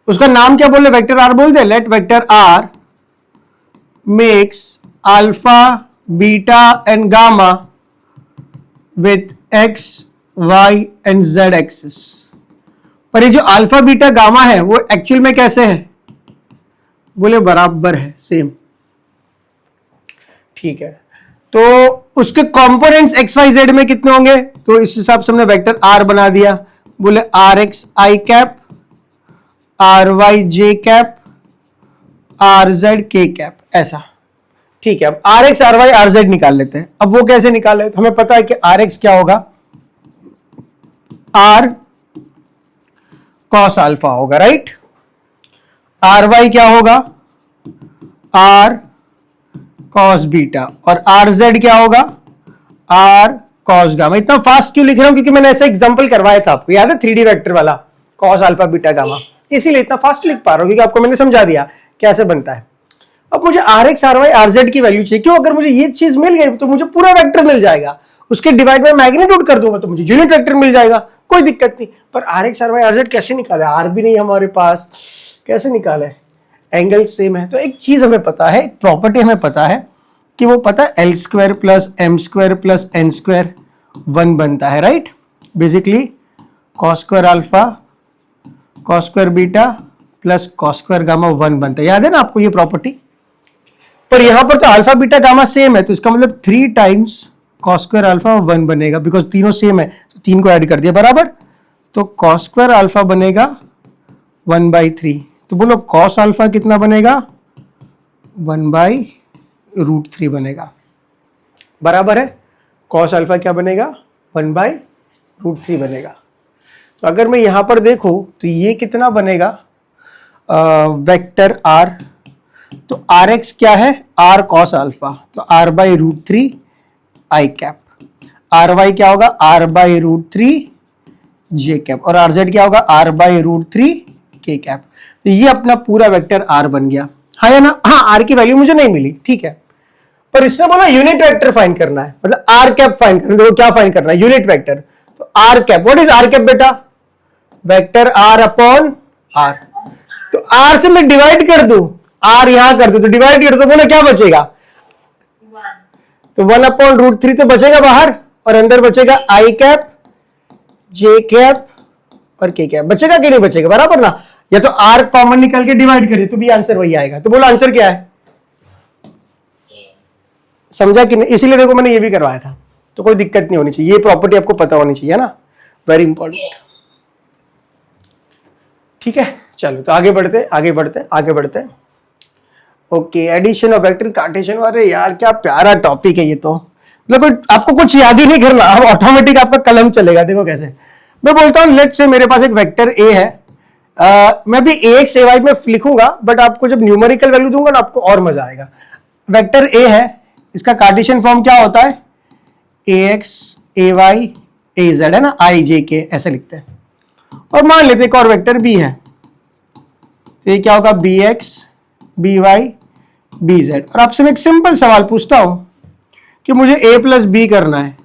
उसका नाम क्या बोले? वेक्टर आर बोलते हैं। Let vector R makes alpha beta and gamma with X Y and Z axis. पर ये जो अल्फा बीटा गामा है वो एक्चुअल में कैसे है? बोले बराबर है, सेम। ठीक है, तो उसके कंपोनेंट्स एक्स वाई जेड में कितने होंगे? तो इस हिसाब से हमने वेक्टर आर बना दिया। बोले R X I cap, R Y J cap, R Z K cap, ऐसा। ठीक है, अब R X R Y R Z निकाल लेते हैं। अब वो कैसे निकाले? तो हमें पता है कि आर एक्स क्या होगा? आर कॉस अल्फा होगा, राइट। आर वाई क्या होगा? आर कॉस बीटा, और आर जेड क्या होगा? R cos gamma. इतना फास्ट क्यों लिख रहा हूं? क्योंकि मैंने ऐसा एग्जांपल करवाया था आपको, याद है? 3D वेक्टर वाला, कॉस अल्फा बीटा गामा, इसीलिए इतना फास्ट लिख पा रहा हूं, क्योंकि आपको मैंने समझा दिया कैसे बनता है। अब मुझे R X R Y R Z की वैल्यू चाहिए। क्यों? अगर मुझे ये चीज मिल गई तो मुझे पूरा वेक्टर मिल जाएगा, उसके डिवाइड बाय मैग्नीट्यूड कर दूंगा तो मुझे यूनिट वेक्टर मिल जाएगा, कोई दिक्कत नहीं। पर R X R Y R Z कैसे निकाले? आर भी नहीं हमारे पास, कैसे निकाले? एंगल सेम है। तो एक चीज हमें पता है, एक प्रॉपर्टी हमें पता है कि वो पता है L square plus M square plus N square, 1 बनता है, right. Basically cos square alpha cos square beta plus cos square gamma 1 बनता है। याद है ना आपको ये प्रॉपर्टी। पर यहां पर तो अल्फा बीटा गामा सेम है, तो इसका मतलब 3 टाइम्स कॉस स्क्वायर अल्फा 1 बनेगा, बिकॉज तीनों सेम है, तो 3 को ऐड कर दिया बराबर। तो कॉस स्क्वायर अल्फा बनेगा 1/3। तो बोलो कॉस अल्फा कितना बनेगा, 1/√3 बनेगा, बराबर है। कॉस अल्फा क्या बनेगा, 1/√3 बनेगा। तो अगर मैं यहां पर देखूं तो ये कितना बनेगा, वेक्टर आर। तो आर एक्स क्या है, आर कॉस अल्फा, तो r/√3 आई कैप। आर वाई क्या होगा, r/√3 जे कैप। और आर जेड क्या होगा, r/√3 के कैप। तो ये अपना पूरा वेक्टर आर बन गया, हाँ या ना। हाँ, आर की वैल्यू मुझे नहीं मिली, ठीक है, पर इसने बोला यूनिट वेक्टर फाइंड करना है, मतलब आर कैप फाइंड करना है। देखो क्या फाइंड करना है, यूनिट वेक्टर। तो R cap, what is R cap बेटा, वेक्टर आर अपॉन आर। तो आर से मैं डिवाइड कर दूं, आर यहां कर दूं, तो डिवाइड कर दो, बोले क्या बचेगा, 1। तो 1/√3 तो बचेगा बाहर, और अंदर बचेगा आई कैप जे कैप और के कैप। बचेगा कि नहीं बचेगा, बराबर ना। या तो आर कॉमन निकल के डिवाइड करिए तो भी आंसर वही आएगा। तो बोलो आंसर क्या है, समझा कि नहीं। इसीलिए देखो मैंने ये भी करवाया था, तो कोई दिक्कत नहीं होनी चाहिए, ये प्रॉपर्टी आपको पता होनी चाहिए ना, वेरी इंपॉर्टेंट। ठीक है, चलो तो आगे बढ़ते। Okay, addition of vector Cartesian. अरे यार क्या प्यारा टॉपिक है ये तो, मतलब आपको कुछ याद ही नहीं करना, अब ऑटोमेटिक आपका कलम चलेगा। देखो कैसे मैं बोलता हूँ, लेट से मेरे पास एक वेक्टर ए है, मैं भी ax ay में लिखूंगा, बट आपको जब न्यूमेरिकल वैल्यू दूंगा ना आपको और मजा आएगा। वेक्टर ए है, इसका कार्टेशियन फॉर्म क्या होता है, ax ay az है ना, i j k ऐसे लिखते हैं। और मान लेते एक और वेक्टर बी है, तो ये क्या होगा, bx by bz। और आपसे मैं एक सिंपल सवाल पूछता हूं कि मुझे a प्लस बी करना है,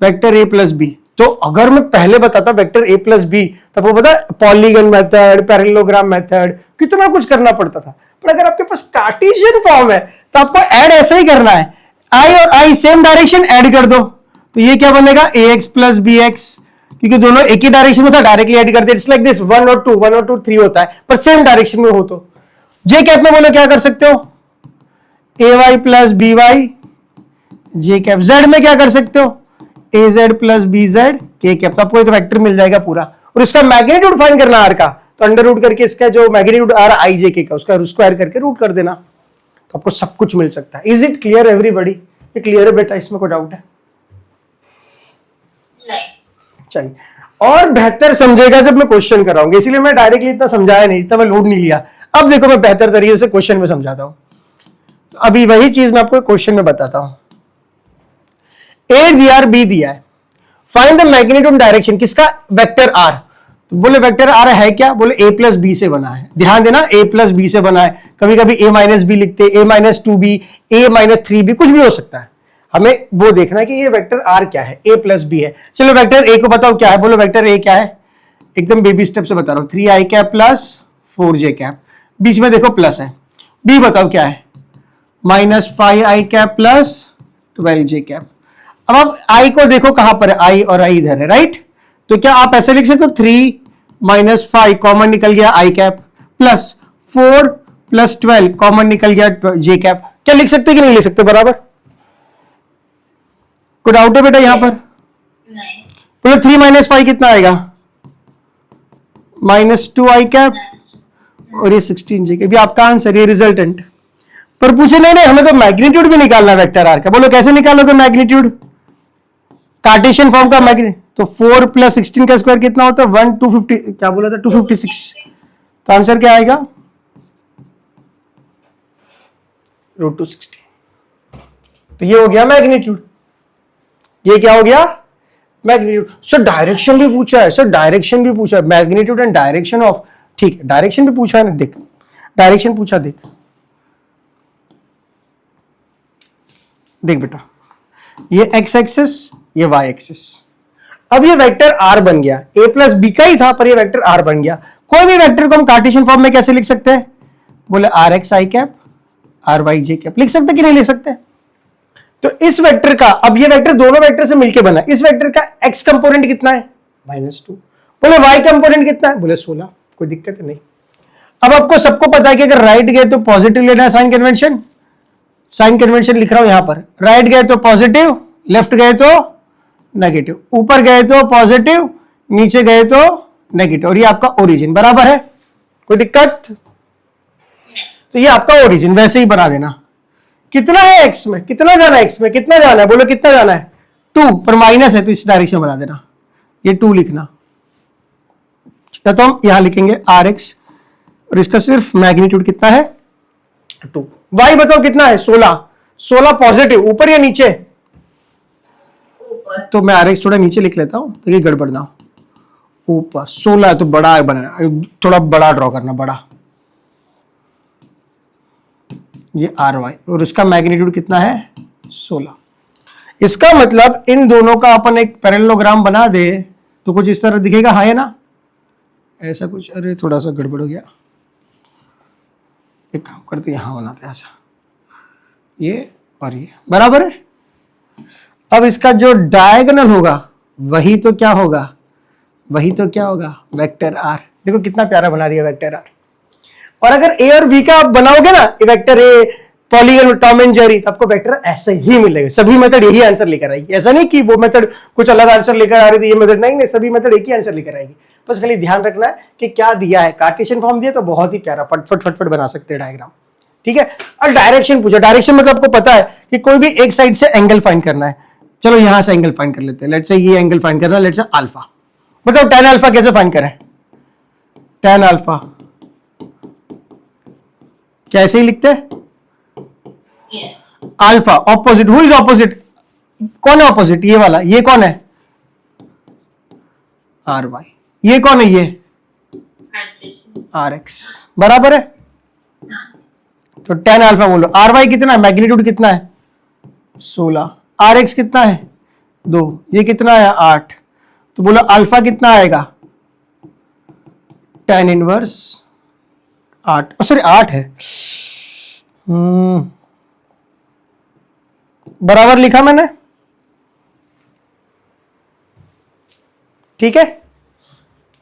वेक्टर a प्लस बी। तो अगर मैं पहले बताता वेक्टर a प्लस बी, तब वो पता पॉलीगन मेथड, पैरेललोग्राम मेथड, कितना कुछ करना पड़ता था। पर अगर आपके पास कार्टेशियन फॉर्म है तो आपको ऐड ऐसे ही करना है, i और i सेम डायरेक्शन ऐड कर दो, तो ये क्या बनेगा, ax प्लस bx, क्योंकि दोनों एक ही डायरेक्शन में था, डायरेक्टली ऐड कर दिया। इट्स लाइक दिस, 1 और 2 3 होता है, पर सेम डायरेक्शन में हो। तो जे कैप में बोलो क्या कर सकते हो, ay plus by J cap. Z में क्या कर सकते हो, az प्लस bz के कैप। तो आपको एक वेक्टर मिल जाएगा पूरा, और इसका मैग्नीट्यूड फाइंड करना आर का, तो अंडर रूट करके इसका जो मैग्नीट्यूड आर आई जे के का, उसका स्क्वायर करके रूट कर देना, तो आपको सब कुछ मिल सकता है। इज इट क्लियर एवरीबॉडी, ये क्लियर है बेटा, इसमें कोई डाउट है, नहीं। चलिए। और बेहतर समझेगा जब मैं क्वेश्चन कराऊंगा, इसीलिए मैं डायरेक्टली इतना समझाया नहीं, इतना मैं लोड नहीं लिया। अब देखो मैं बेहतर तरीके से क्वेश्चन में समझाता हूं। अभी वही चीज मैं आपको क्वेश्चन में बताता हूं। ए दिया और बी दिया है, फाइंड द मैग्नीट्यूड डायरेक्शन किसका, वेक्टर आर। तो बोले वेक्टर आर है क्या, बोले a प्लस बी से बना है। ध्यान देना, a प्लस बी से बना है, कभी कभी a माइनस बी लिखते, a minus 2b, a minus 3b, कुछ भी हो सकता है। हमें वो देखना है कि ये वेक्टर आर क्या है, a प्लस बी है। चलो वेक्टर a को बताओ क्या है, बोलो वेक्टर a क्या है, एकदम बेबी स्टेप से बता रहा हूं, 3i cap plus 4j cap, बीच में देखो प्लस है। b बताओ क्या है, minus 5i cap plus 12j cap. अब आप i को देखो कहां पर है, i और i इधर है, राइट। तो क्या आप ऐसे लिख सकते हो, 3 माइनस 5 कॉमन निकल गया i cap, plus 4 plus 12 common निकल गया j कैप। क्या लिख सकते कि नहीं लिख सकते, बराबर। कोई डाउट है बेटा यहां पर, नहीं। बोलो 3 माइनस 5 कितना आएगा, माइनस 2i कैप, और ये 16j कैप। ये आपका आंसर, ये रिजल्टेंट। पर पूछे नहीं नहीं, हमें तो मैग्नीट्यूड भी निकालना वेक्टर आर का। बोलो कैसे निकालोगे मैग्नीट्यूड, कार्टेशियन फॉर्म का मैग्नीट्यूड। तो 4 प्लस 16 का स्क्वायर कितना होता है, 1 250, क्या बोला था, 256। तो आंसर क्या आएगा, √260। तो ये हो गया मैग्नीट्यूड, ये क्या हो गया मैग्नीट्यूड। सर डायरेक्शन भी पूछा है, सर डायरेक्शन भी पूछा है, मैग्नीट्यूड एंड डायरेक्शन ऑफ, ठीक है डायरेक्शन भी पूछा है ना, देख डायरेक्शन पूछा, देख बेटा, ये x एक्सिस, ये y एक्सिस। अब ये वेक्टर r बन गया, a प्लस बी का ही था पर ये वेक्टर r बन गया। कोई भी वेक्टर को हम कार्टेशियन फॉर्म में कैसे लिख सकते हैं, बोले R X I cap R Y J cap. लिख सकते कि नहीं लिख सकते, तो इस वेक्टर का, अब ये वेक्टर दोनों वेक्टर से मिलके बना, इस वेक्टर का x कंपोनेंट कितना है -2, बोले y कंपोनेंट कितना है, बोले 16, कोई दिक्कत नहीं। अब आपको सबको पता है कि अगर राइट गए तो पॉजिटिव लेना है, साइन कन्वेंशन लिख रहा हूं यहां पर, राइट गए तो पॉजिटिव, लेफ्ट गए तो नेगेटिव, ऊपर गए तो पॉजिटिव, नीचे गए तो नेगेटिव, और ये आपका ओरिजिन बराबर है, कोई दिक्कत? तो ये आपका ओरिजिन वैसे ही बना देना। कितना है x में, कितना जाना है x में, कितना जाना है, बोलो कितना जाना है 2, पर माइनस है तो इस डायरेक्शन बना देना, ये 2 लिखना। तो हम यहां लिखेंगे rx, और इसका सिर्फ मैग्नीट्यूड कितना है 2। y बताओ कितना है 16, 16 पॉजिटिव, ऊपर या नीचे? ऊपर। तो मैं rx थोड़ा नीचे लिख लेता हूं ताकि गड़बड़ ना हो। ऊपर 16 है तो बड़ा बनाना, थोड़ा बड़ा ड्रॉ करना, बड़ा, ये ry, और उसका मैग्नीट्यूड कितना है 16। इसका मतलब इन दोनों का अपन एक पैरेललोग्राम बना दे तो कुछ इस तरह दिखेगा, हाँ है ना, ऐसा कुछ। अरे थोड़ा सा गड़बड़ हो गया, एक काम करते यहां बनाते ऐसा, ये और ये बराबर है। अब इसका जो डायगोनल होगा वही तो क्या होगा, वेक्टर r। देखो कितना प्यारा बना दिया वेक्टर r। और अगर a और b का आप बनाओगे ना, vector a polygon Tom and Jerry, तो आपको वेक्टर ऐसे ही मिलेगा। सभी मेथड यही आंसर लेकर आएगी, ऐसा नहीं कि वो मेथड कुछ अलग आंसर लेकर आ रही थी, ये मेथड नहीं, सभी मेथड एक ही आंसर लेकर आएगी। बस खाली ध्यान रखना है कि क्या दिया है, कार्टेशियन फॉर्म दिया तो बहुत ही प्यारा फटफट बना सकते हैं डायग्राम, ठीक है। और डायरेक्शन पूछा, डायरेक्शन मतलब आपको पता है कि कोई भी एक साइड से एंगल फाइंड करना है। चलो यहां से एंगल फाइंड कर लेते हैं, लेट्स से ये एंगल फाइंड करना है, लेट्स से अल्फा। मतलब tan अल्फा कैसे फाइंड करें, tan अल्फा कैसे ही लिखते हैं, alpha opposite, who is opposite, कौन है ऑपोजिट, ये वाला, ये कौन है आर वाई, ये कौन है ये आर एक्स, बराबर है। तो tan अल्फा बोलो, आर वाई कितना है, मैग्नीट्यूड कितना है 16, आर एक्स कितना है 2, ये कितना है 8, तो बोलो अल्फा कितना आएगा tan इनवर्स 8, सॉरी 8 है, बराबर लिखा मैंने, ठीक है।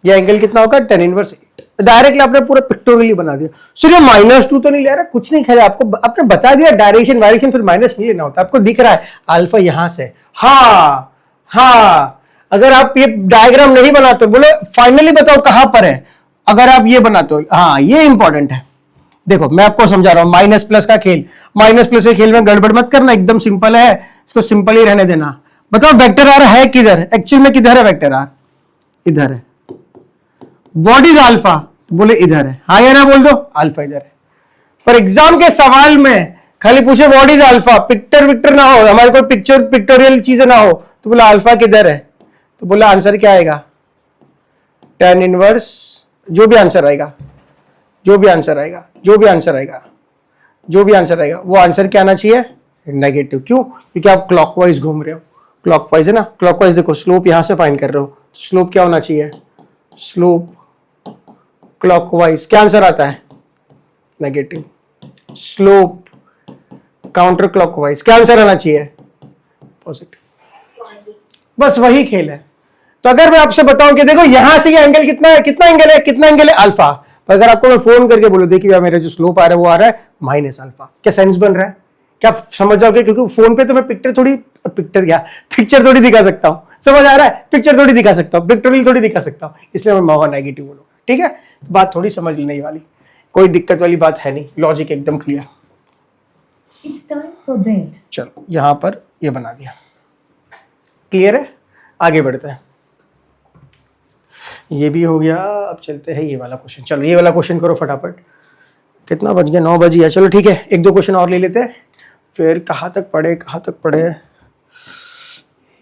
ये एंगल कितना होगा tan इनवर्स 8। डायरेक्टली आपने पूरा पिक्टोरियली बना दिया। सिर्फ -2 तो नहीं ले रहा, कुछ नहीं खेला, आपको आपने बता दिया डायरेक्शन वायरेक्शन, फिर माइनस नहीं लेना होता। आपको दिख रहा है अल्फा यहां से, हाँ अगर आप ये डायग्राम नहीं बनाते, बोले फाइनली बताओ कहां पर है, अगर आप ये बनाते हो, हाँ ये इंपॉर्टेंट है। देखो मैं आपको समझा रहा हूं, माइनस प्लस का खेल, माइनस प्लस के खेल में गड़बड़ मत करना, एकदम सिंपल है, इसको सिंपल ही रहने देना। बताओ वेक्टर आर है किधर, एक्चुअल में किधर है वेक्टर आर, इधर है। व्हाट इज अल्फा, बोले इधर है, हाँ या ना बोल दो, अल्फा इधर है। पर एग्जाम के सवाल में खाली पूछे व्हाट इज अल्फा, पिक्चर ना हो, हमारे कोई पिक्टोरियल चीजें ना हो, तो बोला अल्फा किधर है, तो बोला आंसर क्या आएगा tan इनवर्स, जो भी आंसर आएगा वो आंसर क्या आना चाहिए नेगेटिव। क्यों, क्योंकि आप क्लॉकवाइज घूम रहे हो, क्लॉकवाइज है ना, क्लॉकवाइज। देखो स्लोप यहां से फाइंड कर रहे हो, स्लोप क्या होना चाहिए, स्लोप क्लॉकवाइज क्या आंसर आता है नेगेटिव, स्लोप काउंटर क्लॉकवाइज क्या आंसर आना चाहिए पॉजिटिव। बस वही खेल है। तो अगर मैं आपसे बताऊं कि देखो यहां से ये एंगल कितना एंगल है अल्फा, पर अगर आपको मैं फोन करके बोलूं देखिए मेरा जो स्लोप आ रहा है वो आ रहा है माइनस अल्फा, क्या सेंस बन रहा है, क्या आप समझ जाओगे? क्योंकि फोन पे तो मैं पिक्चर थोड़ी दिखा सकता हूं, समझ आ रहा है, पिक्चर थोड़ी दिखा सकता हूं, पिक्टोरियल थोड़ी दिखा सकता हूं, इसलिए मैं मौका नेगेटिव बोलूंगा, ठीक है। बात थोड़ी समझ लेने वाली, कोई दिक्कत वाली बात है नहीं, लॉजिक एकदम क्लियर। चलो यहां पर ये बना दिया, क्लियर है, आगे बढ़ते हैं। ये भी हो गया, अब चलते हैं ये वाला क्वेश्चन। चलो ये वाला क्वेश्चन करो फटाफट, कितना बज गया 9 बज गया, चलो ठीक है, एक दो क्वेश्चन और ले लेते हैं, फिर कहाँ तक पढ़े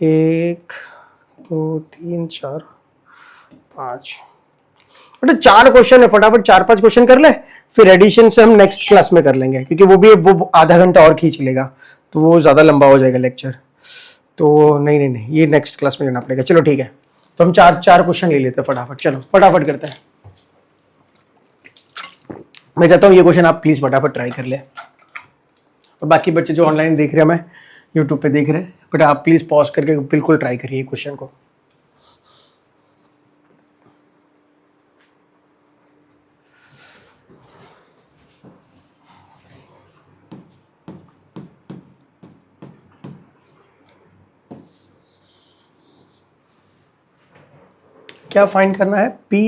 1 2 3 4 5, बेटा 4 क्वेश्चन है, फटाफट 4-5 क्वेश्चन कर ले, फिर एडिशन से हम नेक्स्ट क्लास में कर लेंगे, क्योंकि वो आधा घंटा और खींच लेगा, तो वो ज़्यादा लंबा हो जाएगा लेक्चर, तो नहीं ये नेक्स्ट क्लास में लेना पड़ेगा। चलो ठीक है, तो हम 4 क्वेश्चन ले लेते हैं फटाफट, चलो फटाफट करते हैं। मैं चाहता हूँ ये क्वेश्चन आप प्लीज फटाफट ट्राई कर ले, और बाकी बच्चे जो ऑनलाइन देख रहे हैं, मैं यूट्यूब पे देख रहे हैं, बट आप प्लीज पॉज करके बिल्कुल ट्राई करिए क्वेश्चन को। क्या फाइंड करना है? P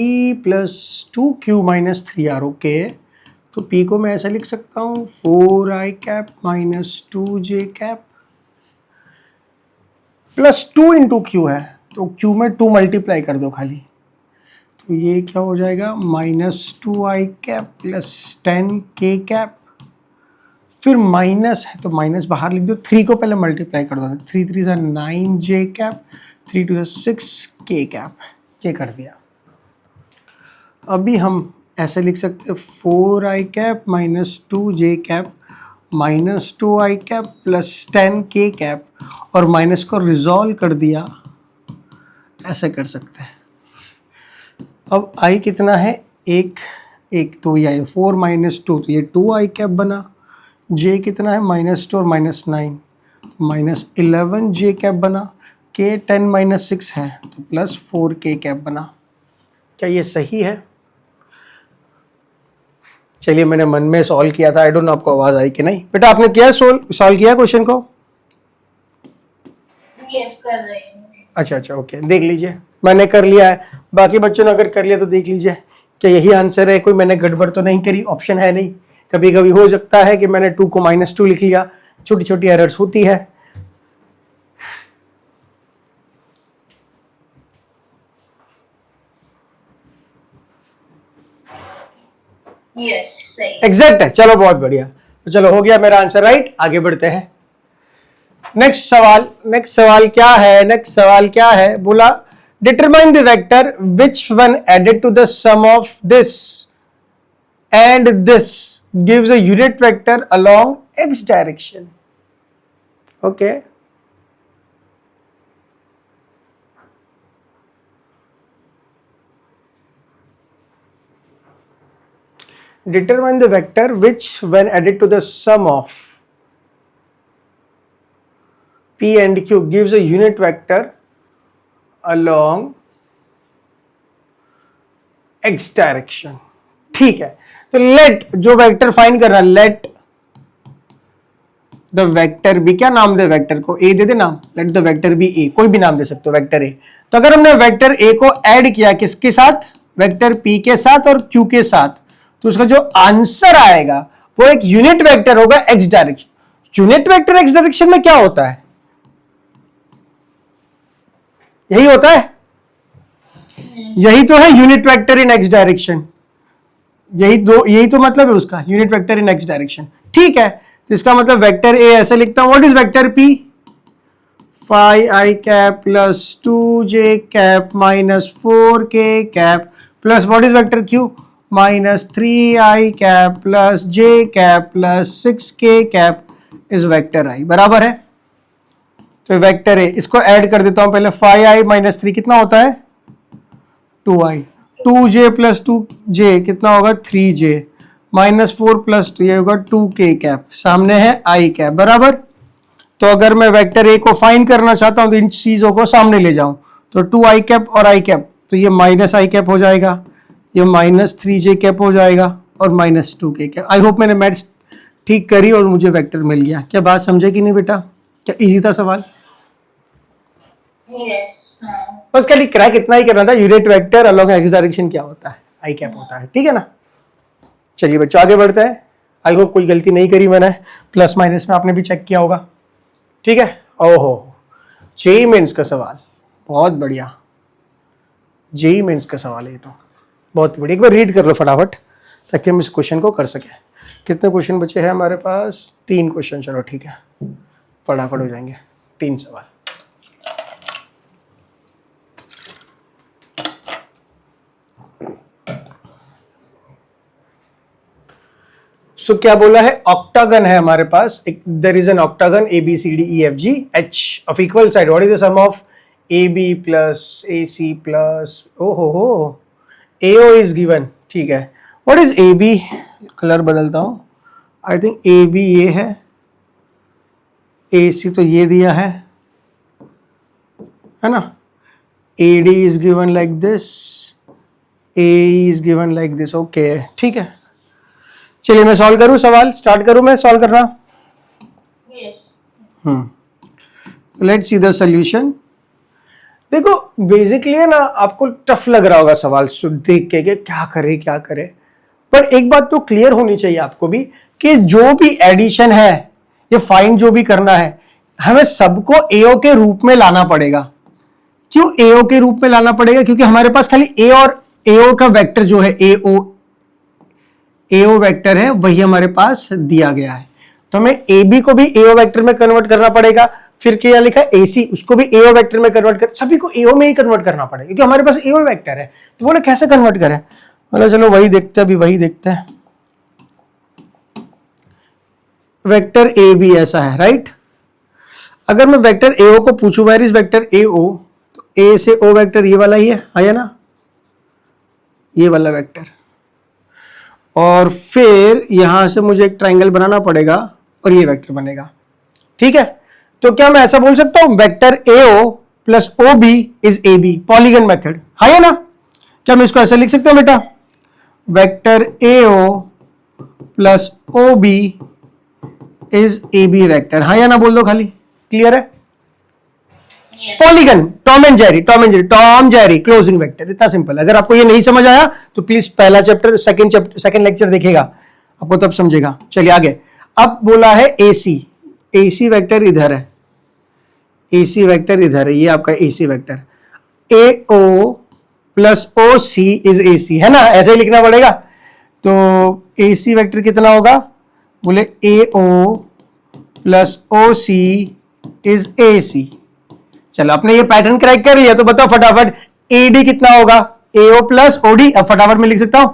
plus 2Q minus 3R। Okay, तो P को मैं ऐसा लिख सकता हूँ 4I cap minus 2J cap plus 2 into Q है, तो Q में 2 मल्टीप्लाई कर दो खाली, तो ये क्या हो जाएगा -2I cap plus 10K cap, फिर माइनस है तो माइनस बाहर लिख दो, 3 को पहले मल्टीप्लाई कर दो, 3 3 सा 9J कैप, 3 2 6K कैप, ये कर दिया। अभी हम ऐसे लिख सकते हैं 4I cap minus 2J cap minus 2I cap plus 10K cap, और माइनस को रिजॉल्व कर दिया, ऐसे कर सकते हैं। अब I कितना है? एक तो ये 4 माइनस 2, तो ये 2I कैप बना। J कितना है? -2 और -9, -11J कैप बना। K 10 माइनस 6 है, तो प्लस 4K कैप बना। क्या ये सही है? चलिए, मैंने मन में सॉल्व किया था, आई डोंट नो आपको आवाज आई कि नहीं। बेटा आपने किया सॉल्व किया क्वेश्चन को? यस, कर रही हूँ। अच्छा, ओके, देख लीजिए, मैंने कर लिया है, बाकी बच्चों ने अगर कर लिया तो देख लीजिए क्या यही आंसर है, कोई मैंने गड़बड़ तो नहीं करी, ऑप्शन है नहीं। कभी कभी हो सकता है कि मैंने 2 को -2 लिख लिया, छोटी छोटी एरर्स होती है। यस, सही। एग्जैक्ट है, चलो बहुत बढ़िया। तो चलो, हो गया मेरा आंसर राइट, आगे बढ़ते हैं। नेक्स्ट सवाल क्या है? बोला determine the vector which one added to the sum of this and this gives a unit vector along x direction. Okay, determine the vector which when added to the sum of P and Q gives a unit vector along x direction। ठीक है, तो लेट जो वेक्टर फाइंड कर रहा है, लेट द वेक्टर बी, क्या नाम दे वेक्टर को? ए दे दे नाम, लेट द वेक्टर बी ए, कोई भी नाम दे सकते हो, वेक्टर ए। तो अगर हमने वेक्टर ए को ऐड किया किसके साथ? वेक्टर पी के साथ और क्यू के साथ, तो उसका जो आंसर आएगा वो एक यूनिट वेक्टर होगा x direction. Unit vector x direction में क्या होता है? यही होता है, यही तो है यूनिट वेक्टर इन एक्स डायरेक्शन। यही तो मतलब है उसका, यूनिट वेक्टर इन एक्स डायरेक्शन। ठीक है, तो इसका मतलब वेक्टर ए ऐसे लिखता हूं, what is vector P? 5I cap plus 2J cap minus 4K cap plus what is vector Q? -3I cap plus J cap plus 6K cap is vector I, बराबर है। तो वेक्टर है, इसको ऐड कर देता हूं पहले। 5I माइनस 3 कितना होता है? 2I, 2J प्लस 2J कितना होगा? 3J, -4 प्लस 2 ये होगा 2K कैप, सामने है I कैप, बराबर। तो अगर मैं वेक्टर ए को फाइंड करना चाहता हूं तो इन चीजों को सामने ले जाऊं, तो 2I कैप और I कैप, तो ये -I कैप हो जाएगा, ये -3J कैप हो जाएगा और -2K कैप। आई होप मैंने मैथ्स ठीक करी और मुझे वेक्टर मिल गया। क्या बात समझे कि नहीं बेटा? क्या इजी था सवाल? यस, हाँ। बस खाली क्रैक इतना ही करना था, unit vector along x direction क्या होता है? आई कैप होता है, ठीक है ना। चलिए बच्चों, आगे बढ़ते हैं। आई होप कोई गलती नहीं करी मैंने, प्लस माइनस में आपने भी चेक किया होगा, ठीक है। ओहो, जेई मेंस का सवाल, बहुत बढ़िया, जेई मेंस का सवाल है ये तो, बहुत बढ़िया। एक बार रीड कर लो फटाफट ताकि हम इस क्वेश्चन को कर सकें। कितने क्वेश्चन बचे हैं हमारे पास? 3 क्वेश्चन, चलो ठीक है, फटाफट हो जाएंगे 3 सवाल। सो क्या बोला है? ऑक्टागन है हमारे पास, there is an octagon ABCDEFGH of equal side. What is the sum of AB plus AC plus हो AO इज गिवन, ठीक है। What is AB? कलर बदलता हूं, आई थिंक AB ये है AC तो ये दिया है ना, AD is given like this, AE is given like this. Okay ठीक है, चलिए मैं सॉल्व करूं, सवाल स्टार्ट करूं मैं सॉल्व करना। Let's see the solution. देखो बेसिकली है ना, आपको टफ लग रहा होगा सवाल देख के कि क्या करे, पर एक बात तो क्लियर होनी चाहिए आपको भी कि जो भी एडिशन है या फाइंड जो भी करना है, हमें सबको AO के रूप में लाना पड़ेगा। क्यों AO के रूप में लाना पड़ेगा? क्योंकि हमारे पास खाली A और AO का वेक्टर जो है AO वेक्टर है वही हमारे पास दिया गया है, तो हमें AB को भी AO वेक्टर में कन्वर्ट करना पड़ेगा। फिर क्या लिखा है AC, उसको भी AO वेक्टर में कन्वर्ट कर, सभी को AO में ही कन्वर्ट करना पड़ेगा क्योंकि हमारे पास AO वेक्टर है। तो बोले कैसे कन्वर्ट करें? बोले चलो वही देखते हैं, अभी वही देखते हैं। वेक्टर AB ऐसा है, राइट? अगर मैं वेक्टर AO को पूछूं वेयर इज वेक्टर AO, तो A से O वेक्टर ये वाला ही है ना, ये वाला वेक्टर, और फिर यहां से मुझे एक ट्राइंगल बनाना पड़ेगा और ये वेक्टर बनेगा। ठीक है, तो क्या मैं ऐसा बोल सकता हूं vector AO plus OB is AB, polygon method है ना? क्या मैं इसको ऐसा लिख सकता हूं बेटा, vector AO plus OB is AB vector, हाँ या ना बोल दो खाली, क्लियर है? Polygon, Tom and Jerry closing vector, इतना सिंपल। अगर आपको ये नहीं समझ आया तो प्लीज पहला चैप्टर सेकंड लेक्चर देखिएगा, आपको तब समझेगा। चलिए आगे। अब बोला है AC वेक्टर इधर है, AC वेक्टर इधर है, ये आपका AC vector. AO plus OC is AC, है ना? ऐसे ही लिखना पड़ेगा। तो AC वेक्टर कितना होगा? बोले AO plus OC is AC। चलो आपने ये पैटर्न क्रैक कर लिया, तो बताओ फटाफट AD कितना होगा? AO plus OD। अब फटाफट में लिख सकता हूं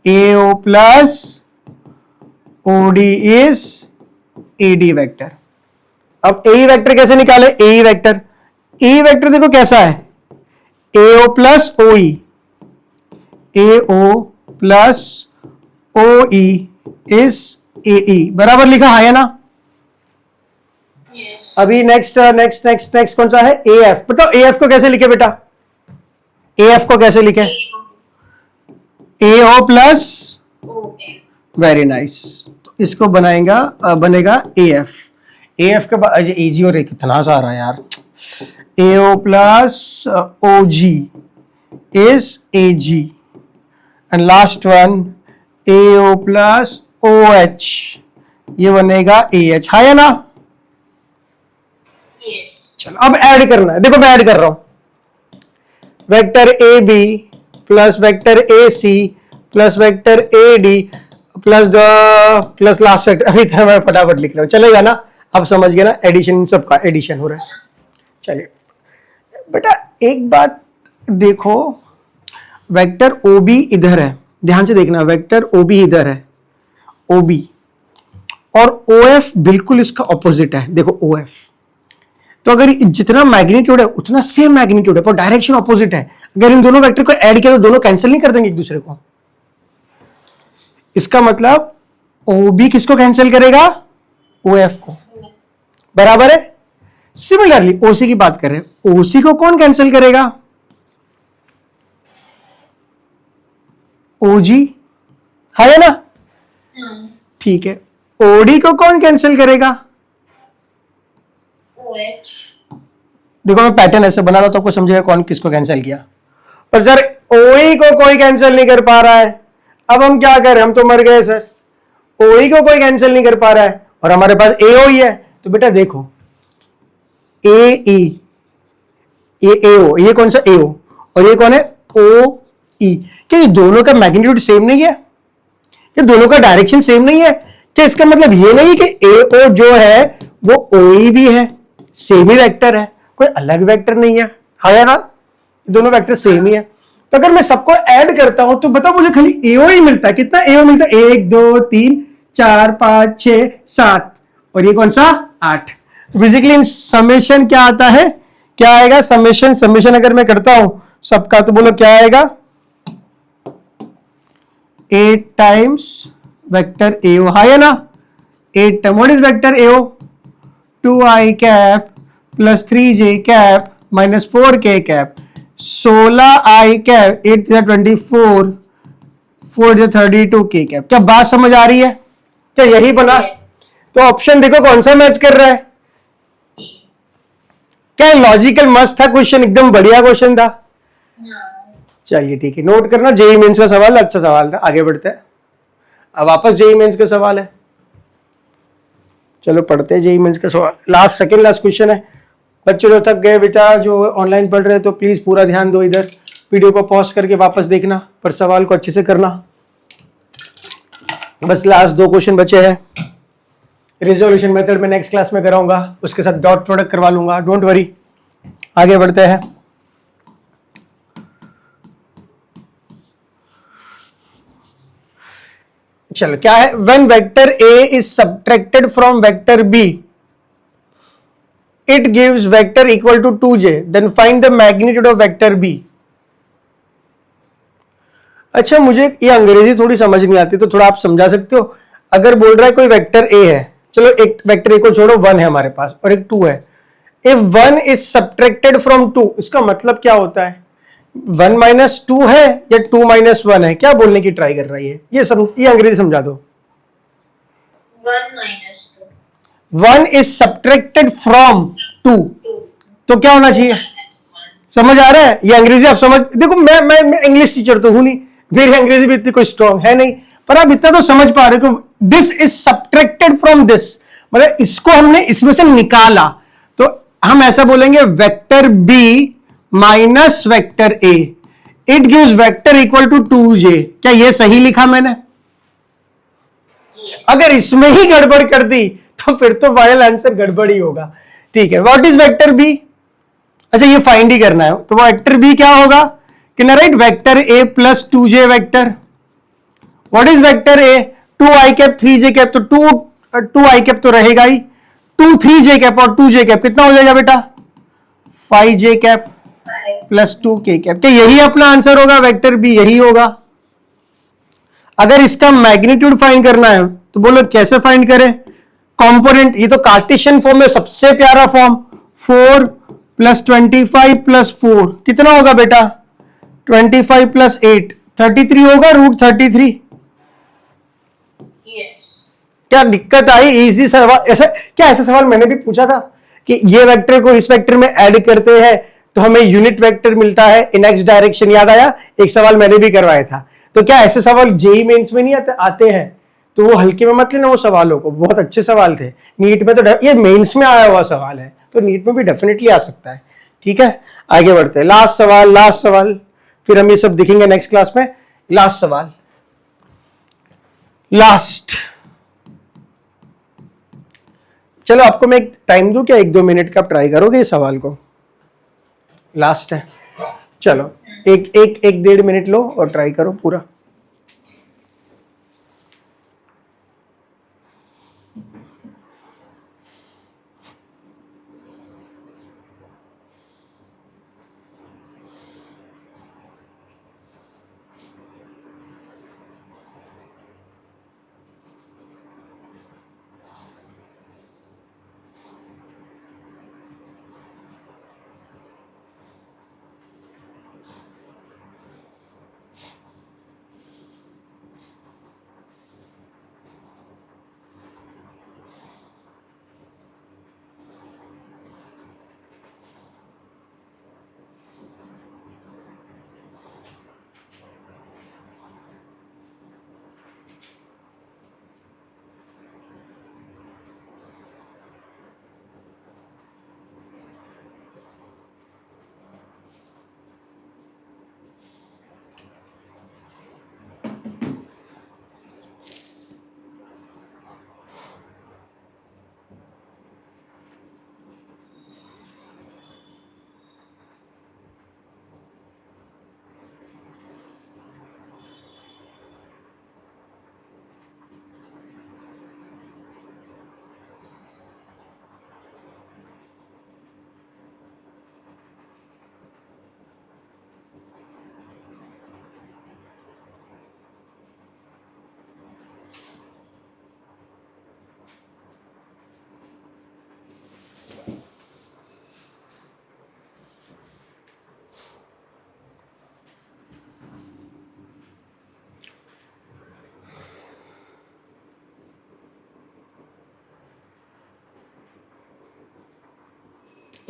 AO plus OD is AD vector. अब AE वेक्टर कैसे निकाले? AE वेक्टर देखो कैसा है, AO plus OE, AO plus OE is AE, बराबर लिखा है ना? अभी नेक्स्ट कौन सा है? AF। बताओ AF को कैसे लिखे बेटा? AF को कैसे लिखे? AO प्लस, वेरी नाइस, तो इसको बनेगा AF के बाद AG और कितना सारा यार, AO plus OG is AG, and last one AO plus OH, ये बनेगा AH, है ना? चलो अब ऐड करना है, देखो मैं ऐड कर रहा हूं, vector AB plus vector AC plus vector AD plus last vector, अभी तक मैं फटाफट लिख रहा हूं, चलेगा ना? अब समझ गया ना, एडिशन, सबका एडिशन हो रहा है। चलिए बेटा एक बात देखो, वेक्टर OB इधर है, ध्यान से देखना, वेक्टर OB इधर है, OB, और OF बिल्कुल इसका ऑपोजिट है। देखो OF, तो अगर जितना मैग्नीट्यूड है उतना सेम मैग्नीट्यूड है पर डायरेक्शन ऑपोजिट है। अगर इन दोनों वेक्टर को ऐड किया तो दोनों कैंसिल नहीं कर देंगे एक दूसरे को। इसका मतलब OB किसको कैंसिल करेगा? OF को, बराबर है? सिमिलरली OC की बात करें, OC को कौन कैंसिल करेगा? OG, है ना? ठीक है, OD को कौन कैंसिल करेगा? देखो मैं पैटर्न ऐसे बना रहा हूं तो आपको समझेगा कौन किसको कैंसिल किया। पर सर OE को कोई कैंसिल नहीं कर पा रहा है, अब हम क्या करें? हम तो मर गए सर, OE को कोई कैंसिल नहीं कर पा रहा है और हमारे पास AO ही है। तो बेटा देखो AE, ये AO, ये कौन सा AO, और ये कौन है? OE। क्या ये दोनों का मैग्नीट्यूड सेम नहीं है? ये दोनों का डायरेक्शन सेम नहीं है? क्या इसका मतलब ये नहीं कि AO जो है वो OE भी है, सेम ही वेक्टर है, कोई अलग वेक्टर नहीं है ना? दोनों वेक्टर सेम ही है। तो अगर मैं सबको ऐड करता हूं तो बताओ मुझे खाली AO ही मिलता है। कितना AO मिलता है? 1 2 3 4 5 6 7, और ये कौन सा? 8। तो बेसिकली इन समेशन क्या आता है? क्या आएगा? समेशन अगर मैं करता हूं सबका, तो बोलो क्या आएगा? 8 टाइम्स वेक्टर AO, है ना? 8 time, what is vector AO? 2i cap plus 3j cap minus 4k cap, 16i cap, 8 24, 4 32k cap. क्या बात समझ आ रही है? क्या यही बना? तो ऑप्शन देखो कौन सा मैच कर रहा है। क्या लॉजिकल मस्त था क्वेश्चन, एकदम बढ़िया क्वेश्चन था। चलिए ठीक है, नोट करना, जेई मेंस का सवाल अच्छा सवाल था। आगे बढ़ते हैं, अब वापस जेई मेंस का सवाल है। चलो पढ़ते हैं जेई मेंस का सवाल। लास्ट सेकंड लास्ट क्वेश्चन है। बच्चों जो थक गए बेटा, जो ऑनलाइन पढ़ रहे हैं, तो प्लीज पूरा ध्यान दो, इधर वीडियो को पॉज करके वापस देखना, पर सवाल को अच्छे से करना। बस लास्ट 2 क्वेश्चन बचे हैं। रिजोल्यूशन मेथड में नेक्स्ट क्लास में कराऊंगा, उसके साथ डॉट प्रोडक्ट करवा लूंगा, डोंट वरी। आगे बढ़ते हैं। चलो क्या है, when vector A is subtracted from vector B it gives vector equal to 2j, then find the magnitude of vector B. अच्छा, मुझे ये अंग्रेजी थोड़ी समझ नहीं आती, तो थोड़ा आप समझा सकते हो? अगर बोल रहा है कोई वेक्टर ए है, चलो एक वेक्टर ए को छोड़ो, 1 है हमारे पास और एक 2 है। इफ 1 इज सब्ट्रैक्टेड फ्रॉम 2, इसका मतलब क्या होता है? 1 माइनस 2 है या 2 माइनस 1 है? क्या बोलने की ट्राई कर रही है ये अंग्रेजी समझा दो। 1 minus 1 इज सब्ट्रैक्टेड फ्रॉम 2, 2 तो क्या होना चाहिए? समझ आ रहा है? ये अंग्रेजी आप समझ, देखो मैं इंग्लिश टीचर तो हूं नहीं, मेरी अंग्रेजी भी इतनी कोई स्ट्रॉन्ग है नहीं, पर आप इतना तो समझ पा रहे हो कि this is subtracted from this, मतलब इसको हमने इसमें से निकाला, तो हम ऐसा बोलेंगे vector B minus vector A, it gives vector equal to 2j। क्या ये सही लिखा मैंने? अगर इसमें ही गड़बड़ कर दी तो फिर तो फाइनल आंसर गड़बड़ ही होगा। ठीक है, व्हाट इज वेक्टर बी? अच्छा, ये फाइंड ही करना है, तो वेक्टर बी क्या होगा? कि ना right, vector A plus 2j vector. What is vector A? 2i cap 3j cap, तो 2i कैप तो रहेगा ही, 3j कैप और 2j कैप कितना हो जाएगा बेटा? 5j cap 5 plus 2k cap. क्या यही अपना आंसर होगा? वेक्टर बी यही होगा। अगर इसका मैग्नीट्यूड फाइंड करना है तो बोलो कैसे फाइंड करें? कंपोनेंट, ये तो कार्टेशियन फॉर्म में सबसे प्यारा फॉर्म, 4 प्लस 25 प्लस 4 कितना होगा बेटा? 25 प्लस 8 33 होगा, √33। yes क्या दिक्कत आई? इजी सवाल। ऐसा क्या, ऐसा सवाल मैंने भी पूछा था कि ये वेक्टर को इस वेक्टर में ऐड करते हैं तो हमें यूनिट वेक्टर मिलता है इन एक्स डायरेक्शन। याद आया? एक सवाल मैंने भी करवाया था। तो क्या ऐसे सवाल जेई मेंस में नहीं आते हैं? तो वो हल्के में मत लेना वो सवालों को, बहुत अच्छे सवाल थे। नीट में तो ये मेंस में आया हुआ सवाल है, तो नीट में भी डेफिनेटली आ सकता है। ठीक है, आगे बढ़ते हैं। लास्ट सवाल, फिर हम ये सब दिखेंगे नेक्स्ट क्लास में। लास्ट सवाल, लास्ट। चलो आपको मैं एक टाइम दूं क्या, 1-2 मिनट का? आप ट्राई करोगे इस सवाल को? लास्ट है, चलो एक 1-1.5 मिनट लो और ट्राई करो पूरा।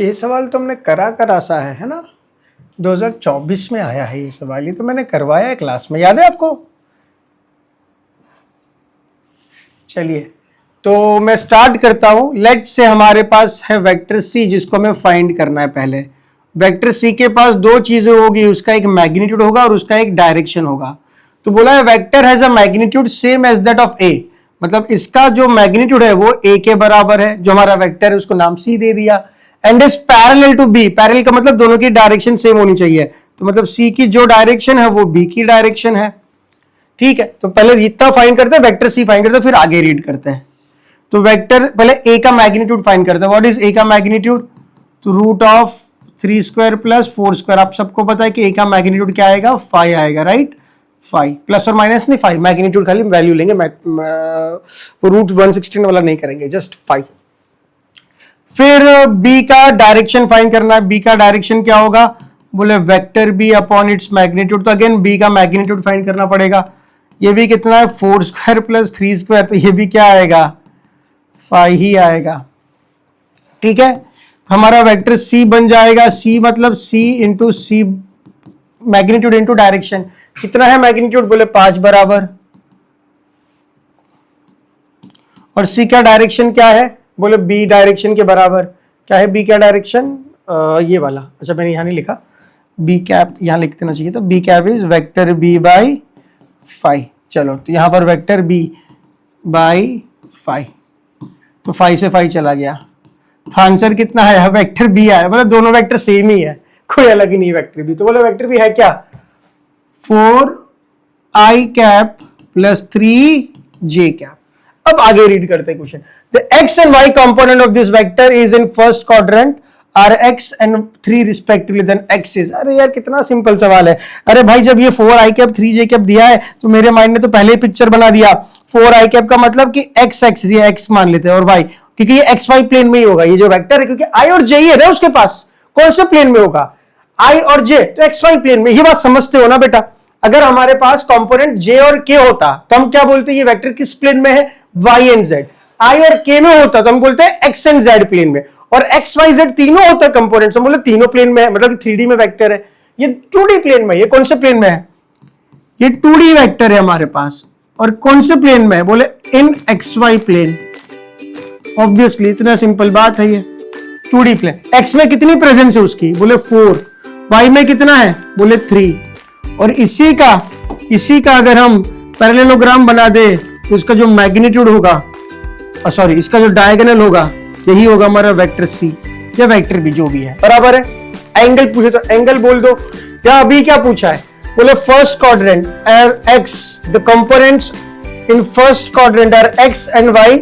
ये सवाल तो हमने करा सा है ना, 2024 में आया है ये सवाल, ये तो मैंने करवाया है क्लास में, याद है आपको? चलिए तो मैं स्टार्ट करता हूं। लेट्स से हमारे पास है वेक्टर सी, जिसको हमें फाइंड करना है। पहले वेक्टर सी के पास दो चीजें होगी, उसका एक मैग्नीट्यूड होगा और उसका एक डायरेक्शन होगा। तो बोला है vector has a magnitude same as that of A, मतलब इसका जो मैग्नीट्यूड है वो ए के बराबर है, जो हमारा वेक्टर है उसको नाम सी दे दिया। And is parallel to B, parallel का मतलब दोनों की डायरेक्शन सेम होनी चाहिए, तो मतलब सी की जो डायरेक्शन है वो बी की डायरेक्शन है। ठीक है, तो पहले इतना फाइंड करते हैं, वेक्टर सी फाइंड करते हैं, फिर आगे रीड करते हैं। तो वेक्टर पहले ए का मैग्नीट्यूड फाइंड करते हैं। व्हाट इज ए का मैग्नीट्यूड? तो root of 3 square plus 4 square. आप सबको पता है कि ए का मैग्नीट्यूड क्या आएगा? 5 आएगा, राइट? 5 प्लस और माइनस नहीं, 5 मैग्नीट्यूड खाली वैल्यू लेंगे, रूट 116 वाला नहीं करेंगे, जस्ट 5। फिर बी का डायरेक्शन फाइंड करना है। बी का डायरेक्शन क्या होगा? बोले vector B upon its magnitude. तो अगेन बी का मैग्नीट्यूड फाइंड करना पड़ेगा। ये भी कितना है? 4 स्क्वायर प्लस 3 स्क्वायर, तो ये भी क्या आएगा? 5 ही आएगा। ठीक है, तो हमारा वेक्टर सी बन जाएगा, सी मतलब सी इंटू सी, मैग्नीट्यूड इंटू डायरेक्शन। कितना है मैग्नीट्यूड? बोले 5 बराबर। और सी का डायरेक्शन क्या है? बोले बी डायरेक्शन के बराबर। क्या है बी का डायरेक्शन? ये वाला, अच्छा मैंने यहां नहीं लिखा, बी कैप यहां लिख देना चाहिए था। B cap is vector B by 5। चलो तो यहां पर वेक्टर बी बाई 5, तो 5 से 5 चला गया, तो आंसर कितना है? वेक्टर बी आया। मतलब दोनों वेक्टर सेम ही है, कोई अलग ही नहीं वेक्टर बी। तो बोले वेक्टर बी है क्या? 4i cap plus 3j cap. अब आगे रीड करते हैं question. The x and y component of this vector is in first quadrant are x and 3 respectively, then x is। अरे यार कितना सिंपल सवाल है। अरे भाई जब ये 4i कैप 3j कैप दिया है तो मेरे माइंड ने तो पहले ही पिक्चर बना दिया। 4i कैप का मतलब कि x x, ये x मान लेते हैं, और y क्योंकि ये xy प्लेन में ही होगा ये जो वेक्टर है, क्योंकि i और j ही है ना उसके पास, कौन से प्लेन में होगा? i और j, तो xy प्लेन में। ये बात समझते हो ना बेटा? अगर हमारे पास कंपोनेंट j और k होता तो हम क्या बोलते? ये वेक्टर किस प्लेन में है? y and z। i और k में होता तो हम बोलते हैं x एंड z प्लेन में, और x y z तीनों होता है कंपोनेंट, तो हम बोलते तीनों प्लेन में है, मतलब 3D में वेक्टर है। ये 2D प्लेन में, ये कौन से प्लेन में है? ये 2D वेक्टर है हमारे पास, और कौन से प्लेन में है? बोले इन xy प्लेन। ऑब्वियसली इतना सिंपल बात है, ये 2D प्लेन। x में कितनी प्रेजेंस है उसकी? बोले 4। y में कितना है? बोले 3। और इसी का अगर हम पैरेललोग्राम बना दे तो इसका जो मैग्नीट्यूड होगा, सॉरी इसका जो डायगोनल होगा, यही होगा हमारा वेक्टर सी या वेक्टर बी, जो भी है, बराबर है। एंगल पूछे तो एंगल बोल दो। या अभी क्या पूछा है? बोले first quadrant x, the components in first quadrant are x and y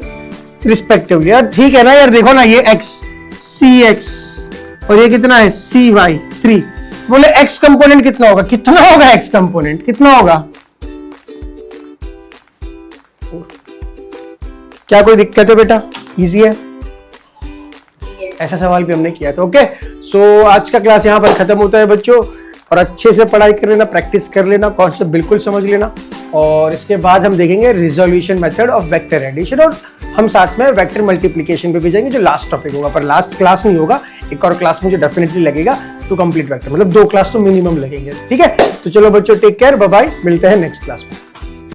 respectively. यार ठीक है ना यार, देखो ना ये x cx और ये कितना है? cy 3। बोले x कंपोनेंट कितना होगा? कितना होगा x कंपोनेंट? कितना होगा? क्या कोई दिक्कत है बेटा? इजी है, ऐसा सवाल भी हमने किया था। ओके, सो आज का क्लास यहाँ पर खत्म होता है बच्चों, और अच्छे से पढ़ाई कर लेना, प्रैक्टिस कर लेना, कॉन्सेप्ट बिल्कुल समझ लेना, और इसके बाद हम देखेंगे resolution method of vector addition, और हम साथ में वेक्टर मल्टीप्लिकेशन पे भी जाएंगे, जो लास्ट टॉपिक होगा, पर लास्ट क्लास नहीं होगा, एक और क्लास मुझे डेफिनेटली लगेगा टू कंप्लीट वेक्टर, मतलब 2 क्लास तो मिनिमम लगेंगे। ठीक है, तो चलो बच्चों, टेक केयर, बाय बाय, मिलते हैं नेक्स्ट क्लास में।